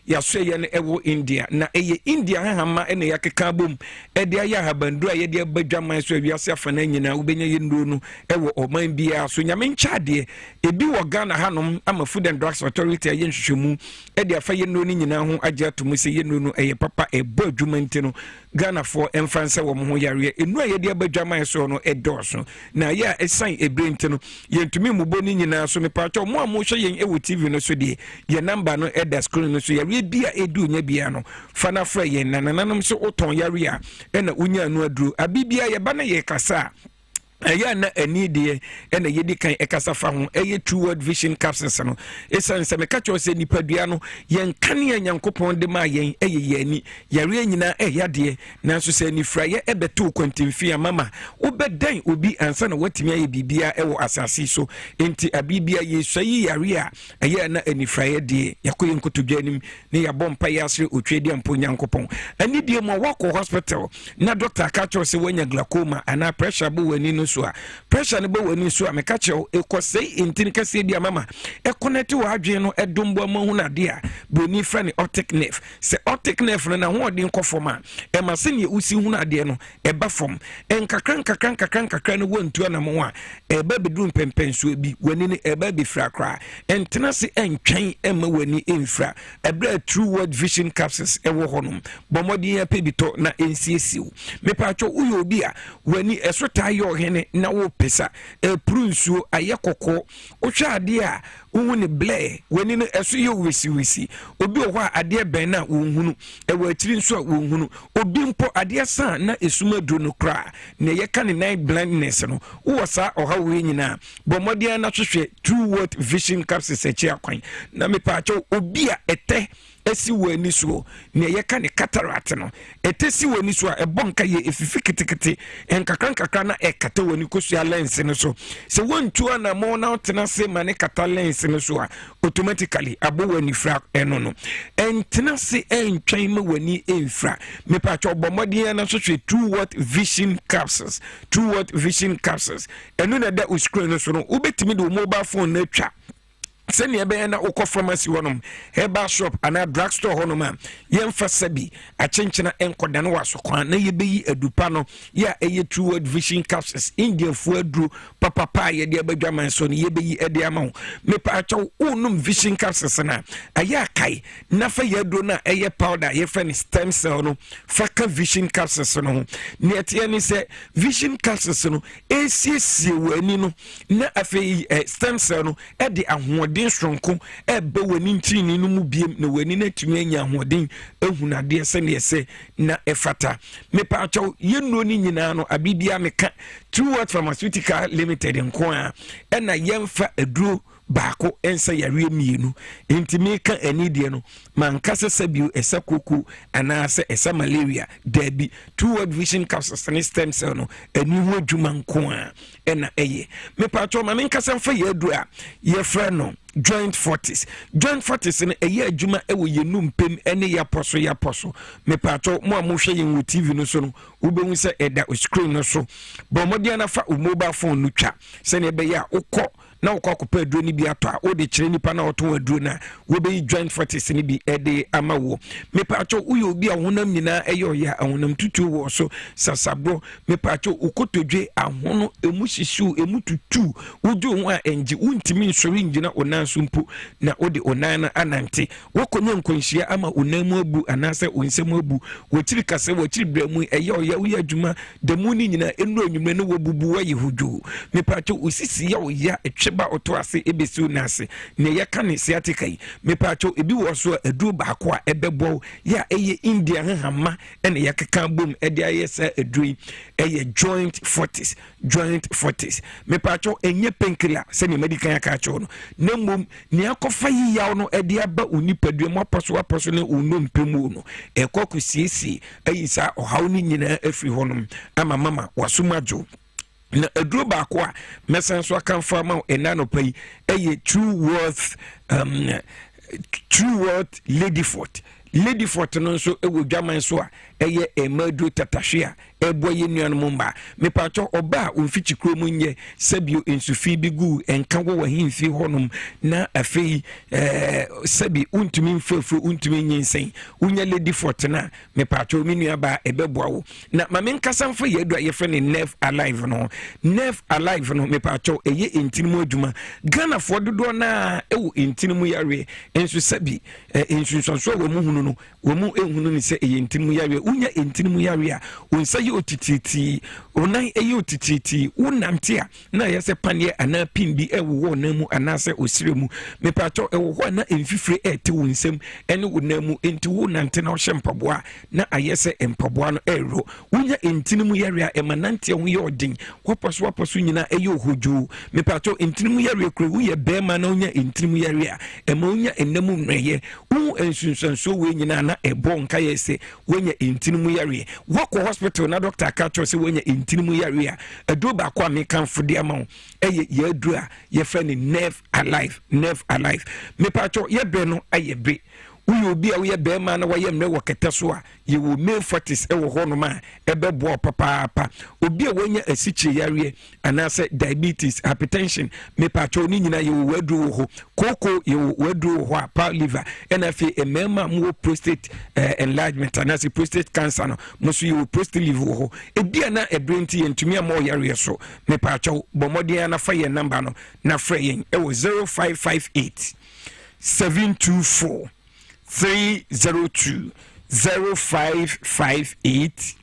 ya so ye ne ewo India na eye India hama ene ya keka bom e de ya habandu ye de badwaman so awiase afana nyina ubenya ye ndonu ewo oman bia so nyame nchade ebi wo Ghana hanom ama Food and Drugs Authority ye nhwehwemu e de afa ye ndonu nyina ho agya to mu se ye ndonu eye papa e bo adwuma ntino Ghana for emfanse wo ho yare enu ye de badwaman so no edoso na ya esan ebre ntino ye ntumi muboni nyina so me pacho mo amhwe ye ewo TV no so de ye number no e da screen no so ye bia edu nya bia no fana fra ye nananam so oton yare a na unya anu aduru abibia ye ba na ye kasa aya na anidie na yedi kan ekasa fa ho eye Toward Vision capsules no esanse me ka cho se nipadua no yen kane nyankopon de ma yen eye yani yare nyina yade nanso se ni fraye ebeto kwantimfi mama obedan obi ansa na watimi aye bibia ewo asase so enti abibia yesu yi yare a aya na anifraye de yakoye nkotodwanim ne yabompa yasre otwedi ampo nyankopon anidie mo wako hospital na doctor ka cho se wanya glaucoma ana pressure bo wani no so pressure ne bo wani so ameka che ekosei intini kase dia mama connect wa adwen no edombo ma hu na de a boni fra ne optic nerve se optic nerve na ho odin kofoma e ma se ne usi hu na de no e ba fom enkakran no wontu na mo a e ba bedum pempenso bi wani ne e ba bi fra kra entena se entwen e ma wani enfra e bra Toward Vision capsules e wo honom bomodi ya pebito na ensiesiu me pa cho uyo obi a wani esota yo hene na wo pesa e prunsuo ayekoko o hwa ade a ne blɛ wani no ɛso yɛ wisi obi wɔ hɔ a adeɛ bɛn na wɔnhunu ɛwɔ akyiri nso a wɔnhunu obi mpo adeɛ san na esuma duro no kora na yɛka ne night blindness no wɔ saa ɔha wɔ nyinaa bɔ mmɔden na hwehwɛ True World Vision Capsules akyi akwan na mepaakyɛw obi a ɛtɛ esi wani so ne yɛka ne cataract no ɛtɛsi wani so a ɛbɔ nka yɛ efifi ketekete nkakra na ɛkata wani kosua lens no so sɛ wɔntu ana mo na ɔtena se ma ne kata lens no so a automatically abo wani fra ɛno no ɛntena se ɛntwɛn ma wani ɛmfra mepatwa ɔbɔmmɔden na so hwɛ True World Vision Capsules ɛno na da o screen no so no wobɛtumi de wo mobile phone na atwa sɛnea ɛbɛyɛ na wokɔ pharmacy hɔnom herbal shop anaa drug store hɔnom a yɛmfa sabi akyenkyena nkɔda no waso kwan na yɛbɛyi adupa no yɛ a ɛyɛ True World Vision Capsules indiafoɔ aduro papapa a yɛde abadwaman so no yɛbɛyi ɛde ama wo mepaakyɛw wonom Vision Capsules no a ɛyɛ akae na fa yɛ aduro no a ɛyɛ powder yɛfrɛ no stem cell no fa ka Vision Capsules no ho nea ɛteɛ ne sɛ Vision Capsules no ɛsiesie wɔ ani no na afei stem cell no ɛde ahoɔden sonko ebe wani ntini no mu biem na wani na tumi anya ahoden ehunade sɛne ɛsɛ na ɛfata mepaakyɛw yɛnno ni nyinaa no abibia meka True World Pharmaceutical Limited nko a ɛna yɛmfa aduro baako ensa yare mienu ntimi ka anidie no mankasa sabio esa koko anaase esa malaria dabi True World Vision Capsules ne stem cell no ani ho adwuma nko a ɛna ɛyɛ mepaakyɛw ma menkasa mfa yɛ aduro a yɛfrɛ no Joint Fortis no ɛyɛ adwuma ɛwɔ yɛnum pem ɛne yapɔso mepaakyɛw mo a mohwɛ yɛn wɔ TV no so no wobɛhu sɛ ɛda o screen no so bɔ mmɔden na fa o mobile phone no twa sɛne ɛbɛyɛ a wokɔ na wokɔ akɔpɛ aduro no bi atɔ a wode kyerɛ nipa na wɔtɔn aduro no a wobɛyi Joint Fortis no bi ɛde ama wo mepaakyɛw woyɛ obi a honam nyinaa ɛyɛ ɔyɛ a honam tutu wɔ so sasabɔ mepaakyɛw wokɔtɔdwe ahono emu hyehyew emu tutu wodwo ho a ɛngye wontimi nsɔre ngyina onan so mpo na wode onan no anante wokɔnya nkwanhyia ama onan mu abu anaasɛ onsɛm abu wɔkyiri kasa wɔkyiri brɛ mu ɛyɛ ɔyɛ woyɛ adwuma da mu ni nyinaa ɛnu anwummerɛ no wɔbubu wɔyɛ hodwo mepaakyɛw osisi yɛ ɔyɛ tweba oto ase ebesiu nase ne yɛka ne sciatica yi mepaacho ebi wo so aduro baako a ebebo ya eye India hama ene yɛkeka bom ede ayesa aduro eye Joint Fortis mepaacho enye painkiller se ne medical yakacho no nemmom ne akofa yi yaw no ede aba onipadua mo aposo ne unom pemu no ekoku siesie ayisa ohaw ni nyina afiri honom ama mama wasumajo na aduro baako a mesan so akamfa ma enano pai eye True World Ladyfort no so ewo dwaman so a eye emaduro tatahwe a ebo ye nuanom mba mepaacho oba onfichi kromu nye sabio ensufi bi gu enka wo wahimfi honum na afei sabi untumi mfefu untumi nyensen unya Ladyfort na mepaacho minua ba ebeboa wo na mamenkasa mfa ye do ayefre ne Nerve Alive no mepaacho eye entinimu adwuma Ghana for dodo na ewo entinimu yare ensu sabi ensunsanso wo mu hunu no wo mu ehunu ni se eye entinimu yare unya entinimu yare a onsa ye otititi onan eye otititi unante a na yese panie ana pimbi ewo na mu anase osiremu mepaacho ewo ho na emfifire ete wonsem ene wonamu enti wonante na ohyempaboa na ayese empaboa no ero unya entinimu yare a emanante ho ye odin waposo nyina eye ohojo mepaacho entinimu yare kro wo ye bema na unya entinimu yare a ema unya enamu nweye wo ensunsanso we nyina na ebo nka yese wonya entinimu yare wako hospital na doctor akacho se wonya entinimu yare a aduro ba kwa mekanfo de ama wo eye ye aduro a ye fa ne Nerve Alive mepaacho ye bre no ayebe uyo obi a wo bema na wo ye mre wo kete so a ye wo main Fortis ewo ho no ma ebebo papa obi a wonya asichi yare anase diabetes hypertension mepaacho ni nyina ye wo aduro ho koko ye wo aduro ho a pa liver ena fe emema mo prostate enlargement anase prostate cancer no mo so ye wo prostate liver ho ebia na ebrenti yentumi am yare so mepaacho bomodien na fa ye number no na fra yen ewo 0558 724 302 0558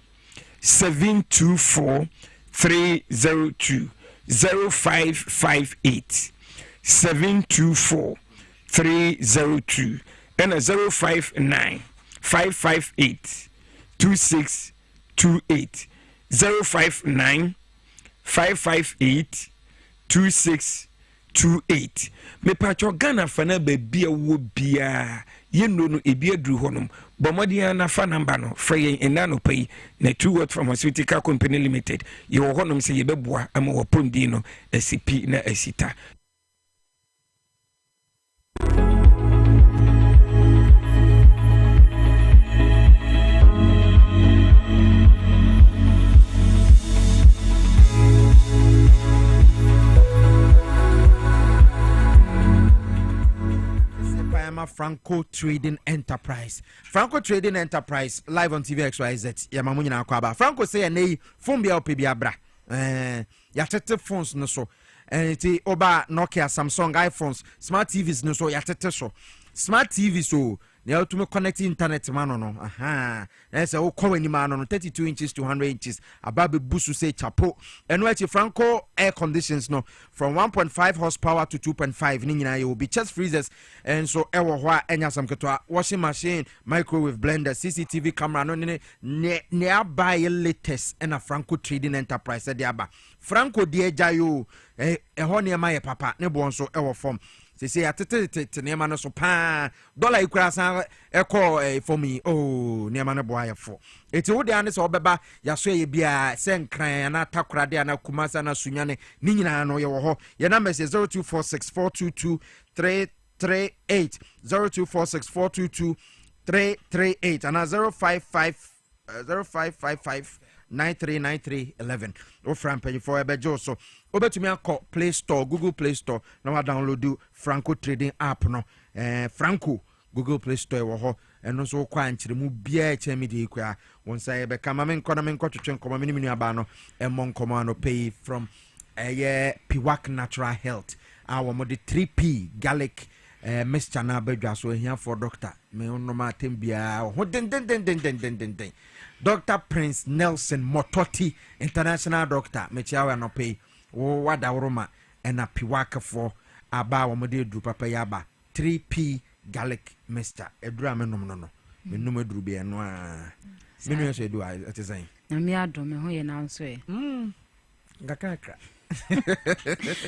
724 302 0558 724 302 and 059 558 2628 059 558 2628 me pacho Ghana fana bebia wo bia yeno no ebia dru honom bomodia na fa number no frey enano pay na True World Pharmaceutical Company Limited ye wo honom se ye beboa ama wo pondi no SCP na asita. Franco Trading Enterprise live on TV XYZ ya mamu nyina akwa Franco say na phone bia opebia bra ya tete phones no so ti oba Nokia, Samsung, iPhones, smart TVs no so ya tete so smart TV so na to me connect internet man no aha na say o kwa ni man no 32 inches to 100 inches ababe busu say chapo eno achi Franco air conditions no from 1.5 horsepower to 2.5 ni nyina you be chest freezers and so ewo ho a enya sam keto washing machine, microwave blender, CCTV camera no ne buy latest and a Franco Trading Enterprise de aba Franco de jayo ho ne ma ye papa ne bo so ewo form say atete nema no so pa dollar ikura san eko for me oh nema no boy for eti wo de ane so obeba ya so ye bia se nkran na takura de na kumasa na sunyane ni nyina no ye wo ho ye number say 0246422338 0246422338 and 0555 939311 o fran pay for ebejo so obetumi akọ Play Store, Google Play Store na wa download Franco Trading app no Franco Google Play Store wo ho eno so kwa nkyere mu bia eche mi de kwa won say be kama men kọ na men kọ twetwe nkọma mini aba no emo nkọma no pay from Piwak Natural Health our mo de 3P garlic mixture na badwa so here for doctor me no ma tembia ho den Dr. Prince Nelson Mototi, international doctor, mechiawa no pay wo wada woroma ena Piwak for aba wo mode dru papa yaba 3P garlic mixture edura menom no menum eduru be no a menu so edu a tesan na me adom me ho ye na nso e ngakaka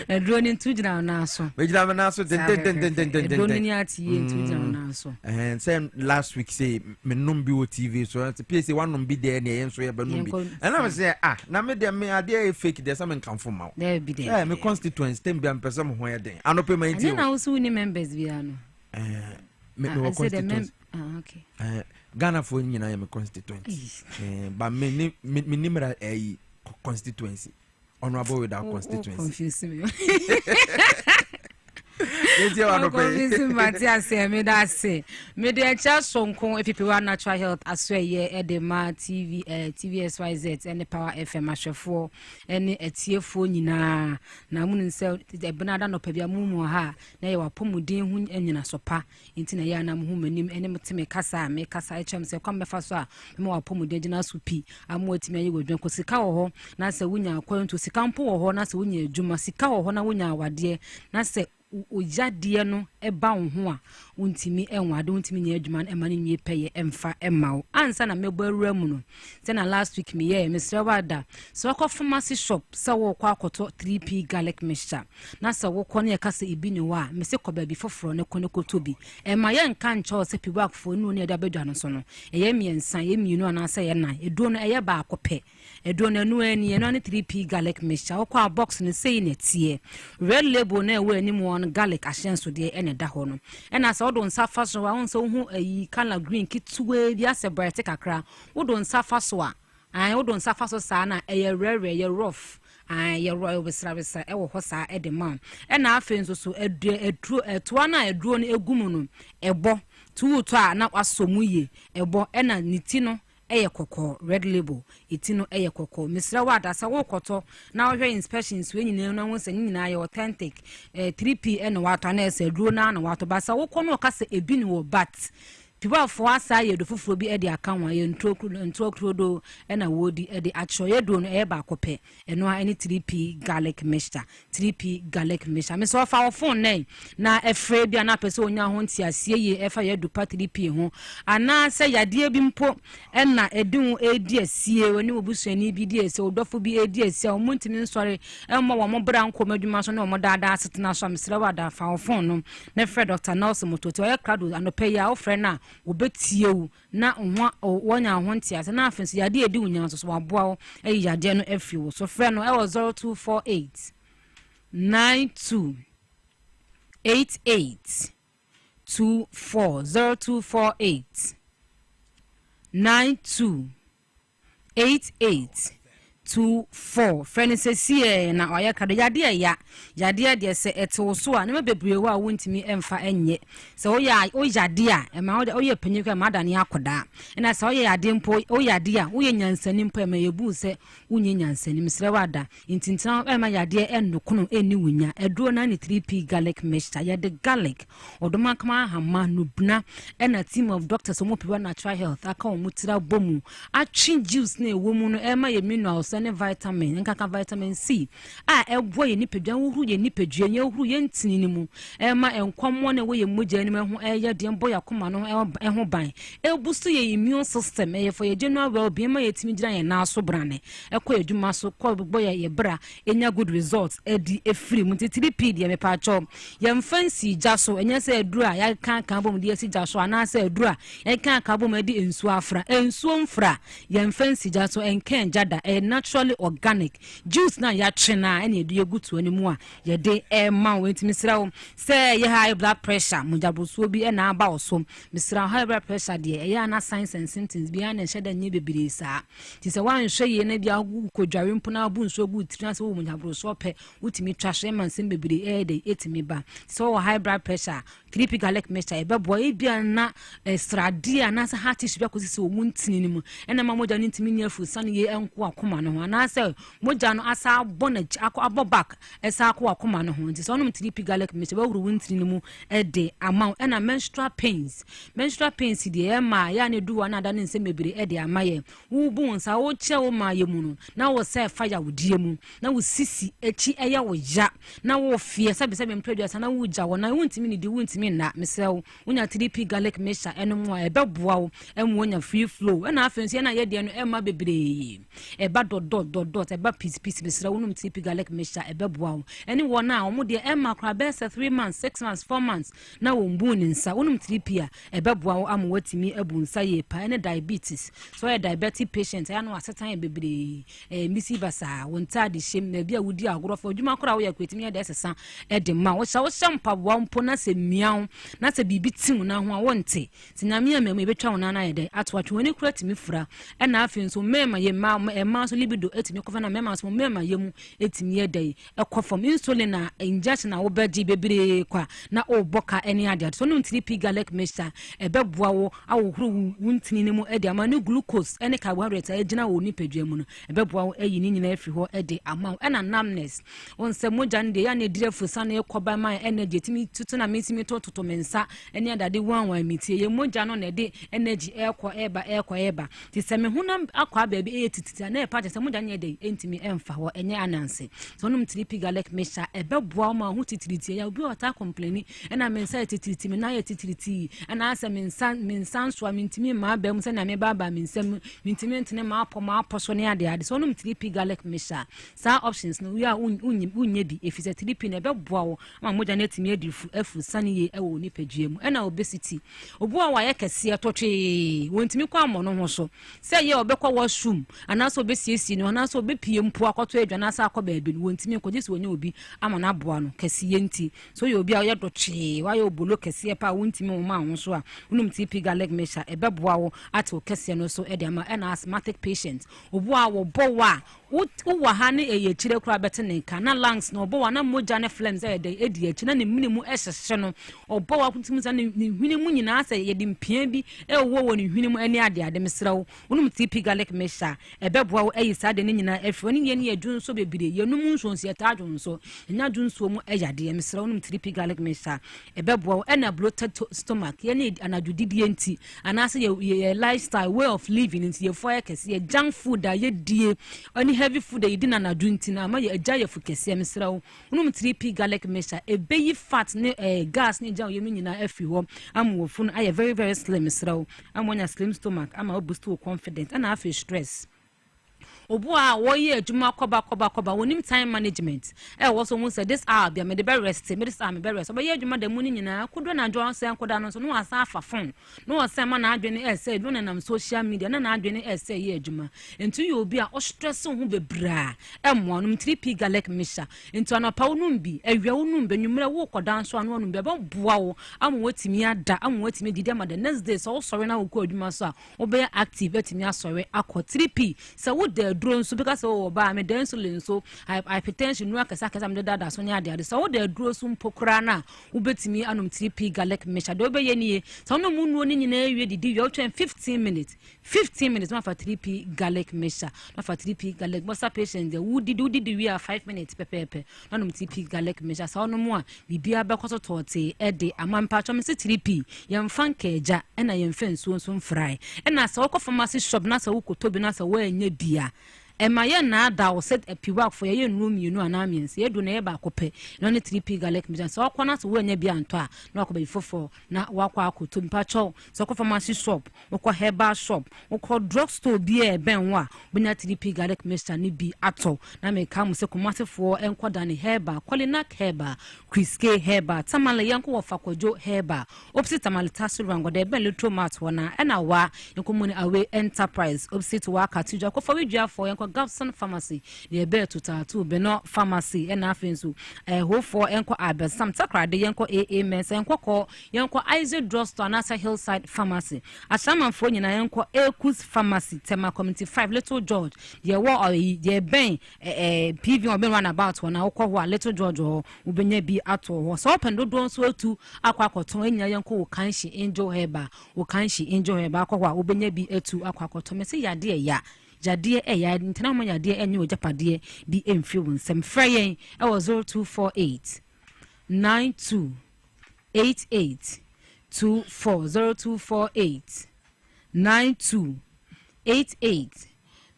eduro ni ntujina na so ejina na so den eduro ni ati ye ntujina na so and say last week say menum bi o TV so Piesie one bi there na ye so ye benum bi and I say na me de me ade fake there some kan for ma there bi there me constituents tem bi am person ho ye den anope man ti na so ni members bi ano me constituents okay Ghana for nyina ye me constituents but me nimra constituency honorable without constituency. Confusing me. Me de just sonko Piwak Natural Health aswe ye edema TV TVSYZ and the Power FM ashefo ene etiefo nyina na mu nse ebenada no pabia mu ha na ye wapomuden hu enyina sopa nti na ya na mu manim ene mteme kasa me kasa echem se kwam befa so a me wapomuden gina so pi amu atimi ayi wodwen ko sika wo ho na se wunya akwanto sika mpo wo ho na se wunya adwuma sika wo ho na wunya awade na se ojade no eba wo ho a untimi enwade untimi nya adwuma na ema ne peye emfa ema wo ansa na mebo awura mu no se na last week me ye Mr. Wada so ko pharmacy shop se wo kwa akoto 3P garlic mixture na se wo ko ne ka se ibi ne wa me se ko ba bi foforo ne ko ne koto bi ema ye nka ncha se Piwak fo nu ne da bedwa no so no eye miensa ye mienu ana se ye na edo no eye ba akope edo no anu ani ye no ne 3P garlic mixture wo kwa box ne sei ne tie red label na we ani mu on garlic ashenso de ene da ho no ena se wodo nsa fa so wa wonso hu ayi color green kitwe bi ase bright kakra wodo nsa fa so a wodo nsa fa so sa na eye rare ye rough ye royal besra ewo ho sa e de man ena afen so edru eto na edru no egum no ebo tuuto a na kwasomu ye ebo ena niti no eye kokko red label itino eye kokko Mr. Wada sa wo koto na wo hwe inspections we nyina na wo se nyina ye authentic 3P ene wato na ese duro na wato ba sa wo kono ka se ebi ni wo bat people for asa ye do fufuo bi e de aka ho ye ntro do e na wodi e de acho ye do no e ba kope eno a any 3p garlic mixture 3p garlic mixture me so fa phone na efre bia na pese onya ho ntiasie ye efa ye do pa 3p ho ana se yade bi mpo e na edun edi asie woni obusuani bi di ese odofo bi edi asie o muntimi nsore e mo wo mo bra nko madwuma so na mo dada asetena so mesre wada fa phone no na fre Dr. Nelson Mototo ye krado anope ya o fre na obetie wu na wonya ho ntiase na afenso yade edi wunya so waboa e yade no afi wo so fre no e wo 0248 92 88 24 0248 92 88 24 friend say na oya kado yade de se eto so a na bebre wa wontimi emfa enye se o yade a e ma o ye panyi kwa ma dane akoda na se o yade mpo o yade a wo ye nyansani mpo e ma yebu se wunye nyansani misre wada intintina e ma yade ennokono eni wunya eduro na ni 3p garlic mixture yade garlic odoma kama hama nubna e na team of doctors omo people natural health aka o mutira bomu atwi juice na ewo mu no e ma ye minerals ne vitamin nkaka vitamin C ebo ye nipadwan wo ye nipadwan ye wo ye ntini ni mu ma enkwammo na wo ye mogya ni ho ye de mbo yakoma no ho ban boost ye immune system for your general well-being ma yetimi gira ye na so brane ekọ adwuma so kọ bo ye bra enya good results edi efiri mu 3p de me pa cho ye mfansi ja so enya se aduru a ya kan bom de si ja so ana se aduru a ya kan bom edi ensu afra ensu mfra ye mfansi ja so enkan jada naturally organic juice na ya chena ene edu yegutu animu a ye de ma wentimi srawo say ye high blood pressure mujabroso bi na aba osom misra high blood pressure de ye na signs and symptoms bi na sheda nye bebire sa ti se wan hwe ye na bia kodware mpona abu nso gu tirina se wo mujabroso pe utimi twahwe man sem bebire de etimi ba so high blood pressure 3p garlic mixture e bebo e bia na stradia na se heart issue bia ko se wo muntini ni mu ena ma moja ni ntimi ni afu san ye enko akoma no ana se moja no asa bonage abobak esa akwa akoma no ho nti so no 3p garlic mixture ba wuru wuntini ni mu e de amount ena menstrual pains de ma ya ne duwa na da ne nsem bebere e de amaye wo bu nsa wo che wo ma ye mu no na wo se fire wo die mu na wo sisi echi eye wo ya na wo fie sabe mpreduasa na wo ja wo na wuntimi ni di wuntimi na mesew wonya 3p garlic mixture eno mo e beboa wo emu wonya free flow na afensi na ye de no e ma bebere e ba dot e ba piece mesew wonum 3p garlic mixture e beboa wo eni wo na wo de e ma kra be 3 months 6 months 4 months na wo mbu ni nsa wonum 3p a e beboa wo am watimi ebu nsa ye pa ene diabetes so e diabetic patient ya no asetan e bebere misi basa wonta de shem na bia wudi agorofo dwuma kra wo ya kwetimi ya de sesa e de ma wo shampa wo mpo na se miaw na se bibi tim na ho a wonte tinyame amem e betwa wona na ye de atwatwe woni kra timi fura e na afi nso mema ye ma so libido etimi kofa na mema so mema ye mu etimi ye de e kofom insulin na injection na wo bedi bebere kwa na oboka eni ade so no 3p garlic mixture e beboa wo awohuru wuntini ni mu e de ama no glucose ene carbohydrate e gina wo nipadua mu no e beboa wo ayi ni nyina afi ho e de ama e na numbness wonse moja nde ya ne direfu sana e koba ma energy timi tutu na mitimi toto mensa ene adade wan mitie ye moja no na de energy ekọ eba ti se me hunam akwa ba bi etitita na e pa se moja ne de entimi emfa ho enye ananse so no 3p garlic mixture e beboa ma ho titiriti ya obi ota complain ena mensa titiriti me na ye titiriti ana asa mensan so amintimi ma ba mu se na me baba mensam mintimi ntene ma apo so ne ade so no 3p garlic mixture sa options no we are unye bi efise 3p na beboa wo ma moja na timi adifu afu sane ye ewo ni padua mu ena obesity obuwa wa ye kese totwe wontimi kwa mo no ho so se ye obekwa washroom ana so obesiesi no ana so obepie mpo akoto adwana sa akọ baabi wontimi koje se wonya obi ama na aboa no kese ye nti so ye obi a ye dotwe wa ye obolo kese pa wontimi wo ma ho so a unum 3p garlic mixture ebeboa wo ato kese no so ede ama ena asthmatic patient obuwa wo bowa wo ha ne eye chire kura bete ne ka na lungs no bo wa na moja ne phlegm ze edi echi na ne minimu ehye no obo wa kuntum sa ne hwene mu nyina sa ye de mpia bi e wo ne hwene mu ani ade mesrawo unum TP garlic mixture ebeboa wo ayi sa de ne nyina afro ne ye ne adwun so bebire yenum nso nsi eta adwun so nya adwun so mu ayade mesrawo unum TP garlic mixture ebeboa wo na bloated stomach ye ne anadwudidie enti anase ye lifestyle way of living enti ye foye kese ye junk food da ye die any heavy food da ye di na anadwu enti na ma ye agya ye fu kese mesrawo unum TP garlic mixture ebeyi fat ne gas ne gya ye nyina afi ho amwo fu no aye very very slim mesrawo amonya slim stomach ama boost your confidence and have stress obo a wo ye adwuma koba wonim time management also won say this hour be me the be rest me this hour me be rest obo ye adwuma da mu ni nyina kodo na adwo say koda no so no asa afa phone no asa ma na adwene say no na social media na adwene say ye adwuma ento ye obi a o stress ho bebra emmo no 3p garlic mixture ento na pa wonum bi awia wonum benwumre wo koda nso ano wonum be boa wo am wotimi ada am wotimi didi ma the next day so sorry na wo ko adwuma so a obe active atimi asori akọ 3p so wo de drone so because ba me the insulin so hypertension no akasa me dada so nya ade so wo de drone so mpokra na wo betimi anom 3p garlic mixture do be ye nie so no mu nuo ni nyina ewie didi you 15 minutes ma for 3p garlic mixture ma for 3p garlic most patient the wo didi we are 5 minutes pepepe anom 3p garlic mixture so no mu a bibia be koso tote e de amampa chom se 3p yemfa nkaja na yemfa nsuo so mfry na so wo pharmacy shop na so wo kotobi na so wo anya bia ema ye na da wo set epiwa for ye nru mienu anamiense ye do na ye ba kope no ne 3p garlic mixture so akwa na so wo anya bia nto a na akwa be fofo na wakwa akoto mpacho so ko pharmacy shop wo herbal shop wo drug store bi e ben wa bunya 3p garlic mixture ni bi ato na me ka mu se komatefo enkoda ne herbal kwalinak herbal kriske herbal tamale yanko wo fakwajo herbal opposite tamale tasurango de ben little mat wona na wa yanko mu ni awe enterprise opposite wa katuja ko fawidua for yanko Gabson Pharmacy the be to tattoo be no pharmacy and afensu ho for enko abesam takrade yenko AA mens enko ko yenko Isaac drugstore na Hillside Pharmacy asamanfo nyina yenko Ekus Pharmacy Tema Community 5 Little George ye wo ye ben PV oben run about one akọ ho Little George ho ubenya bi ato ho so open do so atu akwakoton enya yenko wo kanshi angel heba akọ ho ubenya bi atu akwakoton me se yade ya jadie ya ntena mo yade enye ojapade bi emfi won sem frayen e was 0248 92 88 24 0248 92 88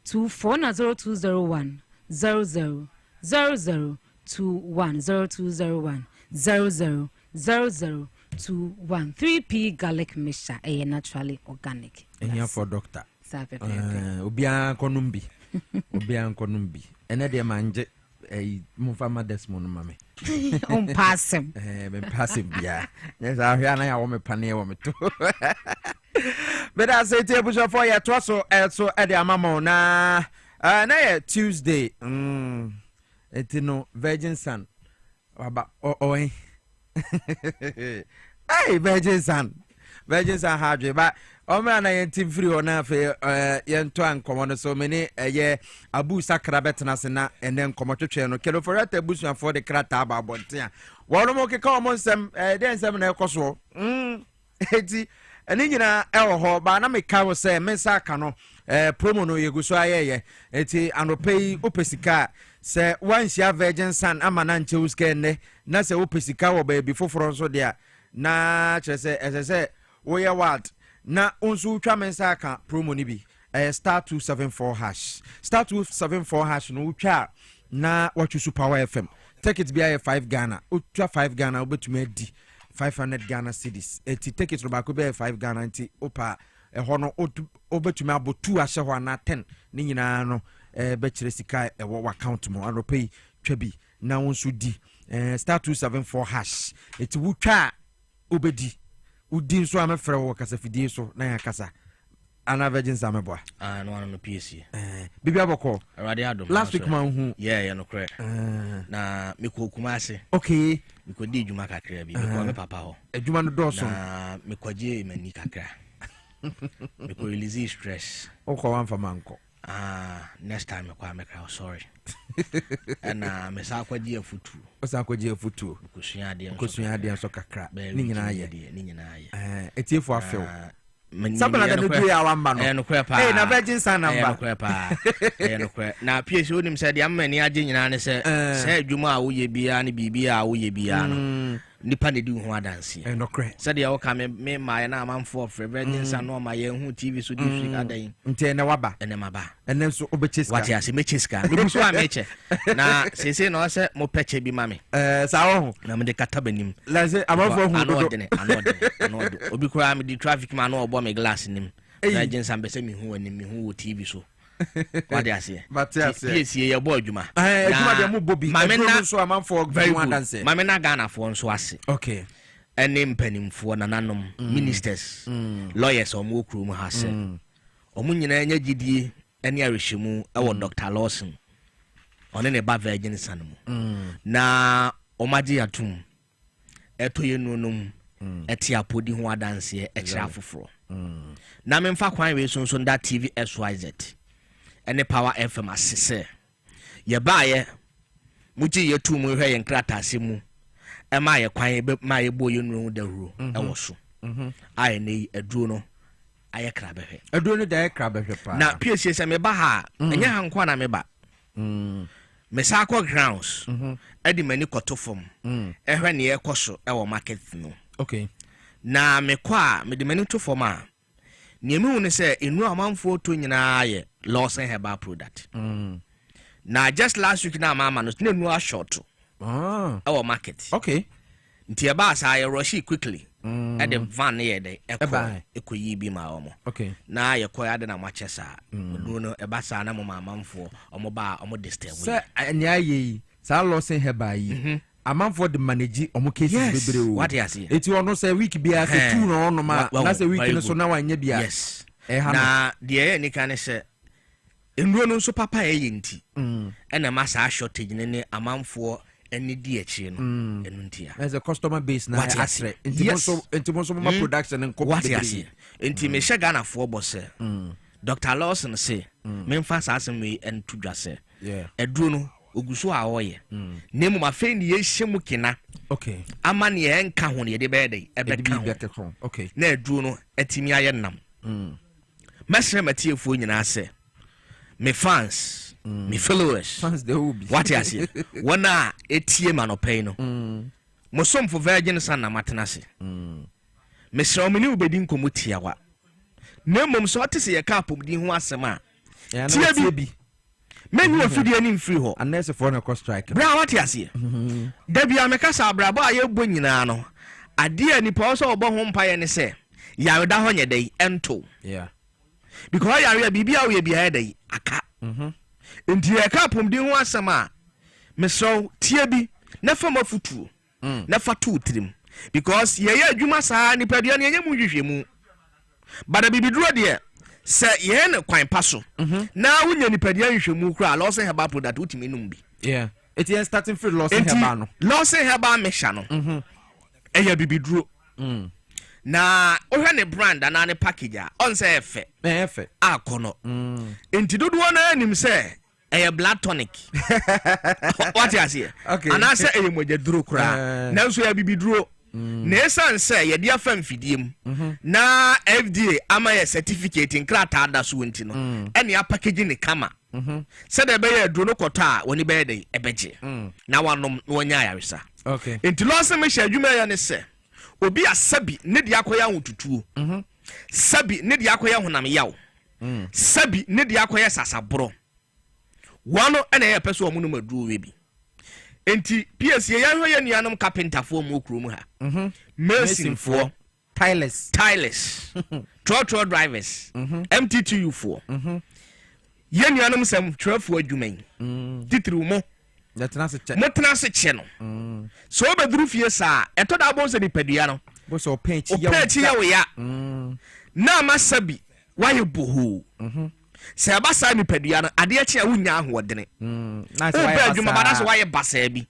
24 na 0201 00 00 21 0201 00 21 3p garlic mixture naturally organic here for doctor obia konumbi ene de manje mufama desmond mame on passem ben passem bia yes ahia na ya wo me pane wo me to but as it ebuso for ya to so e de amamo na na Tuesday etino virgin sun baba oi hey virgin sun hadwe ba Oma na yentim free ona fe yento ankomo no so many ye abu sakra betna se na ene nkomo twetwe no kelo for ata busu for the krata ba bontia wono mo ke ka mo nsem den nsem na ekoso eti eni nyina ewo ho ba na me ka wo se me saka no promo no yeguso ayeye eti anopei opesika se wanhia virgin sun ama na nche uske ne na se opesika wo ba bi foforo so dia na chese ese wo ye what na onso utwa mensa aka promo ni bi star 274 hash star 274 hash no utwa na watchu super FM tickets bi 5 Ghana utwa 5 Ghana obetuma di 500 Ghana cedis eti tickets no ba ko be 5 Ghana nti opa hono obetuma abotu ahye ho na 10 ni nyina no be kire sika wo account mo anopei twabi na onso di star 274 hash eti utwa obedi udi nso amefrɛ wo kasa fidie so na ya kasa ana virgin sameboa no no Piesie bibia bɔkɔ awade adom last week man hu yeah no korɛ na mekɔ ase okay mekɔdi dwuma kakra bi mekɔ me papa ho adwuma no dɔso na mekɔgye mani kakra mekɔ release stress okɔ wan fa manko Next time I'm sorry. And me sa kwaji afutu. O sa kwaji afutu. Kusua de so kakra. Ni nyina ye. Etiefo afew. Sabana da do ya wamba no. Eh na virgin san number. Na Piesie onim say de amani age nyina ne say adwuma a wo ye bia ne bibia a wo ye bia no. Nipa ne di ho adanse. Nokre. Said ya wo ka me my na amanfo for virgin san no ma ye hu TV so di free adan. Nte na waba. Ene maba. Ene so obecheska. What ya say mecheska. Me so ameche. Na sese no say mo peche bi mame. Sa wo. Na me de kata banim. La say amanfo hu do. Anodo. Obi kura me di traffic man no obo me glass nim. Virgin san be say me hu ani me hu TV so. What ya say? But ya say. Piesie ye bo adwuma. Adwuma de mo bobi. Mame na so amanfo very one dance. Mame na Ghana fo nso ase. Okay. Ene mpanimfo nananom ministers lawyers omo okrum ha se omo nyina nya gidie ene arehwemu e Dr. Lawson one ne ba virgin san mu na omaje atum eto ye nunum eti apodi ho adanse e kira afoforo na memfa kwan we sonso nda TV SYZ ene Power FM asese ye ba ye muji ye tu mu hwe ye nkrata ase mu ema ye kwan be ma ye boye nuru dahuro e wo so ai nei aduro no aye kra behwe aduro no da aye kra behwe pa na Piesie se me ba ha enya ha nkwa na me ba me sa akọ grounds edi mani kotofom ehwe ne ye koso e wo market no okay na me kwa me de mani to form a ne me hu ne se enu amanfo to nyina ye Lawson herbal product na just last week na mama no ne nu a short our market. Okay. Nti eba sa ye rush quickly. At the van ye de ekoyi bi ma omo. Okay. Na ye koya de na machesa. No no eba sa na mo mamamfo omo ba omo disturb. Say anya ye sa Lawson heba yi. Amanfo de manage omo cases bebre o. What you see? Eti ono say week bia say 2 no ono ma na say week no so na wanya bia. Yes. Na de ni kan se enduo no so papa ye nti. Na ma sa shortage ne amanfo any DH as a customer base now. Inti mo production and what you see. Inti me she Ghana for boss. Dr. Lawson say me mfa asem we and to dwase. Yeah. Eduro no oguso a oye. Nemu ma fe ni ye hyemu kina. Okay. Ama ne ye nka ho ne ye de be dey e be ka ho. Okay. Na eduro no atimi aye nam. Mesre matiefu nyina se. Me fans me followers fans they will be what you see wana etie manopay no mosom for virgin san na matenase me sro me ni ubedi nkomutia wa nemom so otese ye ka pomdi ho asema tie bi menu afidi ani mfiri ho unless for na cost strike bra what you see da bia me kasa abrabo aye bo nyina no ade ani pa so obo ho mpa ye ne se ya da ho nyedai ento yeah because ya bibia we bia dai aka nti e ka pomdi ho asema me so tie bi na fa mafutu na fa tu trim because ye adwuma saa ni padua ne nyemu hwehwemu bada bibiduro de se ye ne kwan paso na wunya ni padua hwehwemu kura Lawson herbal product utimi num bi yeah it is starting for Lawson herbal no Lawson herbal mesha no ya bibiduro na ohwe ne brand ana ne package a on say efe akono enti dodo na anim say a blood tonic what you see okay and I say e moja duro kura na so ya bibiduro na esan say ye dia fam fidiem na FDA ama ye certificate in krata ada so enti no ene ya package ne kama say da be ye duro no kota woni be dey ebeje na wanom wonya yaresa okay enti Lawson me adwuma ya ne say obi asabi ne dia akoya hotutuo sabi ne dia akoya honam yawo sabi ne dia akoya sasabro wano ene ye peso omu maduro we bi enti Piesie ya hwe ye nuanom carpenter fo mu okrum ha mason fo tilers trotro drivers MTTU fo ye nuanom sam twafo adwuman titiri mo motena se che no so obeduru fie sa eto da bon se ni padua no bo so penchi ya we ya na masabi why boho se abasa ni padua no ade achi a wunya ahodene na se why adwuma bada se why basa bi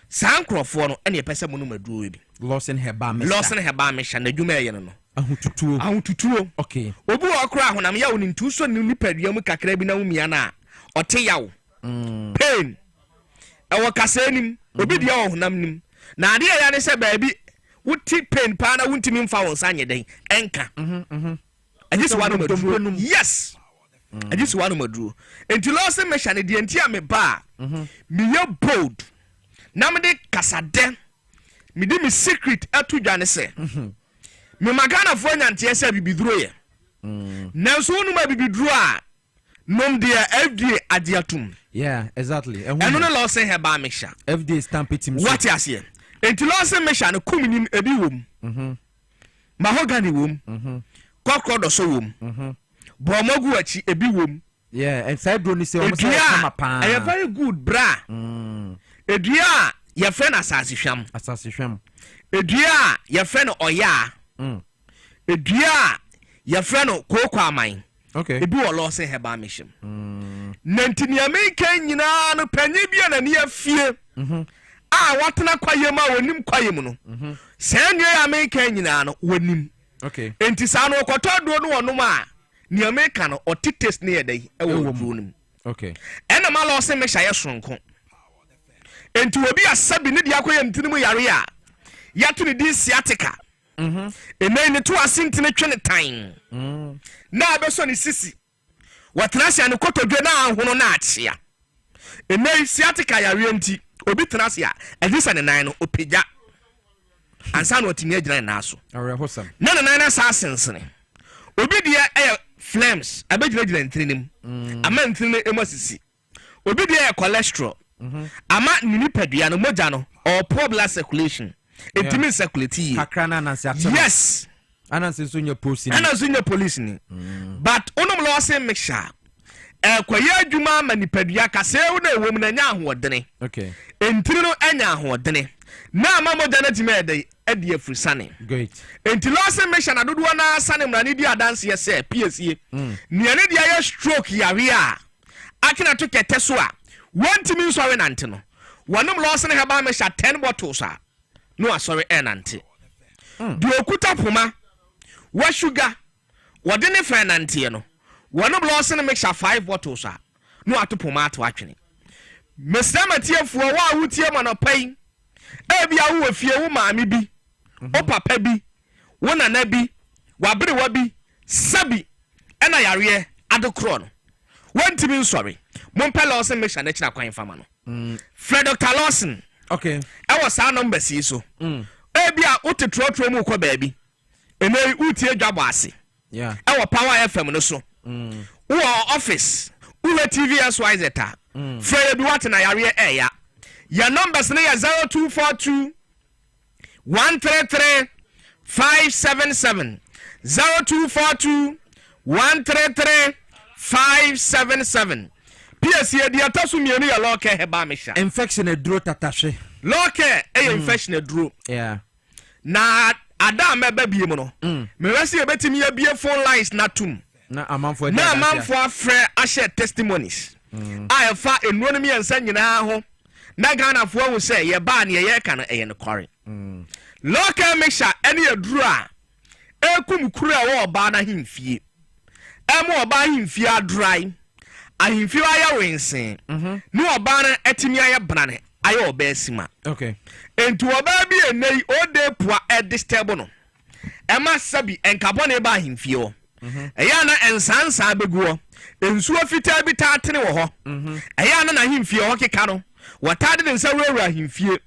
san krofo no ene pese mo no maduro bi Lawson herbal mesha na adwuma ye no ahotutuo okay obi wo kra honam yawo ni ntu so ni nipadua mu kakra bi na wumia na ote yawo pain ewo kasenim obi dia wo honam nim na ade ya ne se baabi wuti pain pa na wuntimi mfa won sanye den enka ajisi wanu maduro yes ajisi wanu maduro enti lose mesha ne de enti a me ba me ye bold na me de kasade me di me secret atu dwane se me magana fo nyante se bibiduro ye na so nu ma bibiduro a nom de FDA adiatum yeah exactly eno no lose he ba mesha FDA stamp it him what you say enti lose mesha ne kominim ebi wom mahogany wom kokrodo so wom bomogu achi ebi wom yeah and side drone say almost come pa a very good bra edua ya friend asase hwam edua ya friend oya edua ya friend koko aman okay ebi wo lo se heba mission nantini america nyina no panye bia na ne afie watena kwaye ma wonim kwaye mu no sanye america nyina no wonim okay enti sa no kotodo no wonom a ni america no otites ne yedai ewo wonim okay ena ma lo se me hyaye sonko enti obi asabi ne dia koye ntinimu yare a yato ne di sciatica enai ne to asintine twene tan na abeso ne sisi watrasia ne kotodwe na ahono na achia enai sciatica yare enti obi trasia edisa ne nan no opegya ansa no otimi agyina na aso awrehosam na nan na sa sensene obi dia flames abegyina ntirinim ama ntirine emasisi obi dia cholesterol ama nipadua no moja no or poor blood circulation etimi circulate kakrana nansi atema yes anansi sunya police ni but onom lo say make sure kwaye adwuma ma nipadua kase wo na ewom na nya ahoodene okay entiri no anya ahoodene na ama moja na time ede afrisane great enti lo say make sure na dodo na sane mrani di adanse ye say piesie ne ne dia ya stroke yare a akina to kete so a want me sorry nante no wonom lo say heba me sha 10 bottles a no sorry nante di okuta poma wa sugar wode ne fa nante no wonom lo say make sha 5 bottles a no atopoma ato atwene mesra matiefuo wa ahutie manopai ebia wo afie wo maame bi o papa bi wo nana bi wabere wa bi sabi ena yare adokro no want me sorry Mompel Lawson make sure na china kwan fama no Fred Dr. Lawson okay I was our number see so ebia utetro mu ko baabi ene utie Dwaboase yeah I was Power FM no so wo office wo TVS Wiseta Fred bi wat na yare ya your numbers na ya 0242 133 577 0242 133 577 Piesie dia tasu mienu ya loke heba mesha infection eduro tatashe loke infection eduro yeah na ada meba bie mu no me wese e betimi ya bie phone lines na tum na amanfo afre a share testimonies I fa enuo mi ansa nyina ho na Ghana fo wo se ye ba ne ye ka no ye ne kware loke mesha ene eduro a ekum kura wo ba na himfie emo oba himfie adrai ahimfie aya wensen no oba na etimi aya brane aya oba asima okay enti oba bi enei ode poa edistable no ema sabi enkabone ba ahimfie o eya na ensansa beguo ensuo fita bi taatene wo ho eya na ahimfie ho keka no watade ne nsa wura ahimfie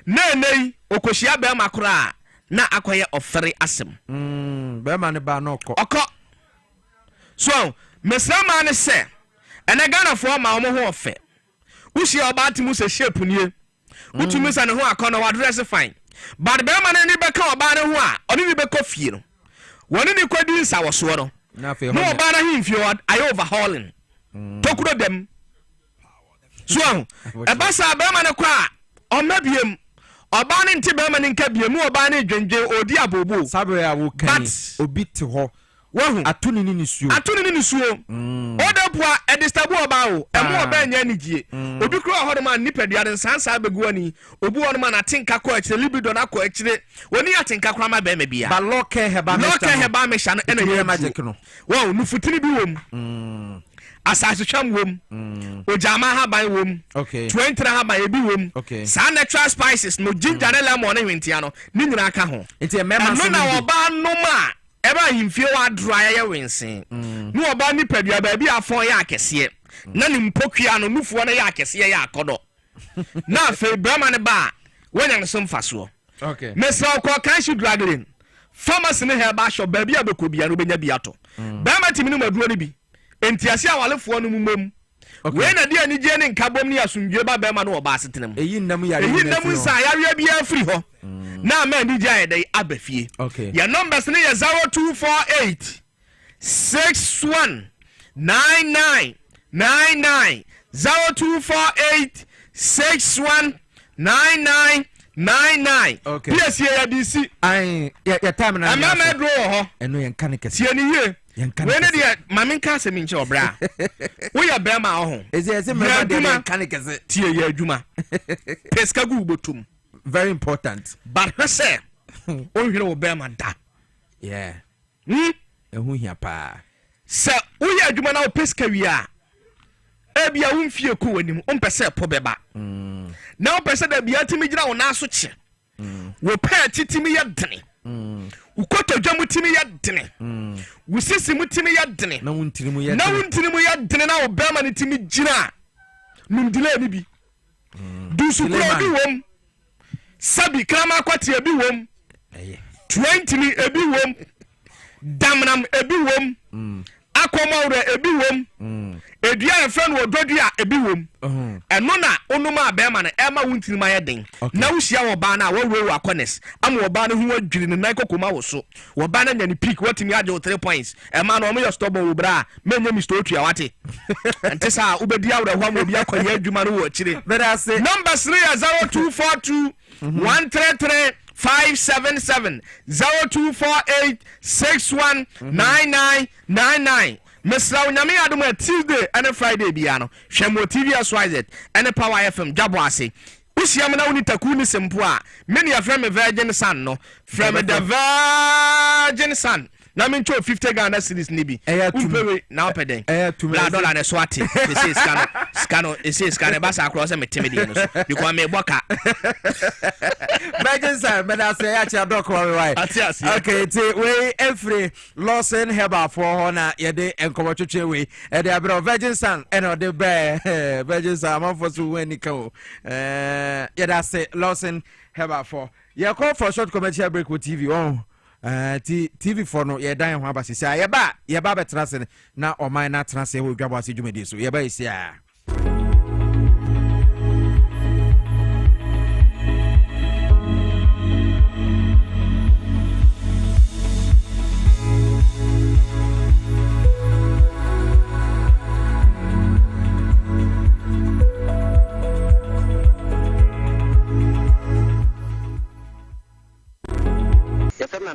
na enei okohia be makora na akoye ofere asem be ma ne ba na okọ so mesama ne se ene Ghana for ma omo ho ofe ushi oba timu se shape nie utumi sa ne ho akọ wa dress fine but be ma ne ni be ka oba ne ho a oni ni be ko fie no woni ni kwadi nsa wo so no no oba na himfie ayo overhauling tokuro dem so e ba sa be ma ne kwa o mabiem oba ne nti be ma ne nka biem oba ne dwenje odi abobo sabe ya wo kan obi te ho wahu atuni ni suo oda poa e disturb oba o e mo oba nya ni gie obi kro ho ma nipadua den sansa begu ani obi won ma na tinka ko akire libido na ko akire woni atinka kra ma be ma bia ba loke heba me sha no ena ye magic no wow nufutini bi wom asase twam wom ojama ha ban wom 20 ha ban ebi wom sa natural spices no ginger and lemon ne hwentia no ni nyina aka ho enti mema so na oba no ma eba himfie wa dry ya wensen no oba ni padua ba bi afon ya akese na ni mpokua no nufuo na ya akese ya akodo na fe brama ne ba wonya no som faso mesra ko kan shi draglin pharmacy ne herba shop ba bi abekobia no benya biato ba ma timi no maduro ne bi entiase awalefo no mumom we na dia ni je ne nkabom ne asundwe ba ba ma no oba asetenam eyi nnam ya sa yare bia afiri ho na ma ni je ayedai abafie ya numbers ne ya 0248 61 99 99 0248 61 99 99 Piesie ya DC ya time na amama dro ho eno yen kan kese tie ni ye we ne dia mame nka se minche obra wo ya be ma ho eze me ba de kan kese tie ya adwuma peska gu botum very important but say o hwere wo be ma da ehu hia pa se wo ya adwuma na wo peska wi a ebia wo mfie ko wanim o mpese po beba na o pese da bia timi gira wo na aso che wo pa titimi ya dene ukoto dwamu timi ya dene wusisi mu timi ya dene na wuntirimu ya dene na obama ni timi gira nundile ni bi dusu pro bi wom sabi krama kwati ebi wom 20 ni ebi wom damnam ebi wom akomawre ebi wom edua efan wo dodua ebi wom eno na onuma abema na ema wuntirima ye den na wuhia wo ba na wo wo akones am wo ba na hu adwiri ne nan kokoma wo so wo ba na nya ni peak watimi age 3 points ema na o me yo stubborn wo bra menye Mr. Otua wate ante sa ubedi awre ho am obi akoye adwuma no wo akire number 3 0242 133 577 0248 61 9999 Mesra unyame adum Tuesday and Friday biano hwemo TV aswizet and Power FM Dwaboase usiam na uni takuni sempo a many aframe virgin son no from the virgin son na me ncho 50 Ghana cedis nibi umpewe na opeden la dollar na swati ese scano basa across me timidi no because me boka virgin son but I say acha dok why okay we every Lawson heba for hona yede enkomo twetwe we e dey abro virgin son and o dey be virgin son am for so when nika yeda say Lawson heba for ye call for short commercial break with TV on TV for no ye dan ho abase sia ye ba betra se na o man na tra se wo Dwaboase dwumedi so ye ba isia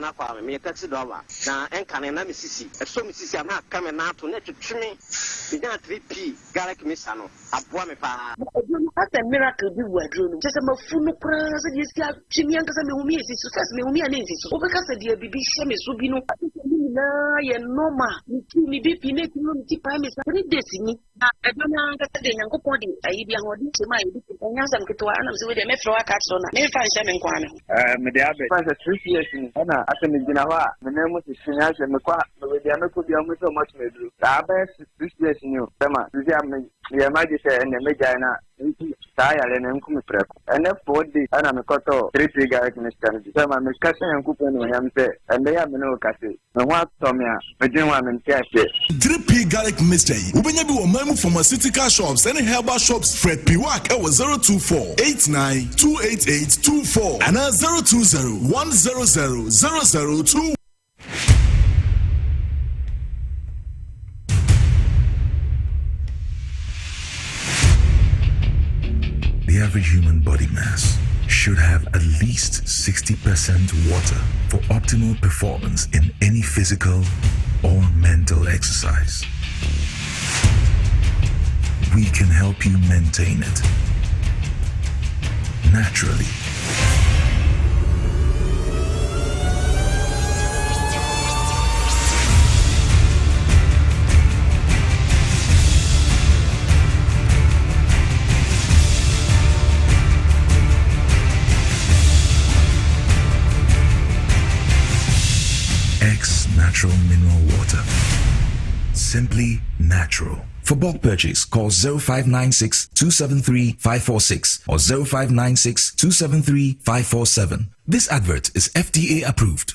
na kwa me taxi driver na enkane na misisi eso misisi ama kame na to na twetweme me na 3p garlic misa no aboa me pa asa miracle bi wadro no sese mafunu kra se die sia twemi ankasa me humi esi so sese me humi ana esi so obekasa die bibi hye me so bi no na ye normal mi bi pi na ti no ti pa me sa 3 days ni edona ankasa de nyankopon de ayi bi ahodi se ma yi bi nyasa mkito ana mse we de me fro aka so na me fa hye me nkwana me de abe fa 3 years ni ana asemi gina ho a me na mu sisinya hye me kwa me de ameko bi amu so much me duru ta ba 6 years ni o tema sisi am ye ma je se ene meja na nti ta ya le ne nku preko ene 4 days ana me koto 3 garlic mixture ni tema me kase yanku pe no yam se ende ya me no kase me ho atomia me din wa me ntiase 3p garlic mixture ubenya bi wo mamu pharmaceutical shops and herbal shops Fred Piwak e wo 02489288824 and 020100002. The average human body mass should have at least 60% water for optimal performance in any physical or mental exercise. we can help you maintain it naturally. X Natural Mineral Water. Simply natural. For bulk purchase, call 0596 273 546 or 0596 273 547. This advert is FDA approved.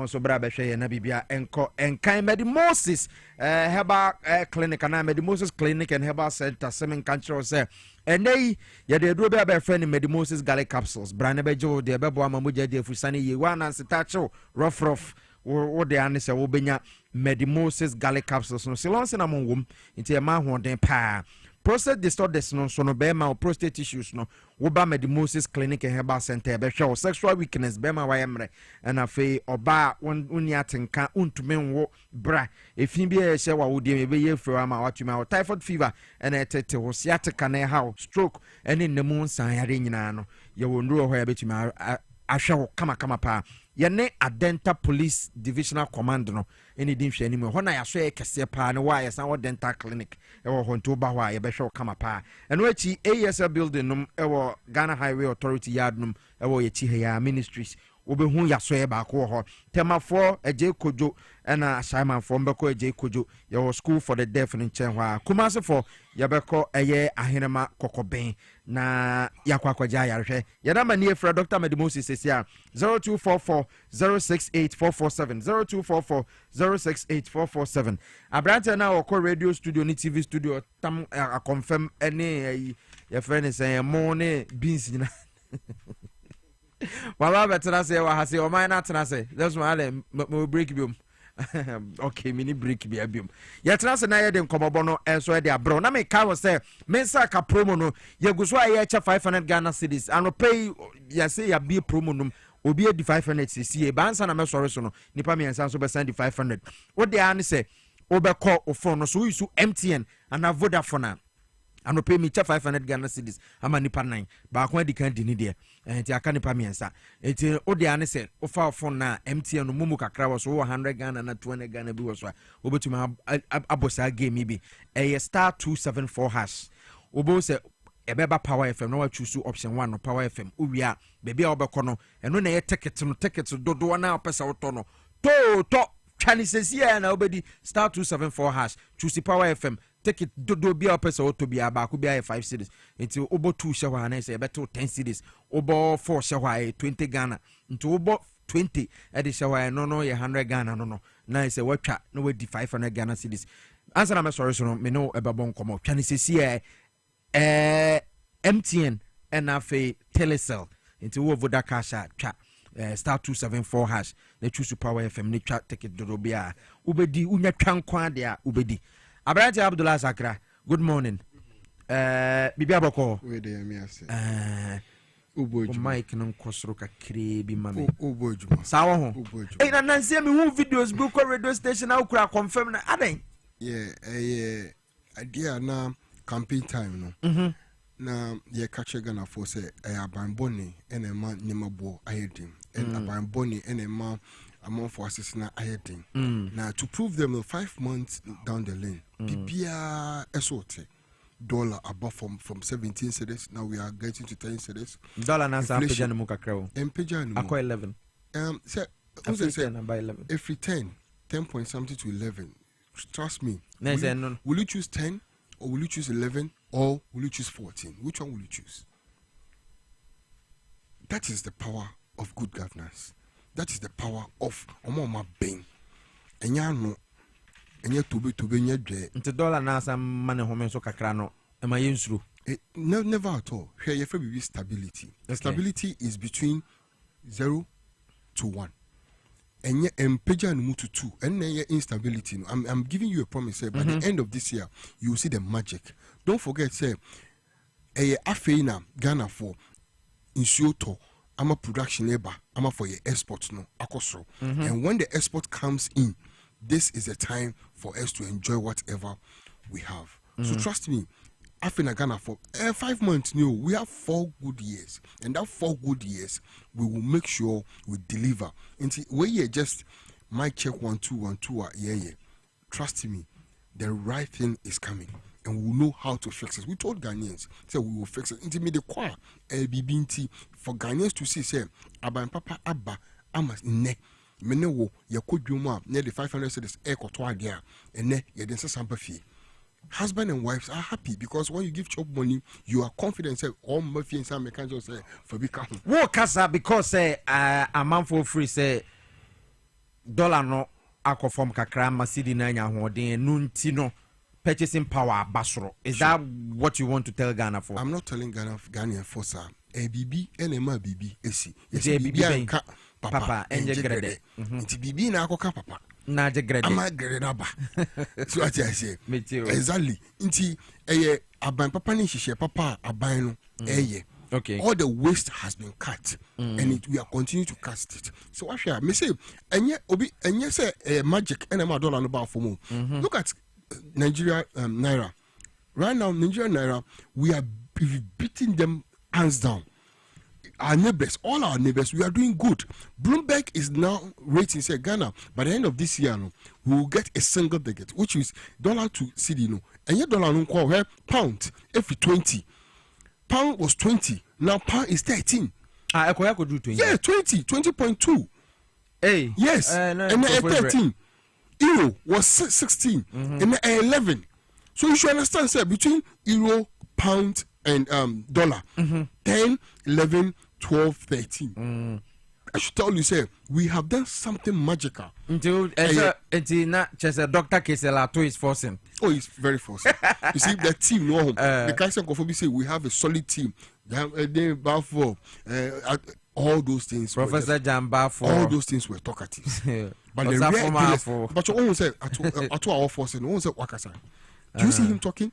So braba hwe na bibia enko enkan Medi Moses herbal clinic na Medi Moses clinic and herbal center semen control say enei ye de duro be friend Medi Moses garlic capsules brand be jo de bebo amamuja de fusani ye wan and sitacho rough wo de ane se wo benya Medi Moses garlic capsules no silonse na monwom nti e ma hoden pa prostate disorders no so no be ma prostate issues no wo ba Medi Moses clinic and herbal center be hwe sexual weakness be ma wayemre na fe oba woni atenka untume wo bra efin bi e hye wa wo de be ye fro ama watuma wo typhoid fever and etete wo sciatica na how stroke ene nemu nsan yare nyina no ye wo nduro ho ya betuma ahwe wo kama pa yene Adenta Police Divisional Command no eni din hwe anim ho na yaso e kese pa ne wa yesan wo dental clinic e wo honto ba ho a ye be hwe kama pa eno achi ASL building num e wo Ghana Highway Authority yard num e wo yechi he ya ministries obehu yaso e ba ko ho temafo eje kojo na ashaiman fo mbeko eje kojo ye wo school for the deaf in chen ho kumase fo ye beko eye ahenema kokoben na yakwakwaja yarhwe ye na mani efra Dr. Medi Moses sesia 0244 068447 0244 068447 abrante na wo radio studio ni TV studio tam a confirm any ye friend say morning beans nyina Baba better say wa hase o man na tena say that's why me break biom okay mini break biom ya tena say na ye de nkomobo no enso e de abro na me ka wo say mensa ka promo no ye guso a ye che 500 Ghana cedis ano pay ya say ya be promo no obi e di 500 cc e bansa na me sori so no nipa me ensa so be send di 500 wo de an say obekọ ofon no so isu MTN and Vodafone ano pay me 500 Ghana cedis ama nipa 9 ba kwa di kan di ni de enti aka nipa miensa enti odi ane se ofa ofon na MTN no mumu kakra wo so 100 Ghana na 200 Ghana bi wo so obetuma abosa game bi star 274 hash obo se ebeba Power FM no wa choose option 1 no Power FM owia bebi a obekọ no eno na ye ticket dodo na opesa woto no to twani sesia na obedi star 274 hash choose Power FM ticket dodo bia opesa woto bia ba ko bia 5 cedis enti obo 2 shewa na say beto 10 cedis obo 4 shewa 20 Ghana enti obo 20 edi shewa no ye 100 Ghana no na say watwa no we di 500 Ghana cedis answer na me sorry so no me no ebabo nkomo twani sesia MTN and afe Telecel enti wo voda cash twa star 274 hash na choose Power FM ne twa ticket dodo bia ubedi unya twa kwa dia ubedi Abrante Abdullah Sakra, good morning. Bibi aboko. We dey me ase. Uboju. Mike no nkosoro kakire bi mame. Uboju. Sawo ho. Eh na nanse me hu videos bi ko radio station na ukura confirm na aden. Yeah, idea na campaign time no. Na ye catch Ghana for say aban boni ene ma nyemabo ayedin. And aban boni ene ma among forces na ayedin. Now to prove them 5 months down the lane. Bibia esote dollar above from 17 cedis. Now we are getting to 10 cedis. Dollar na sa peja no mukakrao. Empeja no. Ako 11. Say by 11. Every 10 point something to 11. Trust me. Will you choose 10 or will you choose 11 or will you choose 14? Which one will you choose? That is the power of good governance. That is the power of Omoma Bing. And ya no, and yet to be near into dollar na some money home so kakrano. am I in through? Never at all. Here, you have stability. The stability is between 0 to 1. And yet, page and move to 2. And then instability. I'm giving you a promise. Say, by the end of this year, you will see the magic. Don't forget, say, afeina Ghana for insuto. I'm a production labor. I'm a for your export no akosro. And when the export comes in, this is the time for us to enjoy whatever we have. So trust me. After Ghana for 5 months, we have 4 good years, and that 4 good years we will make sure we deliver. And where you just might check 1 2 1 2 yeah. Trust me, the right thing is coming, and we will know how to fix it. We told Ghanaians, so we will fix it. Into me the choir, BBNT for Ghanaians to see, say, Abba and Papa Abba, Amas ne. Menewo, ya kodwuma near the 500 cedis ekotwa dia, and ne ya den sampa fee. Husband and wives are happy because when you give chop money, you are confident. Say all Murphy and some mechanics say for become. What casa because a man for free say dollar no ako from kakra masidi na nya hoden nunti no purchasing power basro. Is that what you want to tell Ghana for? I'm not telling Ghana for sir. ABB NMA BB AC. Yes, ABB Papa enje grade. Nti BB na akoka papa. Na je grade. Ama grade na ba. So what I say. Exactly. Nti aban papa ni hihye papa aban no okay. All the waste has been cut and we are continuing to cast it. So what shall me say enye say magic NMA dollar no ba for mo. Look at Nigeria naira. Right now Nigeria naira we are beating them hands down. Our neighbors, all our neighbors, we are doing good. Bloomberg is now rating, say Ghana, by the end of this year, we will get a single digit, which is dollar to CD. And yet, dollar no call where pound, every 20. Pound was 20, now pound is 13. I could do 20. Yeah, 20.2. Hey, yes, and then 13. Euro was 16, and then 11. So you should understand, sir, between euro, pound, and dollar, 10, 11, 12, 13. I should tell you, say, we have done something magical. Until not just a doctor Keselato is forcing. Oh, it's very forcing. You see, the team, the Kaiser Kofobi say we have a solid team. All those things. Professor Jamba for all those things were talkative. But the but you almost said at our forcing, almost said Wakasa. Do you see him talking?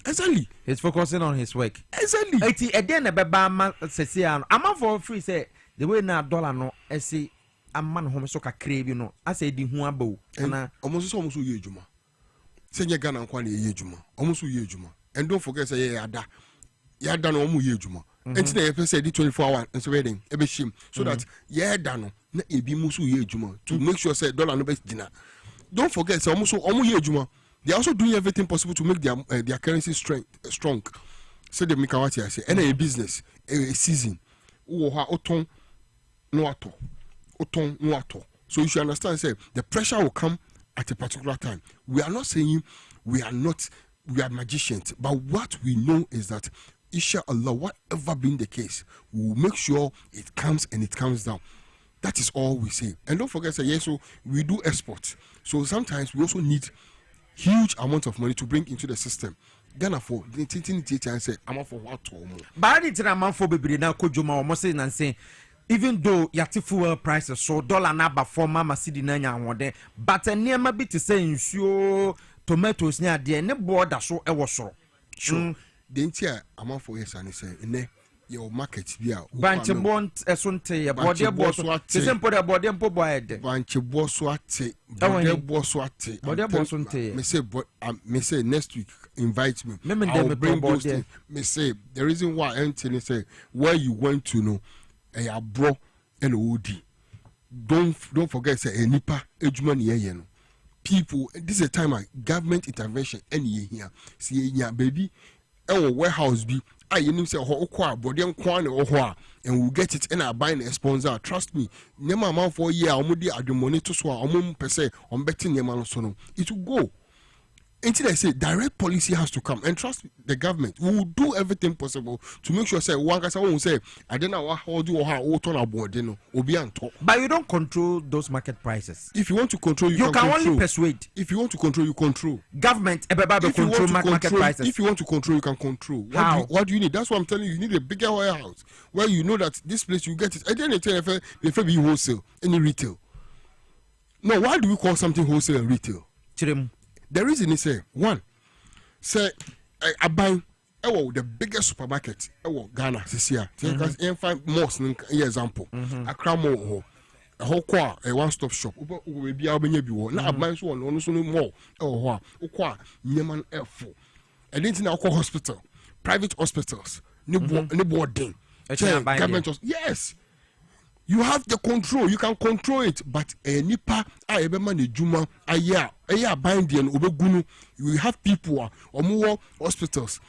Exactly. He's focusing on his work. Exactly. Again, a baba says, I'm for free. Say the way now dollar no. I say a man home so crave you know. I say the huabo. And almost ye juma. Senya Ghana kwani ye juma. Almost ye juma. And don't forget say yada. Yada no ye juma. And today I say the 24 hours and so wedding. Ebe shim. So that yada no na ebi musu ye juma to make sure say dollar no best dinner. Don't forget say almost ye juma. They are also doing everything possible to make their currency strong. So they make what I say. Any business, a season, oton no ato. So you should understand. Say the pressure will come at a particular time. We are not saying we are magicians, but what we know is that, inshallah, whatever being the case, we will make sure it comes and it comes down. That is all we say. And don't forget, say yes. So we do export. So sometimes we also need huge amount of money to bring into the system. Ghana for the and say I'm for what to more. But it's a man for baby now kojuma almost and say even though yati fuel prices so dollar na ba for mama city nanya wode but near ma be to say nsuo tomatoes near there ne border so e wo soro. Sure. The entire amount for yes and say ne your market bia banche bont esonte ya body boso the same for the body mpo boy de banche boso ate body boso ate me say next week invite me I'll bring those things. Me say the reason why Anthony say where you went to know a bro and OD don't forget say enipa ejuma ne ye no people this is a time of government intervention any here see ya baby our warehouse be I you say okwa body nkwa na ohwa and we'll get it in our buying a sponsor. Trust me, nema amount for year omudi adumoni to so omum per se on betting yema no so no it will go. until I say direct policy has to come, and trust the government. We will do everything possible to make sure say one guy will say I don't know how do or how turn aboard but you don't control those market prices. If you want to control, you can only persuade. If you want to control, you control. Government control market prices. If you want to control, you can control. What do you need? That's what I'm telling you. You need a bigger warehouse where you know that this place you get it. I didn't tell you if be wholesale, any retail. No, why do we call something wholesale and retail? The reason is one, say I buy the biggest supermarket Ghana this year. Because you find most example. Accra Mall, a whole a one-stop shop. We be able to now I buy so no more. Oh, Yemen F4. And then now call hospital, private hospitals, new boarding, government. Yes. You have the control. You can control it, but nipa ebe mani juma aya bind and obegunu. You have people omuwo hospitals.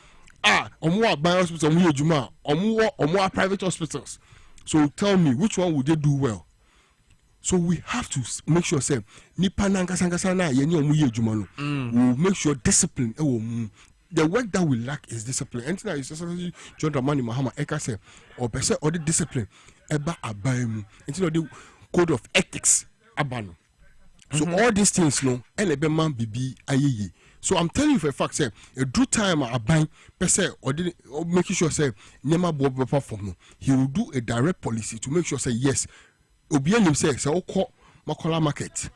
Omuwo buy hospital omuwo juma omuwo private hospitals. So tell me which one would they do well? So we have to make sure say nipa nanga na ye ni omuwo juma no. We make sure discipline the work that we lack is discipline. And now John Dramani Mahama Eka say or person or the discipline eba abaim until the code of ethics abano. So all these things no elebe man bibi ayeye. So I'm telling you for a fact say a due time abaim person or making sure say nema bo perform no. He will do a direct policy to make sure say yes. Obian himself say oko Makola market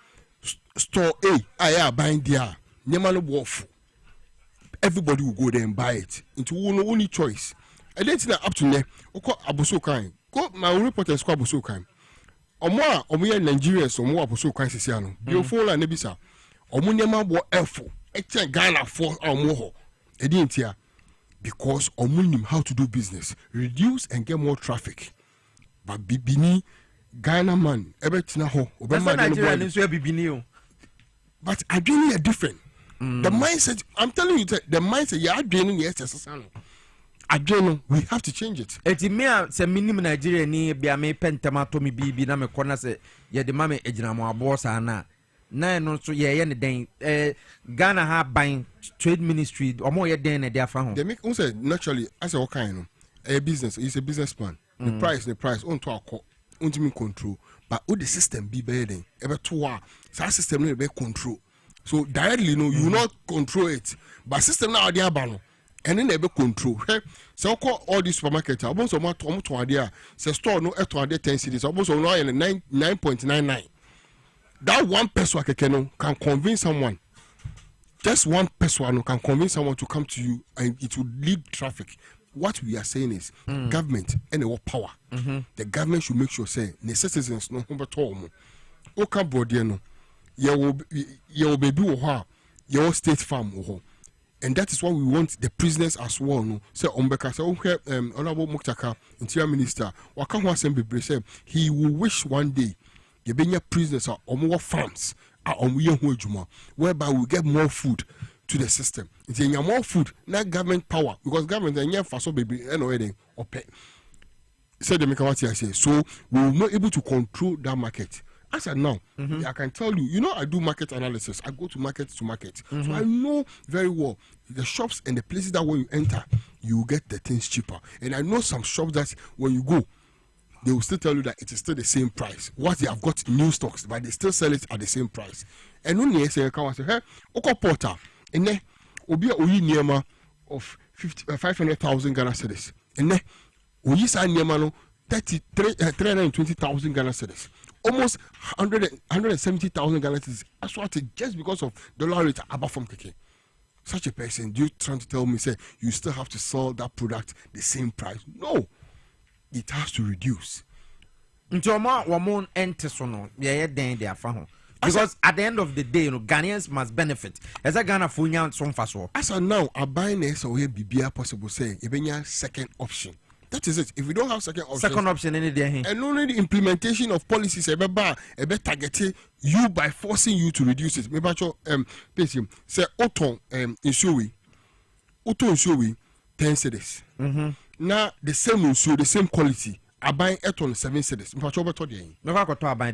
store A aya buying there nema no bofu. Everybody will go there and buy it. Into only choice. And then up to there, Abusokan. Go my reporters call Abusokan. Omo Nigerians or more Abusokan Sisiano. You fall and Nebisa. Omunyama bo F4. Echen Ghana for or more. Edintia. Because Omunim how to do business. Reduce and get more traffic. But Bibini Ghana man. Everything ho. But again are different. The mindset, I'm telling you, the mindset you are draining yes, we have to change it. Eti me se minimum Nigeria ni bia me pentamato mi bibi na me kona se ye de mame ejina mo abosa na no so ye ne den Ghana ha ban trade ministry omo ye den na dia fa ho. They make say naturally as a kind a business is a business plan. The price on to akọ untimi control but all the system be better than ebe to wa sa system no be control. So directly, you will not control it. But system now they are ban, and then they be control. So all these supermarkets, almost to idea. Say store no to idea 10 cities. Almost no 9.99. That one person can convince someone. Just one person can convince someone to come to you, and it will lead traffic. What we are saying is government and the power. The government should make sure say the citizens no over to Oka Bodiano. Your baby your state farm and that is why we want the prisoners as well. No, say Ombeka say Honorable Muktaka, Interior Minister, Wakahu Assembly say he will wish one day the Benya prisoners are on more farms whereby we get more food to the system. It's more food, not government power, because government and for so baby and or pay. Say the Mekawati I say so we will not able to control that market. As I now, I can tell you, I do market analysis. I go to market. So I know very well the shops and the places that when you enter, you get the things cheaper. And I know some shops that when you go, they will still tell you that it is still the same price. What they have got new stocks, but they still sell it at the same price. And when you say, hey, Oko Porter, and then Obi Oyi Niema of 500,000 Ghana cedis. And then Oyi Sa Niema no 320,000 Ghana cedis. Almost 170,000 Ghana cedis assaulted just because of dollar rate above from KK. Such a person, you trying to tell me, say, you still have to sell that product the same price? No. It has to reduce. Because at the end of the day, Ghanaians must benefit. As a Ghana for some fast. As I now, I buy this or be possible say, even second option. That is it. If we don't have second option, any day, and only the implementation of policies, a better targeting you by forcing you to reduce it. Maybe Piesie say auto insure 10 cedis. Now the same insure, the same quality. I buy it on 7 cedis.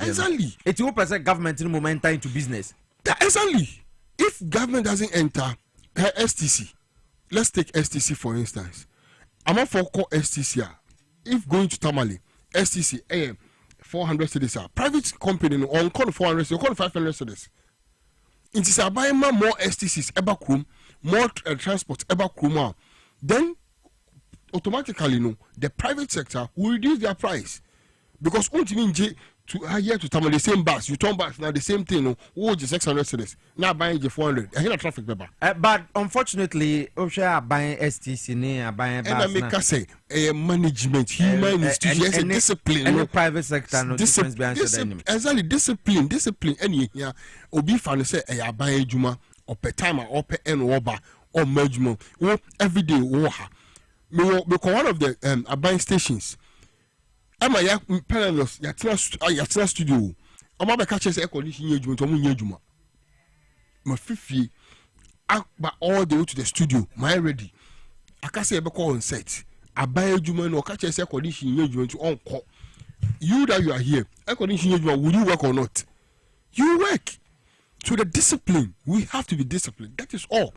Exactly. It's 2% government in momentum into business. Exactly. if government doesn't enter STC, let's take STC for instance. I'm not for call STC. If going to Tamale, STC, 400 cedis. Private company on call 400 cedis, call 500 cedis. It is about more STCs, ever crum, more transport, ever crum. Then automatically, the private sector will reduce their price because ultimately to here to Tamale the same bus, you turn back now the same thing. Oh, just 600 cedis. Now buying the 400. I hear a traffic paper. But unfortunately, I'm buying STC, I'm buying. And I make us say management, human institutions, and discipline. And the private sector, no difference behind the exactly discipline. Any here, obi fan say I buy juma or per time or per en oba or mergement. Every day, because one of the buying stations. I'm a parallels yatina studio. I'm about to catch air conditioning juma. My 50 all the way to the studio. My ready. I can't say about on set. I buy a juma or catch air conditioning to on call. You that you are here, air conditioning juma, will you work or not? You work. So the discipline, we have to be disciplined. That is all.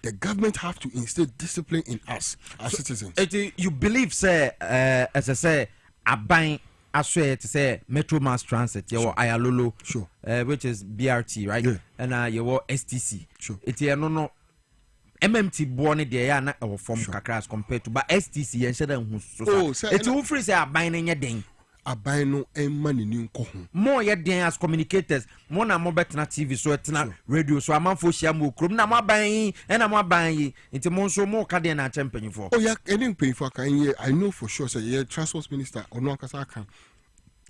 The government have to instill discipline in us as citizens. You believe, sir, as I say. Aban aswe to say Metro Mass Transit, you Ayalolo, sure, which is BRT, right? Yeah. And you STC, sure. It's no MMT born there na or form kakras compared to but STC and said it's all free say Aban in your ding. Aban no money new kohun. More yet den as communicators, more na more better na TV so it's na radio so I'm for shamu krum na ma ban and I'm buying it's more so more cardian na champion for. Oh yeah, any pay for can I know for sure say yeah transport minister or no kasa kan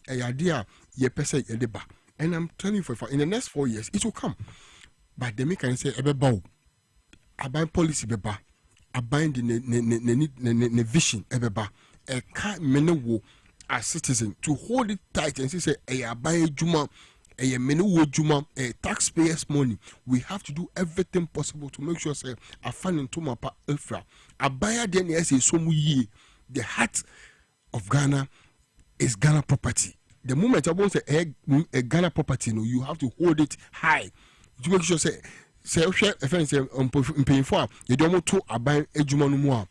a idea ye pese ye deba and I'm telling you for in the next 4 years it will come. But they make can say ebe bow. Aban policy beba. Aban the vision ebe ba. E ka mene wo as citizen to hold it tight and say I buy juma a menu juma a taxpayers money. We have to do everything possible to make sure say I find into my Okrah. I buy then yes so ye the heart of Ghana is Ghana property. The moment I want say a Ghana property, no, you have to hold it high to make sure say if I say paying for you don't want to buy a juma no more.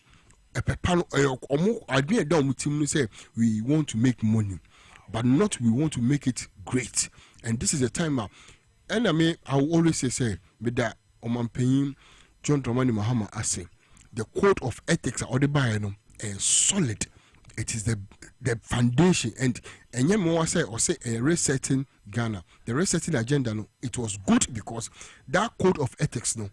A pepano idea down with say we want to make money, but not we want to make it great. And this is a time and I will always say with that Oman John Dramani Mahama I say the code of ethics or the Bible is solid. It is the foundation and more say or say a resetting Ghana. The resetting agenda no, it was good because that code of ethics no.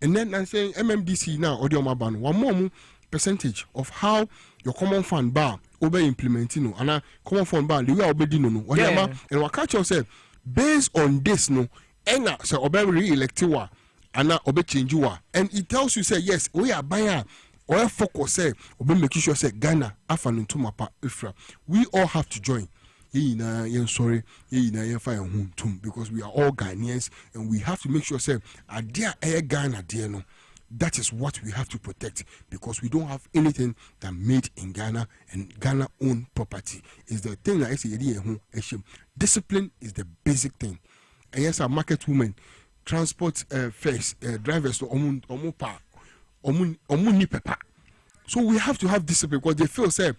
And then I'm saying MMDC now, audio ban 1 more percentage of how your common fund bar over implementing and common fund bar the way obedi no whatever and what catch yourself based on this no and so obey re-elected and obey change and it tells you say yes we are buying or focus say obey make sure say Ghana afan to mapa Okrah. We all have to join. Sorry, because we are all Ghanaians and we have to make sure say Ghana no. That is what we have to protect because we don't have anything that made in Ghana and Ghana own property is the thing that I say discipline is the basic thing. And yes, our market women transport first drivers to omuni pepa. So we have to have discipline because they feel say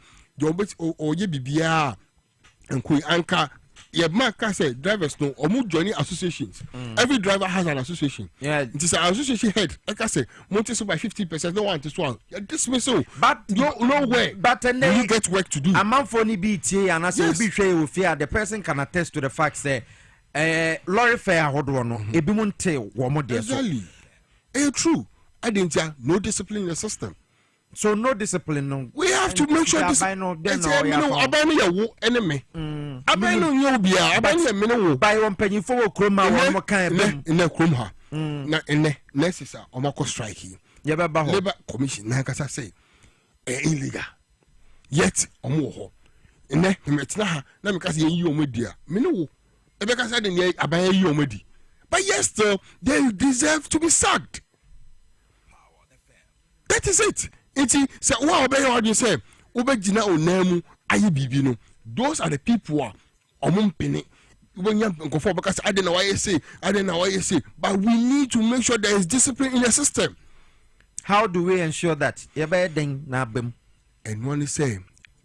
and Queen Anka, yeah, Mark said drivers no or joining associations. Every driver has an association. Yeah, it is an association head. Like I say, Montes by 50%, no one this one. Dismissal. But no way. But you get work to do. A man for any BT and as you be sure with fear, the person can attest to the fact say lorry fare hold one no. Ebimunte one more day. Exactly. True. I didn't no discipline in the system. So no discipline no. We have to make sure this. Abani ya enemy. Abani no yo bia. Abani ya mene buy one penny for kroma one kind in kroma. Na ene necessary omako strike here. Labor commission na kasa say illegal. Yet omo ho. Ene metina ha na me kasa yi omo dia. Mene wo. Ebe kasa de ne abani yi omo di. But yes still they deserve to be sacked. That is it. Iti say wa obey what you say obegina onamu aye bibi no those are the people who omumpene when you go for because I don't know why you say, but we need to make sure there is discipline in the system. How do we ensure that? And one is say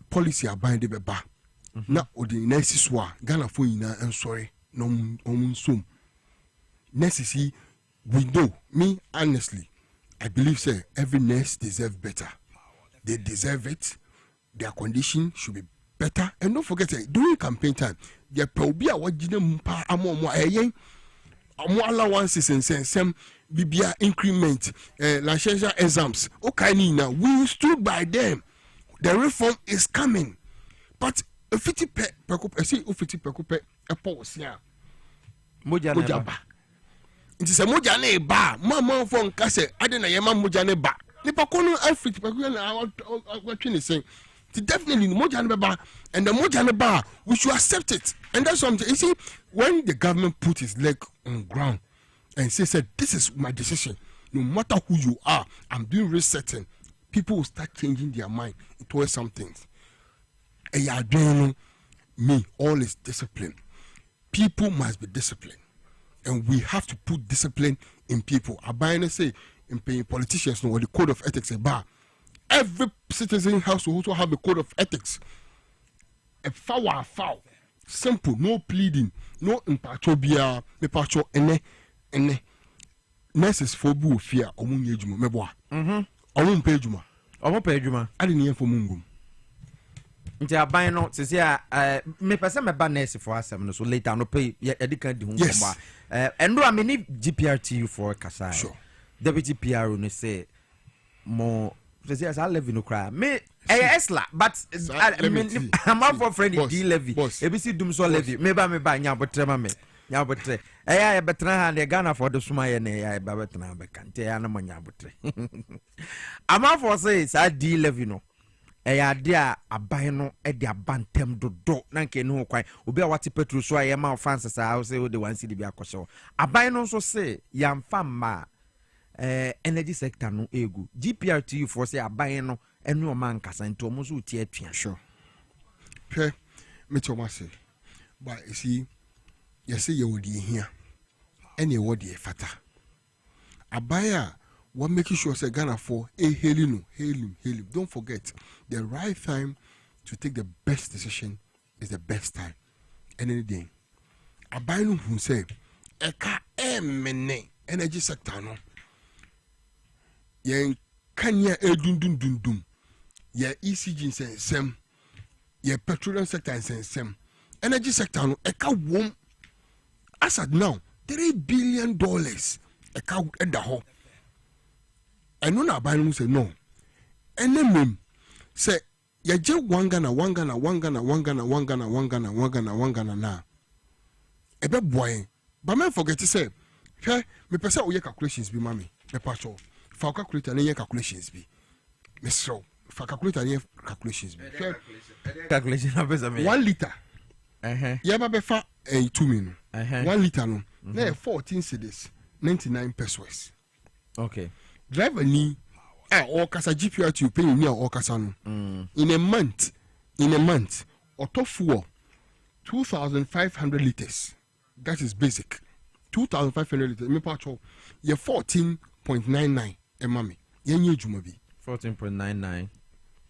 policy are buying the beba. Now, the next is what Ghana for and sorry, no soon. Next we know, me honestly, I believe say every nurse deserve better. They deserve it. Their condition should be better. And don't forget during campaign time, there will be a wajina allowances and some BBA increment, licensure exams. Okay, now we stood by them. The reform is coming, but if it a pause here. Mojaba. It is a mojane ba. Mama phone kase. I didn't know mojane ba. Nipa kono Africa. What you saying? Definitely mojane ba. And the mojane ba, we should accept it. And that's something. You see, when the government put his leg on ground and said, "This is my decision. No matter who you are, I'm doing resetting." People will start changing their mind towards some things. And you are doing me. All is discipline. People must be disciplined. And we have to put discipline in people. I say in paying politicians know what the code of ethics about. Every citizen has to also have a code of ethics. A foul. Simple, no pleading, no impatobia, mepacho ene. Nurses for boo fear omunye juma meboa. Omun pay juma. I didn't hear for mungum. Nti aban no se me pese me ba nurse for asem no so later no pay edika di hu komba endo am ni GPRTU for kasa sure deputy PRO no say mo se as I levy no cry me esla but I'm out for friend D levy ebisi dum so levy me ba nya botre ma me nya botre ya betra ha de Ghana for the suma ye ne ya ba betra be kan te ya na mo nya botre I'm out for say D levy no ade a aban no de abantem dodo na nke ne ho kwan obi a wate petrol so aye ma fans sa say the one city bi akosho aban no so say yamfa ma energy sector no egu GPRTU for say aban no enu o man kasa nto mo so tie atwa sure pe me to say but you see you say you wodi here any wodi fata aban what making sure say Ghana for hail him. Don't forget the right time to take the best decision is the best time. Any day. Abainu who say eka emene energy sector no. Yen kanya dum. Ye ECG sem. Ye petroleum sector sem. Energy sector no eka wom. As at now $3 billion eka eda ho. And no na ban say no. And then say ya je wangana na. Ebe boy. But me forget to say, hey, me pesa oye calculations be mami. Me pacho. Fa calculator na calculations be. Me so fa calculator na calculations be. Calculation na pesa me. 1 liter. Ya ba be fa 2 min. 1 liter no. Na 14 cedis, 99 pesos. Okay. Driver ni all kasa GPRT you pay me all kasa no. In a month auto fuel 2,500 liters. That is basic. 2,500 liters. Me pacho ye 14.99 mami. Yenye juma bi. 14.99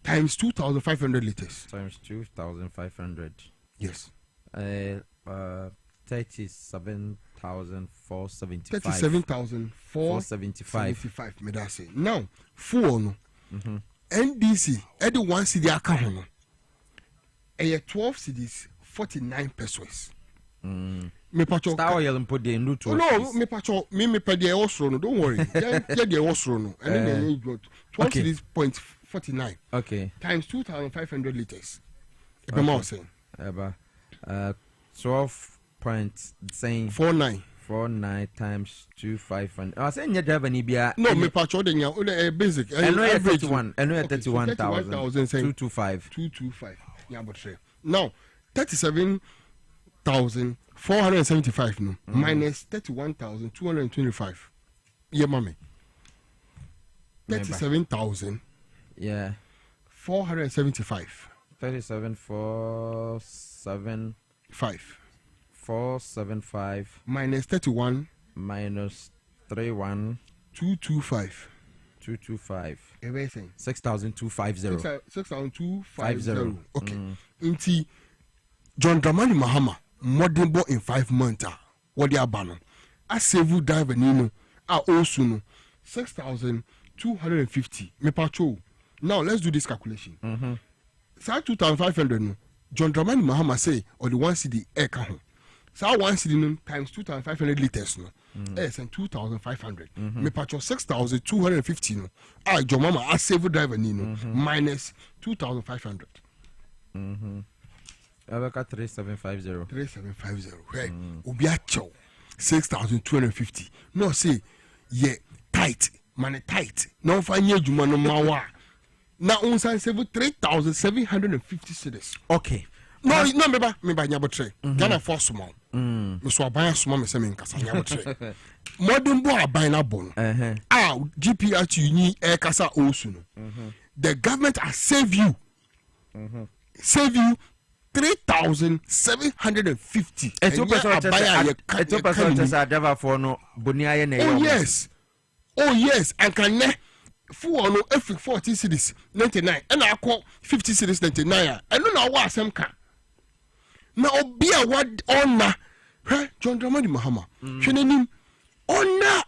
times 2,500 liters. Times 2,500. Yes. 37,475. 37,475. Me that say. Now, fuel no. NDC, every 1 cedi account no. 12 cedis, 49 pesos. Me pacho. Star oil and put the new to. No, me pacho. Me pay the osro no. Don't worry. Yeah, the osro no. And then you got 12 cedis point 49. Okay. Times 2,500 liters. Ebe ma saying. Eba. 12.49 times 2,500. I say you drive any bia. No, me pacho de nya basic. Average 31. 31,225. 225. Yeah, but say. Now 37,475 no minus 31,225. Yeah, mommy. 37,000. Yeah. 475. 37,475. 475 minus 31 minus 31 225. 225. Everything. 6,250. 6,250. Okay. Inti John Dramani Mahama modern boy in 5 months. What they are banning? I save driver Nino. I also know 6,250. Me patrol. Now let's do this calculation. So 2,500 no. John Dramani Mahama say or the 1 CD air kahon. So 1 CD no times 2,500 liters no. Yes, and 2,500. Me patrol 6,250 no. I John Mama I save driver Nino minus 2,500. Abeka 3750. 3750. Right. Obia chow 6,250. No say yeah tight. Man tight. No find you no mawa. Now on save 3,750 cedis. Okay. No, me ba nyabotre. Ghana for small. Me so aban small me say me nkasa nyabotre. Modern boy aban na bon. GPR uni e kasa osu no. The government has saved you. Save you 3,750. Oh yes, and can for no every 40 cities 99 and I call 50 cities 99. I don't know what some can. Now be a word on John Dramani Mahama. Shenim on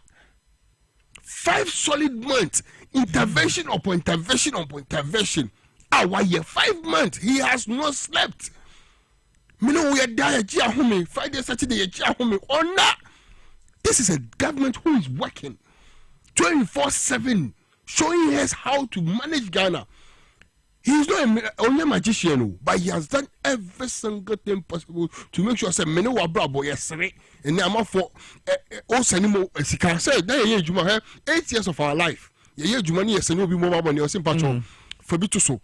5 solid months intervention upon intervention upon intervention. Our year 5 months he has not slept. Me know we are dying home Friday Saturday home on that. This is a government who is working 24/7, showing us how to manage Ghana. He is not only a magician, but he has done every single thing possible to make sure that many were bravo yesterday. And now for also anymore, as he can say, 8 years of our life. Yeah, you money yes, and you'll be more money or some patron for me to so.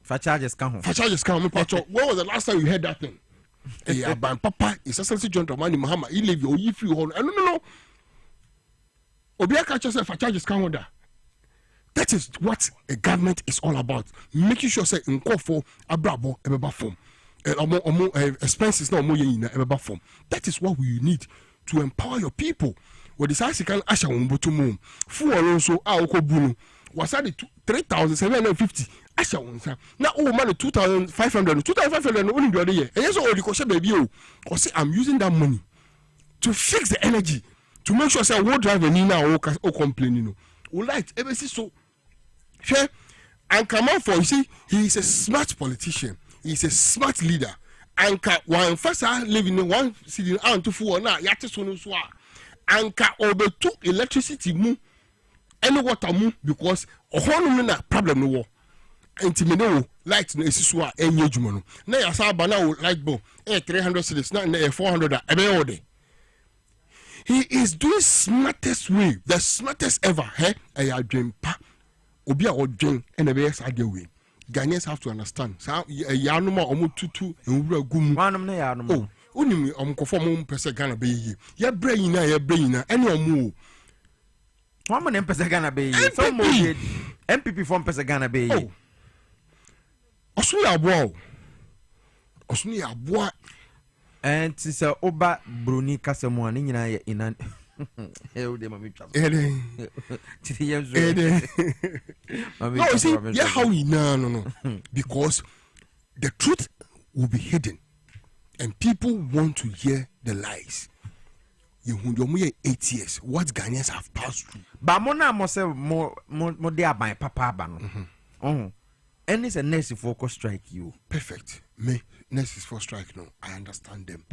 For charges come. Patron. When was the last time you heard that thing? Yeah, but Papa is essentially John Dramani Mahama. He live your if you hold. No. Obia catch yourself for charges come order. That is what a government is all about. Making sure say in call for abrabo ebeba form. Expenses now more in ebeba form. That is what we need to empower your people. What this I can asha umboto mum. Fu also a okobunu. Was at 3,750 asha unsa. Now oh man 2,500. 2,500 only the other year. And yes all the question baby oh. Cause I'm using that money to fix the energy. To make sure say we drive any now or complaining no. We like ever see so. Sure. And come out for you see he is a smart politician. He is a smart leader. And one first living in one city and to four now yate so no so. And over to electricity mu any water mu because no na problem no war. Enti no light no esiso a enye adwuma no. Na ya sa ba na light bulb 300 cedis na 400 ebe ode. He is doing smartest way, the smartest ever. I dream pa. Obia or dream and a very sad way. Ghanaians have to understand. So yanuma omu tutu and we gum. Oh, only conform person Ghana be. Your brain, any more. One man person Ghana be. So more MPP from person Ghana be. Oh, Osuni abo. And it's a oba bruni kasamuan in an no, see, yeah, how we no. Because the truth will be hidden, and people want to hear the lies. You 8 years, what Ghanaians have passed through. But mona must say more there by Papa Bano. And it's a nurse focus strike you. Perfect. Me, nurses for strike no. I understand them.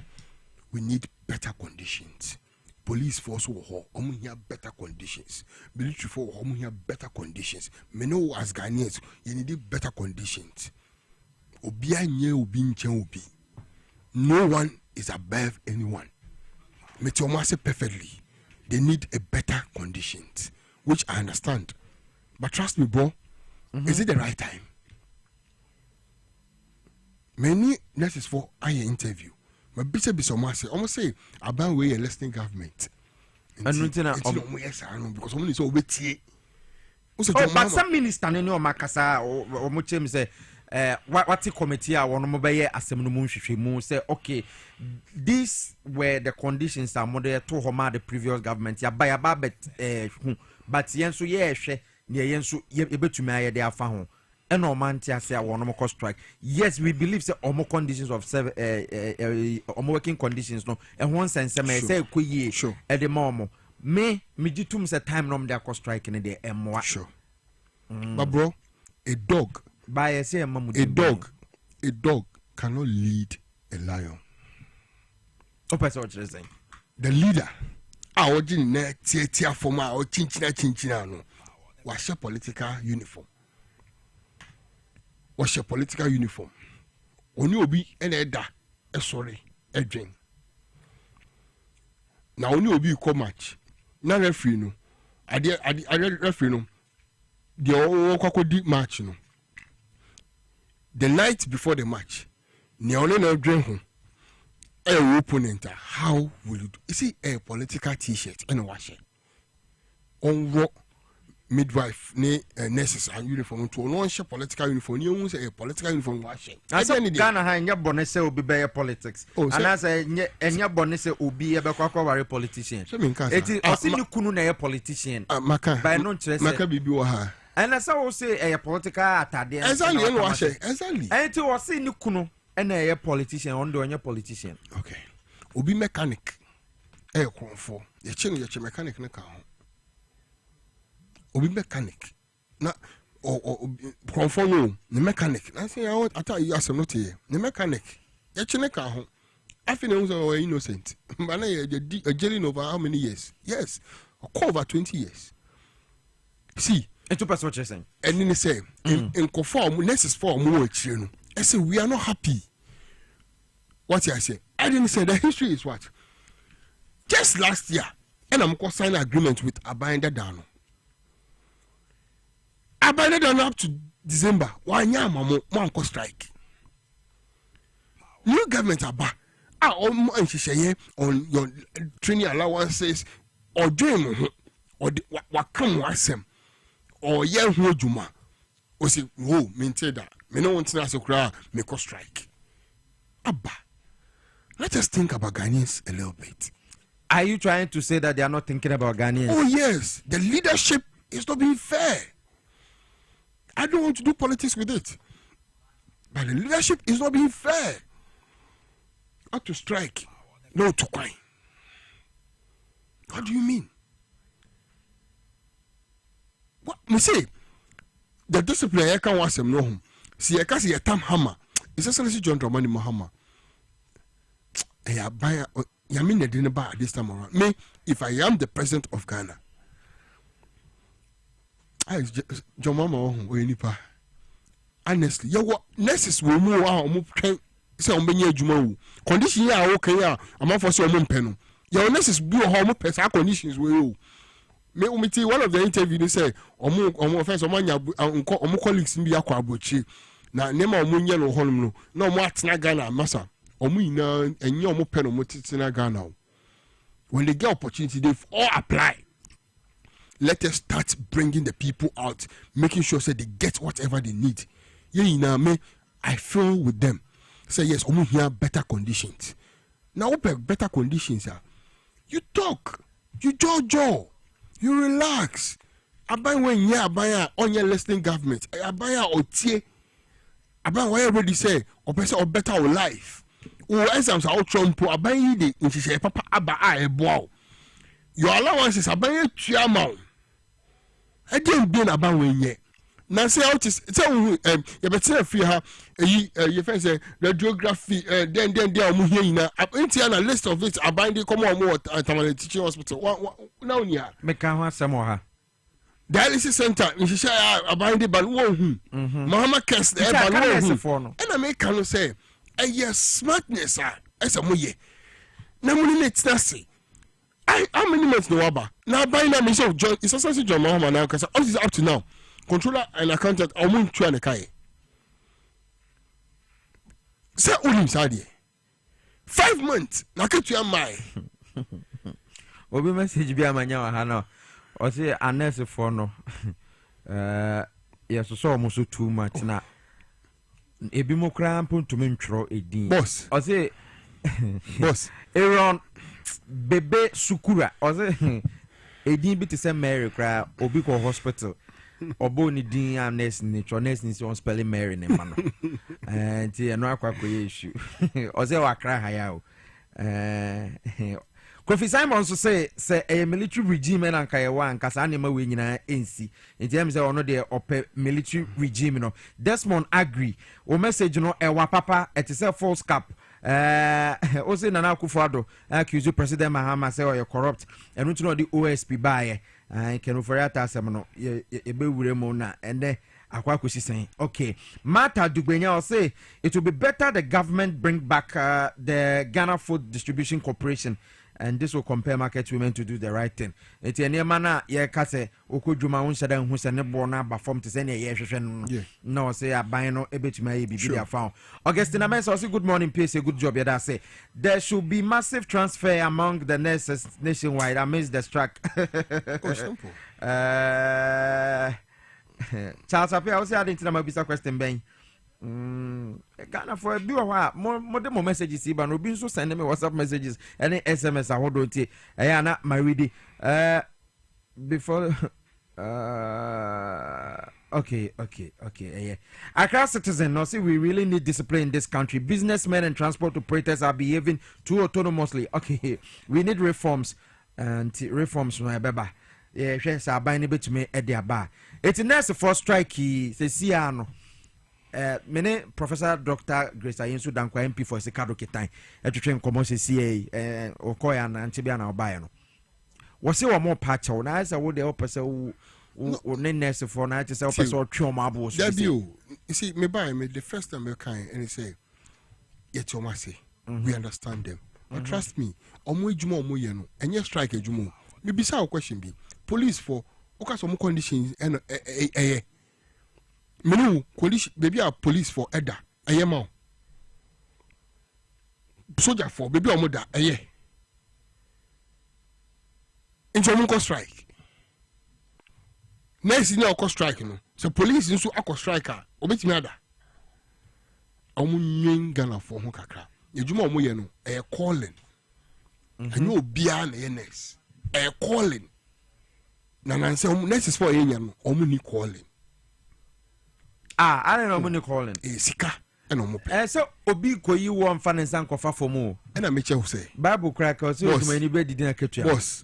We need better conditions. Police force will have better conditions. Military force will have better conditions. Me know as Ghanaians, you need better conditions. No one is above anyone. Me say perfectly. They need a better conditions, which I understand. But trust me, bro, is it the right time? Many nurses for I interview. But Bishop is almost say about where you're listening government. And because someone is over tea. But some minister in your Makasa or Muchem say what committee a wono mo beye asem no mu nhwehwe mu say okay these were the conditions that model to homa the previous government ya ba but but yen so ye hwe ne yen so ye betumi aye de afa ho eno man tia say wono mo strike. Yes, we believe say omo conditions of omo working conditions no e ho sensem say koyie e de mo me gitum say time no dey strike in the emwa sure. But bro, a dog cannot lead a lion. The leader, our tia for my chinchina no. What's your political uniform? What's your political uniform? Only obi eda sorry, a drink. Now only obi come match. Now referee no. I referee no. The Okakodi match no. The night before the match, Neone no drink home. A opponent, how will you do? You see a political t-shirt and wash it. On what midwife, nurses and uniform to launch a political uniform. You won't say a political uniform washing. I said Ghana ha nya bonese obi be politics. And as enya bonese obi e be kwakwa politician. Eti osini kunu na politician. By no interest. Maka bibi wa ha. And as I say a political atade. Exactly, exactly. And it was saying kuno and a politician on the politician. Okay. Obi mechanic. Kronfo. Ye chin mechanic na ka ho. Obi mechanic. Na kronfo no, the mechanic. I say I thought you ask not here. The mechanic. Ye chin ka ho. I feel innocent. But a jailing over how many years? Yes. Over 20 years. See, and to pass what you're saying. And then they say, in conform, nurses for more children. I say, we are not happy. What I say? I didn't say the history is what? Just last year, and I'm going to sign an agreement with Abanda Dano. Abanda Dano up to December. Why now, one strike? New government are back. On your training allowances or dream or what come was him. Or young Juma, or say, whoa, maintain that. Me no want to ask Okrah, me go strike. Abba, let us think about Ghanaians a little bit. Are you trying to say that they are not thinking about Ghanaians? Oh, yes. The leadership is not being fair. I don't want to do politics with it. But the leadership is not being fair. Not to strike, no to cry. What do you mean? What me say? The discipline I can watch them no home. See, I can see a tam hammer. It's essentially John Dramani Mahama. I buy I mean the dinner bar this time around. Me, if I am the president of Ghana, I John Mama or nipa. Honestly, your nurses will move out. Say on benye adwuma condition ya okay ya amafo say o mpenu your nurses bi o ho pesa conditions we o me umiti one of the interview they say omo first omo nya omo colleagues bi akwa abochi na nema omo nye no honum no na omo atena Ghana masa omo ina enye omo penu mo titena Ghana when they get opportunity they all apply. Let us start bringing the people out, making sure say they get whatever they need. Yeah, me I feel with them. Say yes, we hear better conditions. Now, better conditions are you talk, you jaw, you relax. Abaya when you abaya on your listening government, abaya or tie, abaya why already say or better life. Or exams are out trump, abaya de in she papa abaya ebow. Your allowances abaya chiamau. I didn't be about when ye. Now say out is you better free her your friend say radiography then they are moving now a list of it abinding come on more at teaching hospital now near make some dialysis center in Shisha abinding but Mama Kes there and I make can say yes smartness as a moye na money net say how many months no aba now buying a mission of John it's essentially John Mahama now because all is up to now. Controller and accountant omun twa ne kai say unim sadi 5 months na ketu amai obi message bi amanya wa ha no o say anese for no yes so almost too much na ebi mo kra mpontumi ntworo edin boss ose boss Aaron bebe sukura ose edin bi te se Mary kra obi ko hospital obo ni din amnes ni chones ni on spelling Mary ne ma no nti eno akwa koye issue ose wakra haya o Kofi Simon so say a military regime na nka ye wa nka sa ne ma we nyina ensi nti am say ono de ope military regime no Desmond agree o message no e wa papa et say false cap o say Nana Akufo-Addo accuse President Mahama say o corrupt enu to no the OSP bae kenu for ya tasem no e be wure mo na ende akwa kwesi okay Martha Dugbenya will say it will be better the government bring back the Ghana Food Distribution Corporation and this will compare market women to do the right thing. It's any manner ye kase okojuma unsa dan hu se ne bo na ba form to say ye hwehwe no say aban no ebetuma ye bibi dia found. Augustina Mensa say good morning Piesie good job that say there should be massive transfer among the nurses nationwide amidst the strike. Simple. Charles Apia was adding to the Mabisa question ben. Ghana for a bill more demo messages, but no being so send me WhatsApp messages and SMS. I hold on to Ayana Maridi before okay. Accra citizen no see we really need discipline in this country. Businessmen and transport operators are behaving too autonomously. Okay, we need reforms and reforms my baba. Yeah, yes, I buy bit me at their bar. It's next for strike say Siano. Mene Professor Dr. Grace Ayensu Dankwa MP for Sekado Ketan etwetwe nkomo CA okoya na ntibia na obaye no wo se wo mo patch wo na say wo de opese wo ne nurse for na say opese wo twe mo abo so you see me buy me the first time me kind and he say yet your say we understand them but trust me omo ejuma omo ye no enye strike ejuma me bisa wo question bi police for okaso mo conditions and menu condition baby are police for Eda ayema soldier for baby omoda aye into omo strike next ni o strike no so police nso akọ strike a obetimi ada omo nwen Ghana for ho kakra ejuma omo ye no calling anyo obia na ye next calling na nanse omo next for ye no omo ni calling I don't know money calling. Sika and omo. So obi koyi wo mfa ne nsan kofa fomo. And I make you say Bible cracker so to many bed didn't catch you. Boss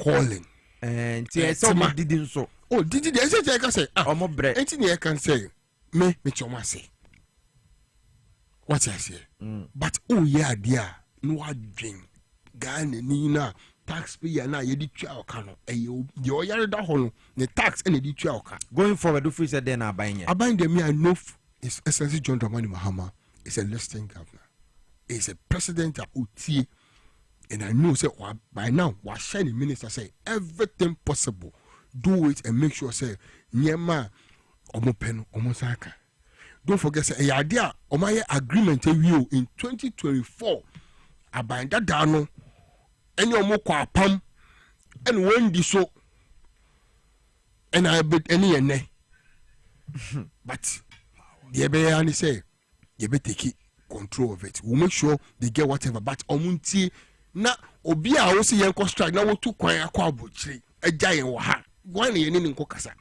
calling. And so me didn't so. Oh, did you say I can say omo bre. Anything I can say me choma say. What I say? But oh yeah dear no dream. Ghana ni na taxpayer na ye di twa oka no yo yare da ho no the tax and di twa oka going forward do free said then aban dem me I know is Excellency John Dramani Mahama is a listening governor, is a president that utie, and I know say by now what shiny minister say everything possible do it and make sure say nyema omo pen omo saka. Don't forget say idea omaye agreement in 2024 aban da no any omo kwa pam and when di so and I bet any ene but the be say you be take control of it. We'll make sure they get whatever but omunti na obi a wo se yen ko strike na wo tu kwan akwa abochiri agya yen wo ha gwan ne yen ni nko kasa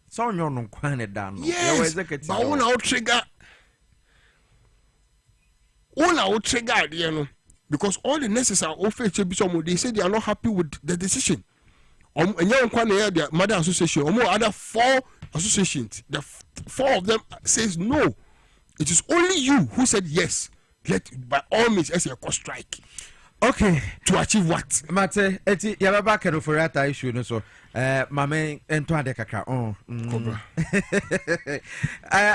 so onyo no kwan ne da no ye executive ba wona wo trigger there no because all the necessary office be some they say they are not happy with the decision and you kwan ne their mother association other 4 associations the 4 of them says no. It is only you who said yes. Let by all means as a strike. Okay. To achieve what? Mate, eti yababa kero for that issue no so. Mame ento ade kakra. Cobra.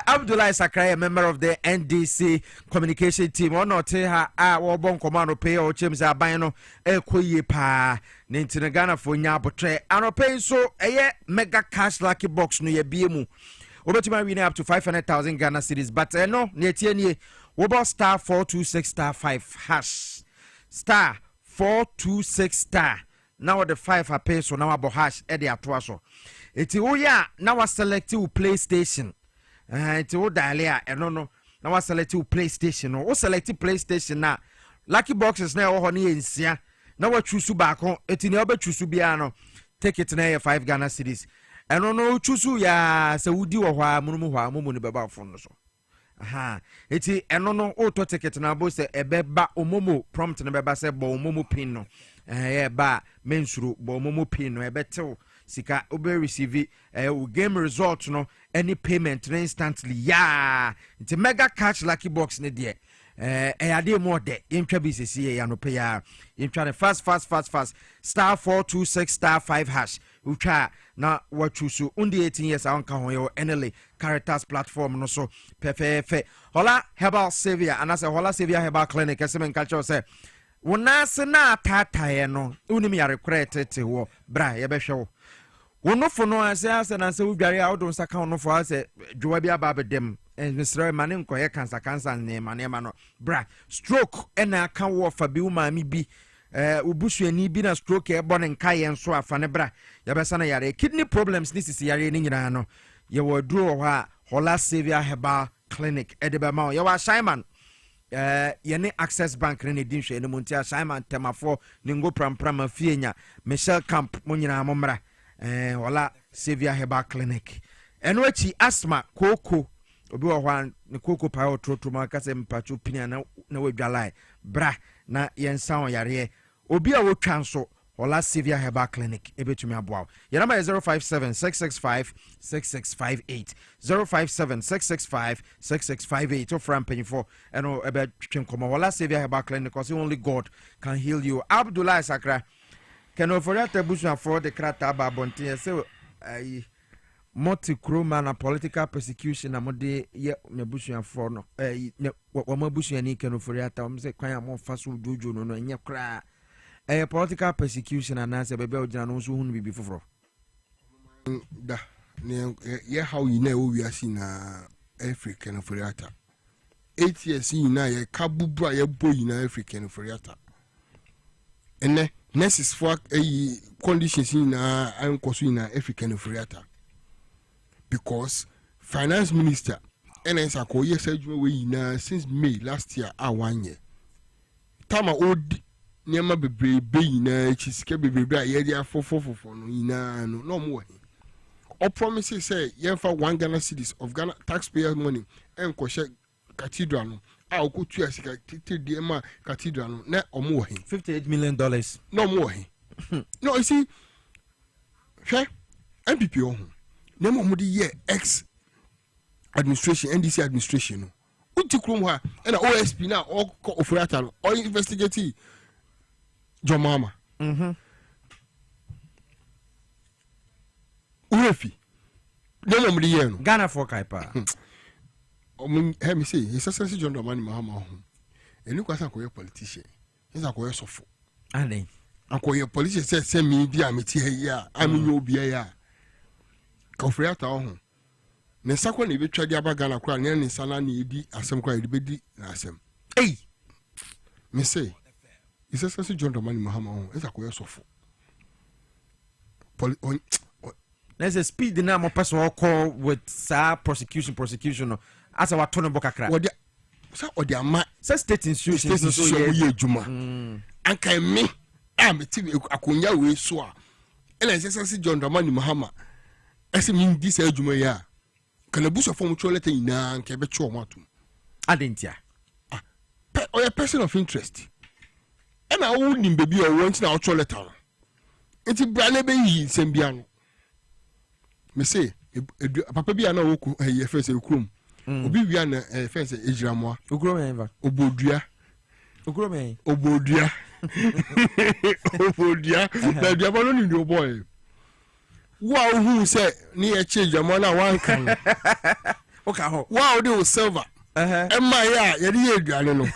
Abdullah Sakraya, member of the NDC communication team. Ono te ha wo bon command pay o chim say aban no ekoye pa. Ninti Ghana for nya botre. Anope so eye mega cash lucky box no ye biemu. Obetima winning up to 500,000 Ghana cedis, but no, near Wobo star 426 star 5 hash star 426 star. Now the 5 are paid, so now about hash Eddie Atuaso. It's oh yeah, now I select PlayStation. nti wo dial a ɛno no na wa select wo PlayStation no wo select PlayStation na lucky boxes na ɛwɔ hɔ ne yɛnsia na wa choose baako eti ne oba choose bia no ticket na yɛ 5 Ghana cedis ɛno no choose ya sɛ wudi wɔ hɔ a munum hɔ a mumu ne bɛba fon no so eti ɛno no auto ticket na bo sɛ ɛbɛba omomo prompt na bɛba sɛ bɔ omomo pin no ba mensuru bɔ omomo pin no ɛbɛtew sika obe receive game result no any payment instantly nti mega catch lucky box ne de ade mo de yentwa bi sesi ya no pay ya yentwa ne fast star 426 star 5 hash utwa na wachusu undi 18 years anka ho yo enele Caritas platform no so pefe hola herbal savior anase hola savior herbal clinic esemen culture say wona se na tatae no unim yare kretete wo bra ye behwe wo wonofo no ase na se udware a wodon saka wonofo ase dwowa bi aba bedem Mr. Mane nkoye cancer ne mane ma no bra stroke ena aka wo fa bi umami bi ubusuani bi na stroke e bone nka ye nso afa ne bra yabesa na yare kidney problems ni sisi yare ni nyina no ye woduro ho a Hola Savior Herbal Clinic edeba ma ye wa Simon ye ne Access Bank ne din hwe ne montia Simon temafo ne ngo prampram afienya Michelle Camp mo nyina mo mra Hola Savior Herbal Clinic eno achi asthma koko obi wo hwan ne koko pa otroto ma kase mpacho pinia na wadwalai bra na yensa on yare obi a wotwa nso Hola Savior Herbal Clinic ebetumi aboa your number is 057-665-6658 057-665-6658 of Rampanyfo eno ebe twinkomo Hola Savior Herbal Clinic because only God can heal you. Abdullah Sakra can offer busu for the krata babonte say multi-chroma na political persecution na mode ye mebusuan for no wo mabusuan ni kan ofori ata o se kwan am fa so jojo no enye kra political persecution na se bebe o gina no so hunu bibi foforo da ne ye how you know we are seen na African ofori ata 8 years na ye kabubra ye boy na African ofori ata ene nurses for conditions na ankoso na African ofori ata because finance minister NS akoye sedwuma we na since May last year 1 year tama old nyama bebrebe na chisike bebrebe a ye dia fofofofo no ina no mo he o promises say ye fa 1 Ghana cedis of Ghana taxpayer money enkohye cathedral no a okotu asika tete ma cathedral no na omo he $58 million no mo he no you see hwe MPP ohun nemo mudi ye ex administration NDC administration no uti krom ha na OSP na o ofurata no o investigate Jomama urefi nemo mudi ye no Ghana for kaipa let me say his excellency John Dramani Mahama ho eni kwasa ko ye politician hisa ko ye sofo ane akoye politician say me bia meti ha ya amenyo obia ya Kofriata ho ne sakwa ne betwa di abaga kura ne ne sala ne edi asem kura edi bedi na asem me say is essentially John Dramani Mahama ho esa ko yesofo there's a speed na mo person call with sa prosecution no asa wa tono bokakra odi sa odi ama sa state institution so ye adwuma anka me meti akonya we so a ela essentially John Dramani Mahama ese min di sa adwuma ya kana buso form choleta ina nke be cho mo atum adentia or a person of interest and I wouldn't be or want now choleta enti brane be yi sembia no me say papa bia na woku ye fese krom obi wia na fese ejiramoa okrom eva obodua okrom obodua na dia ba no ni do boy wow who say ni e change amona one kan okay ho wow dey silver emma ya ye dey aduane no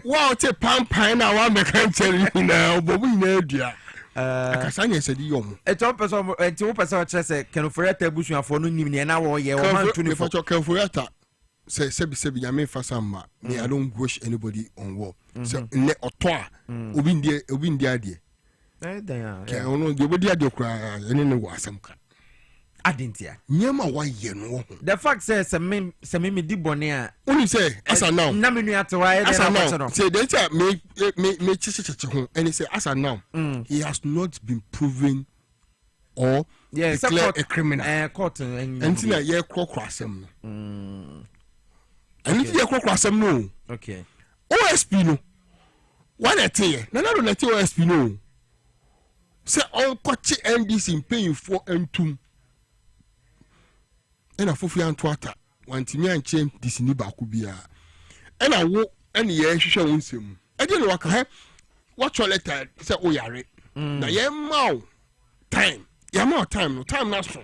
wow te pampan na wa mekan cherry na obobu na adua akasanya se di yom eto person enti wo person che se kenoforiata busuafo no nim ne na wo ye wo man tu ni fo kenoforiata say sebi nyame fasamba me I don't wish anybody on war so ne oto a obi ndie ade ke ono de obodi ade kura ene ne wo asem ka Adintia. Nyama wa ye no. The fact says some me di bone a. Only say as now. Na me nua to why as now. Say the me chichi ho and he say as now. He has not been proven or declared a criminal. Court and tina ye Okrah asem no. And if ye Okrah asem no. Okay. OSP no. What I tell you, no OSP no. Say on kochi NDC paying for entum. And a fufu antwata wantimi anchem disini baako bia. And I wo and ye hwehwe wonsem. E dey no waka he what your letter say o yare. Na ye maw time. Ye maw time no time na so.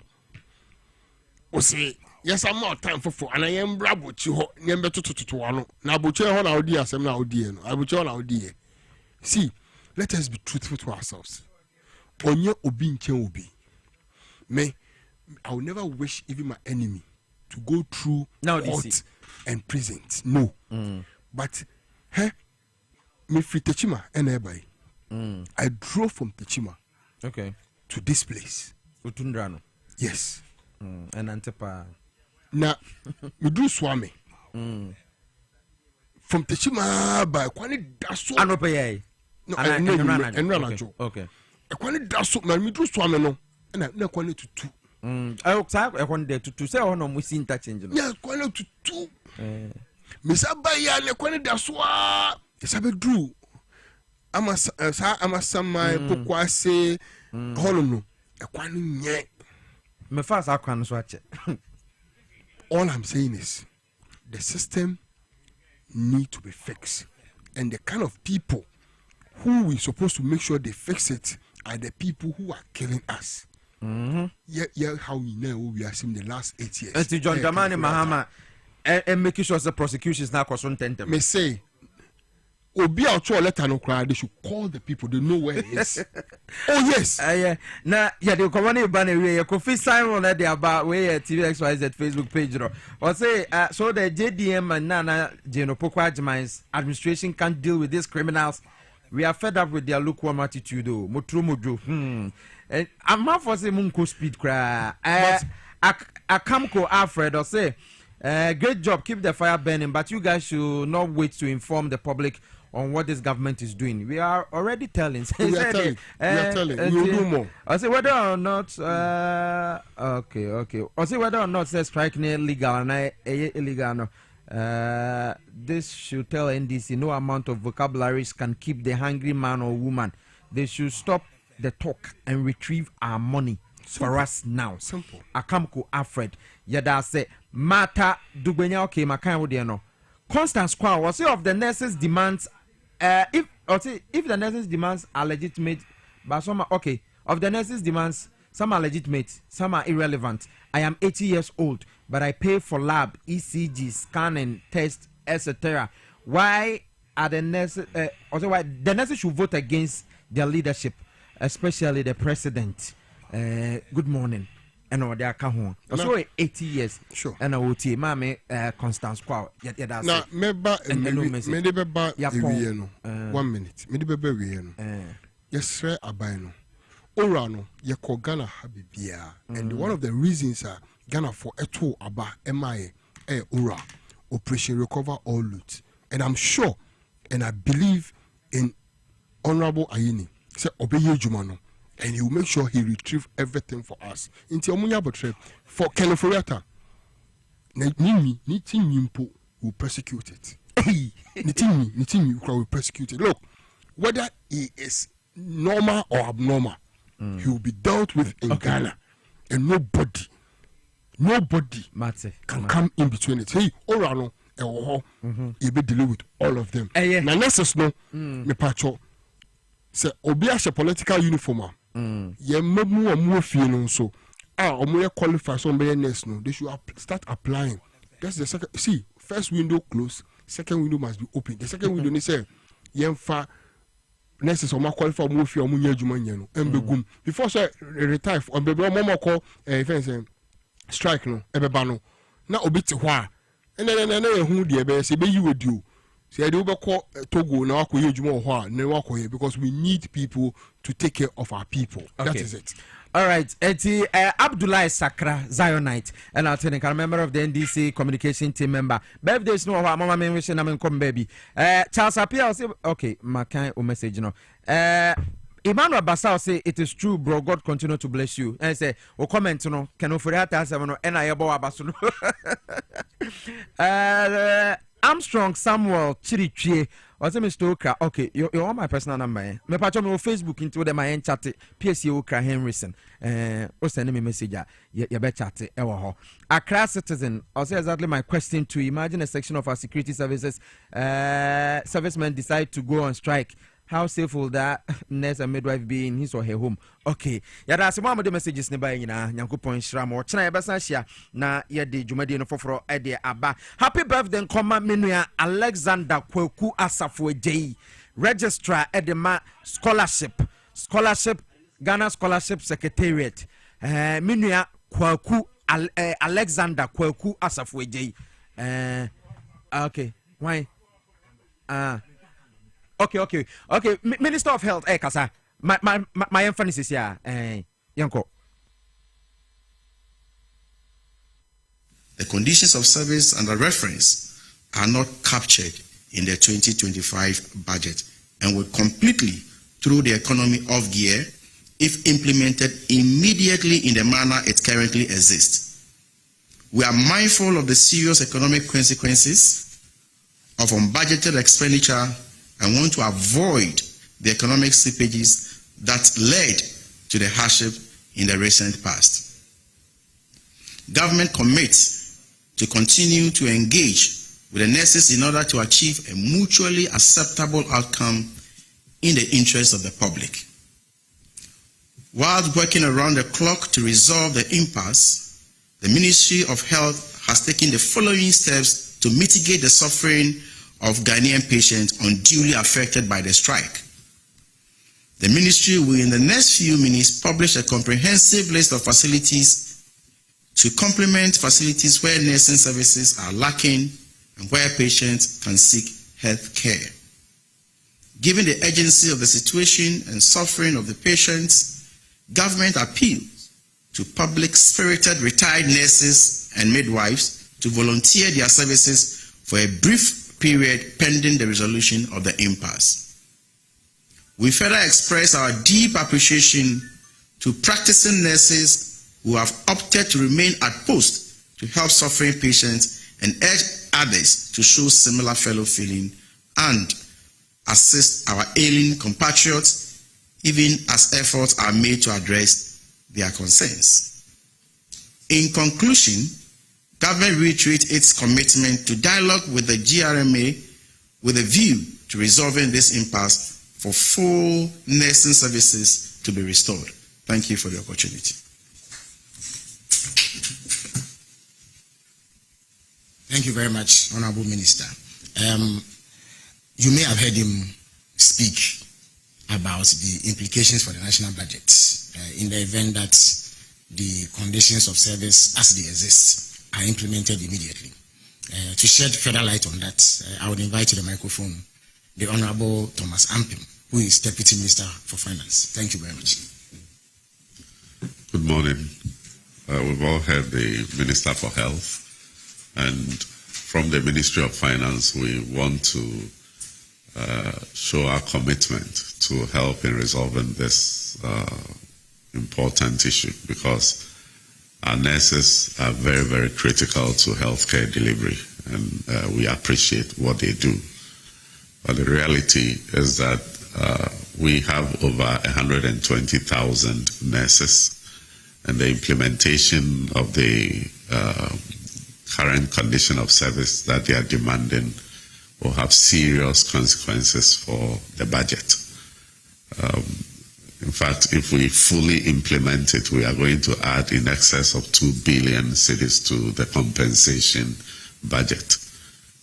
O say yes am maw time fofo and I am brabochi ho nyembe tototo ano. Na abochi ho na odi asem na odi e no. Abochi ho na odi e. See, let us be truthful to ourselves. Onye obi nchen obi. Me I will never wish even my enemy to go through court and prisons. No. But me free Techima and everybody. I drove from Techima to this place. Utundrano. Yes. And Antepa. Now, we do Swami. From Techima by Kwani Daso. Anopaye. No, and Ranajo. Okay. Kwani Daso, man, we do Swami no. And I no Kwani to two. I want there to say on we interchange. Yes, Kwani to two. Miss Abaya, le Kwani Daswa. It's a bit true. I'm a Samai Pokwase Holono. A Kwani nye. Me fast I can swatch it. All I'm saying is the system need to be fixed. And the kind of people who we supposed to make sure they fix it are the people who are killing us. Yeah, how we know we are seeing the last 8 years. And John Dramani Mahama and making sure the prosecution is now consultant. May say, Obi Auto letter no cry, they should call the people, they know where it is. Oh, yes. Yeah. Now, yeah, the Commonwealth Banner, you could feel Simon at the about where TVXYZ Facebook page. Or say, so the JDM and Nana Jeno Pokwajman's administration can't deal with these criminals. We are fed up with their lukewarm attitude. Motru. And I'm not for say Munko speed cry. Akamko Alfred or say, great job, keep the fire burning, but you guys should not wait to inform the public on what this government is doing. We are already telling. We are telling. We will do more. I say whether or not, okay. I say whether or not say striking illegal and illegal. No. This should tell NDC no amount of vocabularies can keep the hungry man or woman. They should stop the talk and retrieve our money for us now. Simple. Akamko Alfred. Yada say Mata Dugbenya okay makan wo de no. Constance Kwa was say of the nurses demands if the nurses demands are legitimate, but some okay, of the nurses demands some are legitimate, some are irrelevant. I am 80 years old, but I pay for lab, ECG, scanning, test, etc. Why are the nurses also why the nurses should vote against their leadership, especially the president? Good morning. And all their kahon. So 80 years. Sure. And I will tell Mammy Constance Quao. Now, member 1 minute. Yes, sir, Abino. Orano, Yakogana Habibia. And one of the reasons are Ghana for Eto Aba MIA Ura Operation Recover All Loot. And I'm sure and I believe in Honorable Ayini. Say Obeye Jumano. And he will make sure he retrieve everything for us. Into Omunya Botre for Keleforiata. Nitimimpo will persecute it. Nitimi will persecute it. Look, whether he is normal or abnormal, he will be dealt with in Ghana. And nobody can come in between it. Hey, Orano, you be dealing with all of them. Now, let's know, me pacho. Say, Obiasha political uniform. Ye more feeling so. Omo qualify some nurse no. They should start applying. That's the second. See, first window closed, second window must be open. The second window they say, yemfa nurses omo qualify omo fi omo nya adwuma nya no. Embegum before say retire on be omo call fence strike no ebeba no. Na obi te ho a. Na ehun de ebe say be yi wedio. See, I do call Togo now because we need people to take care of our people. Okay. That is it. All right, Abdullah Sakra Zionite, and I'll tell you, a member of the NDC communication team member. Birthdays no, mama me wishing I'm come baby. Charles Apia will say, okay, my kind of message, you know. Emmanuel Basal say it is true, bro. God continue to bless you. And say, o comment, you know, can offer that as no, and I abo abasuno. Armstrong Samuel Chirichie. Or say Mr. Okrah, okay, you want my personal number. Me patch me on Facebook into the my chat. Piesie Okrah Henryson. Or send me message. You better chat. Accra citizen. I'll say exactly my question to imagine a section of our security services servicemen decide to go on strike. How safe will that nurse and midwife be in his or her home? Okay. Yada some more messages nearby Nyankopon Shramo. China Basanshia na yede Jumadi no foforo ede aba. Happy birthday Nkoma Menua Alexander Kweku Asafo J. Registrar Edema Scholarship Ghana Scholarship Secretariat. Menua Kweku Alexander Kweku Asafo J. Okay. Why? Okay. Minister of Health, Kasa. My emphasis here, Yanko. The conditions of service under reference are not captured in the 2025 budget and will completely throw the economy off gear if implemented immediately in the manner it currently exists. We are mindful of the serious economic consequences of unbudgeted expenditure and want to avoid the economic slippages that led to the hardship in the recent past. Government commits to continue to engage with the nurses in order to achieve a mutually acceptable outcome in the interest of the public. While working around the clock to resolve the impasse, the Ministry of Health has taken the following steps to mitigate the suffering of Ghanaian patients unduly affected by the strike. The ministry will in the next few minutes publish a comprehensive list of facilities to complement facilities where nursing services are lacking and where patients can seek health care. Given the urgency of the situation and suffering of the patients, government appeals to public-spirited retired nurses and midwives to volunteer their services for a brief period pending the resolution of the impasse. We further express our deep appreciation to practicing nurses who have opted to remain at post to help suffering patients and urge others to show similar fellow feeling and assist our ailing compatriots even as efforts are made to address their concerns. In conclusion, government reiterates its commitment to dialogue with the GRMA with a view to resolving this impasse for full nursing services to be restored. Thank you for the opportunity. Thank you very much, Honorable Minister. You may have heard him speak about the implications for the national budget in the event that the conditions of service as they exist are implemented immediately. To shed further light on that, I would invite to the microphone the Honorable Thomas Ampim, who is Deputy Minister for Finance. Thank you very much. Good morning. We've all heard the Minister for Health, and from the Ministry of Finance, we want to show our commitment to help in resolving this important issue, because our nurses are very, very critical to healthcare delivery, and we appreciate what they do. But the reality is that we have over 120,000 nurses, and the implementation of the current condition of service that they are demanding will have serious consequences for the budget. In fact, if we fully implement it, we are going to add in excess of 2 billion cedis to the compensation budget.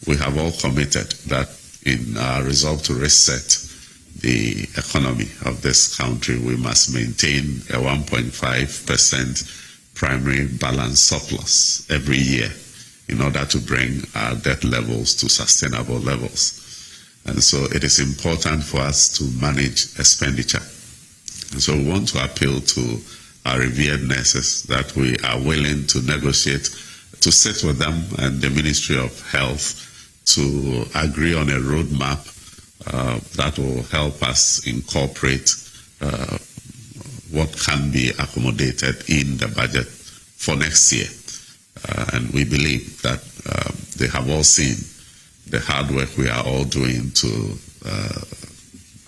We have all committed that in our resolve to reset the economy of this country, we must maintain a 1.5% primary balance surplus every year in order to bring our debt levels to sustainable levels. And so it is important for us to manage expenditure. And so we want to appeal to our revered nurses, that we are willing to negotiate, to sit with them and the Ministry of Health to agree on a roadmap that will help us incorporate what can be accommodated in the budget for next year. And we believe that they have all seen the hard work we are all doing to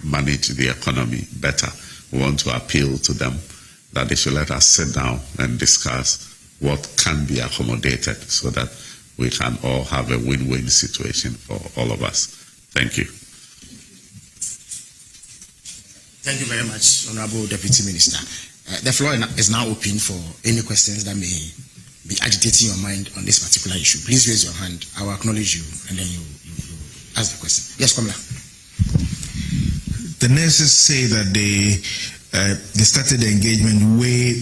manage the economy better. We want to appeal to them that they should let us sit down and discuss what can be accommodated so that we can all have a win-win situation for all of us. Thank you. Thank you very much, Honorable Deputy Minister. The floor is now open for any questions that may be agitating your mind on this particular issue. Please raise your hand. I will acknowledge you, and then you ask the question. Yes, Komla. The nurses say that they started the engagement way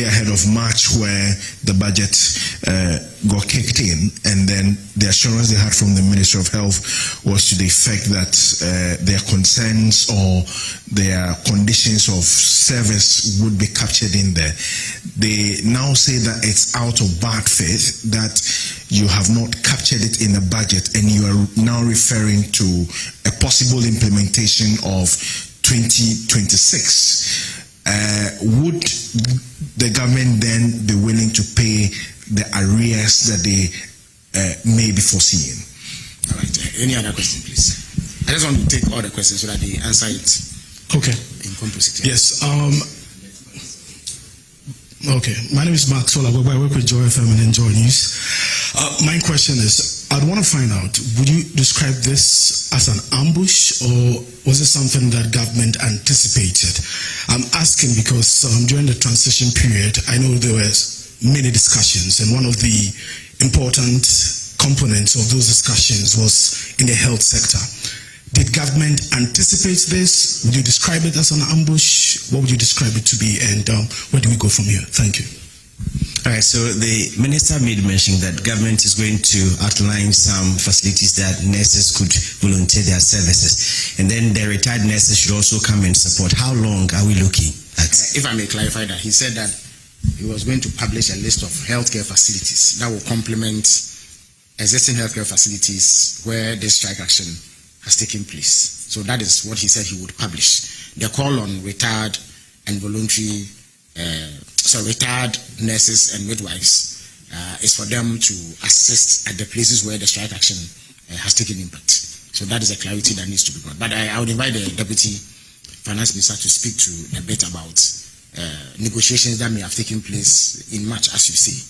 ahead of March, where the budget got kicked in, and then the assurance they had from the Ministry of Health was to the effect that their concerns or their conditions of service would be captured in there. They now say that it's out of bad faith that you have not captured it in the budget, and you are now referring to a possible implementation of 2026. Would the government then be willing to pay the arrears that they may be foreseeing? All right. Any other question, please? I just want to take all the questions so that they answer it. Okay. In composite. Yes. Okay. My name is Mark Sola. I work with Joy FM and Enjoy News. My question is, I'd want to find out, would you describe this as an ambush, or was it something that government anticipated? I'm asking because during the transition period, I know there were many discussions, and one of the important components of those discussions was in the health sector. Did government anticipate this? Would you describe it as an ambush? What would you describe it to be? And where do we go from here? Thank you. All right, so the minister made mention that government is going to outline some facilities that nurses could volunteer their services, and then the retired nurses should also come and support. How long are we looking at? If I may clarify that, he said that he was going to publish a list of healthcare facilities that will complement existing healthcare facilities where this strike action has taken place. So that is what he said he would publish. The call on retired and voluntary retired nurses and midwives is for them to assist at the places where the strike action has taken impact. So that is a clarity that needs to be brought. But I would invite the Deputy Finance Minister to speak to a bit about negotiations that may have taken place in March, as you say,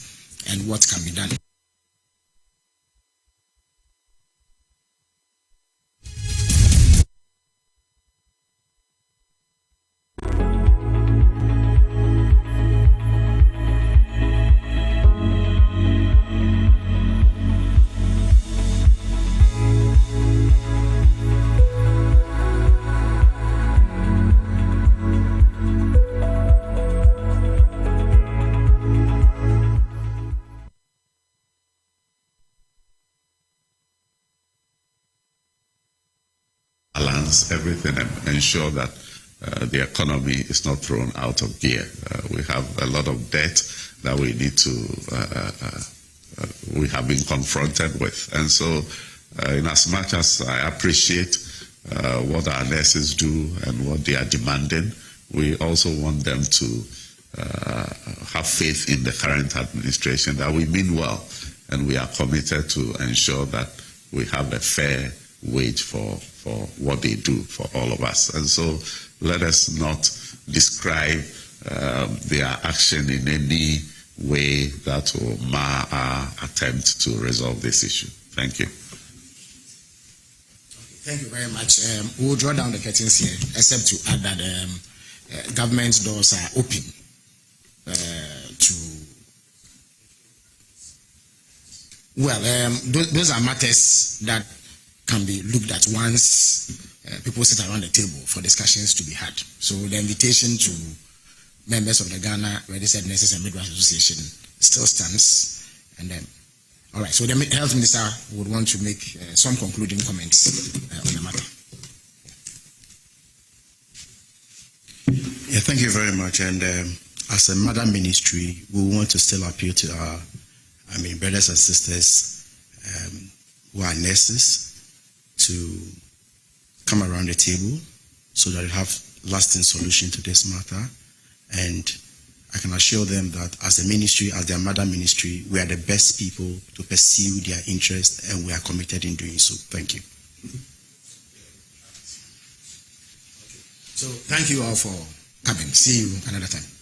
and what can be done. Everything and ensure that the economy is not thrown out of gear. We have a lot of debt that we need to, we have been confronted with. And so, in as much as I appreciate what our nurses do and what they are demanding, we also want them to have faith in the current administration that we mean well, and we are committed to ensure that we have a fair wage for what they do for all of us. And so let us not describe their action in any way that will mar our attempt to resolve this issue. Thank you. Thank you very much. We'll draw down the curtains here, except to add that government doors are open those are matters that can be looked at once people sit around the table for discussions to be had. So the invitation to members of the Ghana Registered Nurses and Midwives Association still stands. And then, all right, so the Health Minister would want to make some concluding comments on the matter. Yeah, thank you very much. And as a mother ministry, we want to still appeal to our, brothers and sisters who are nurses to come around the table so that we have lasting solution to this matter. And I can assure them that as a ministry, as their mother ministry, we are the best people to pursue their interest, and we are committed in doing so. Thank you. So thank you all for coming. See you another time.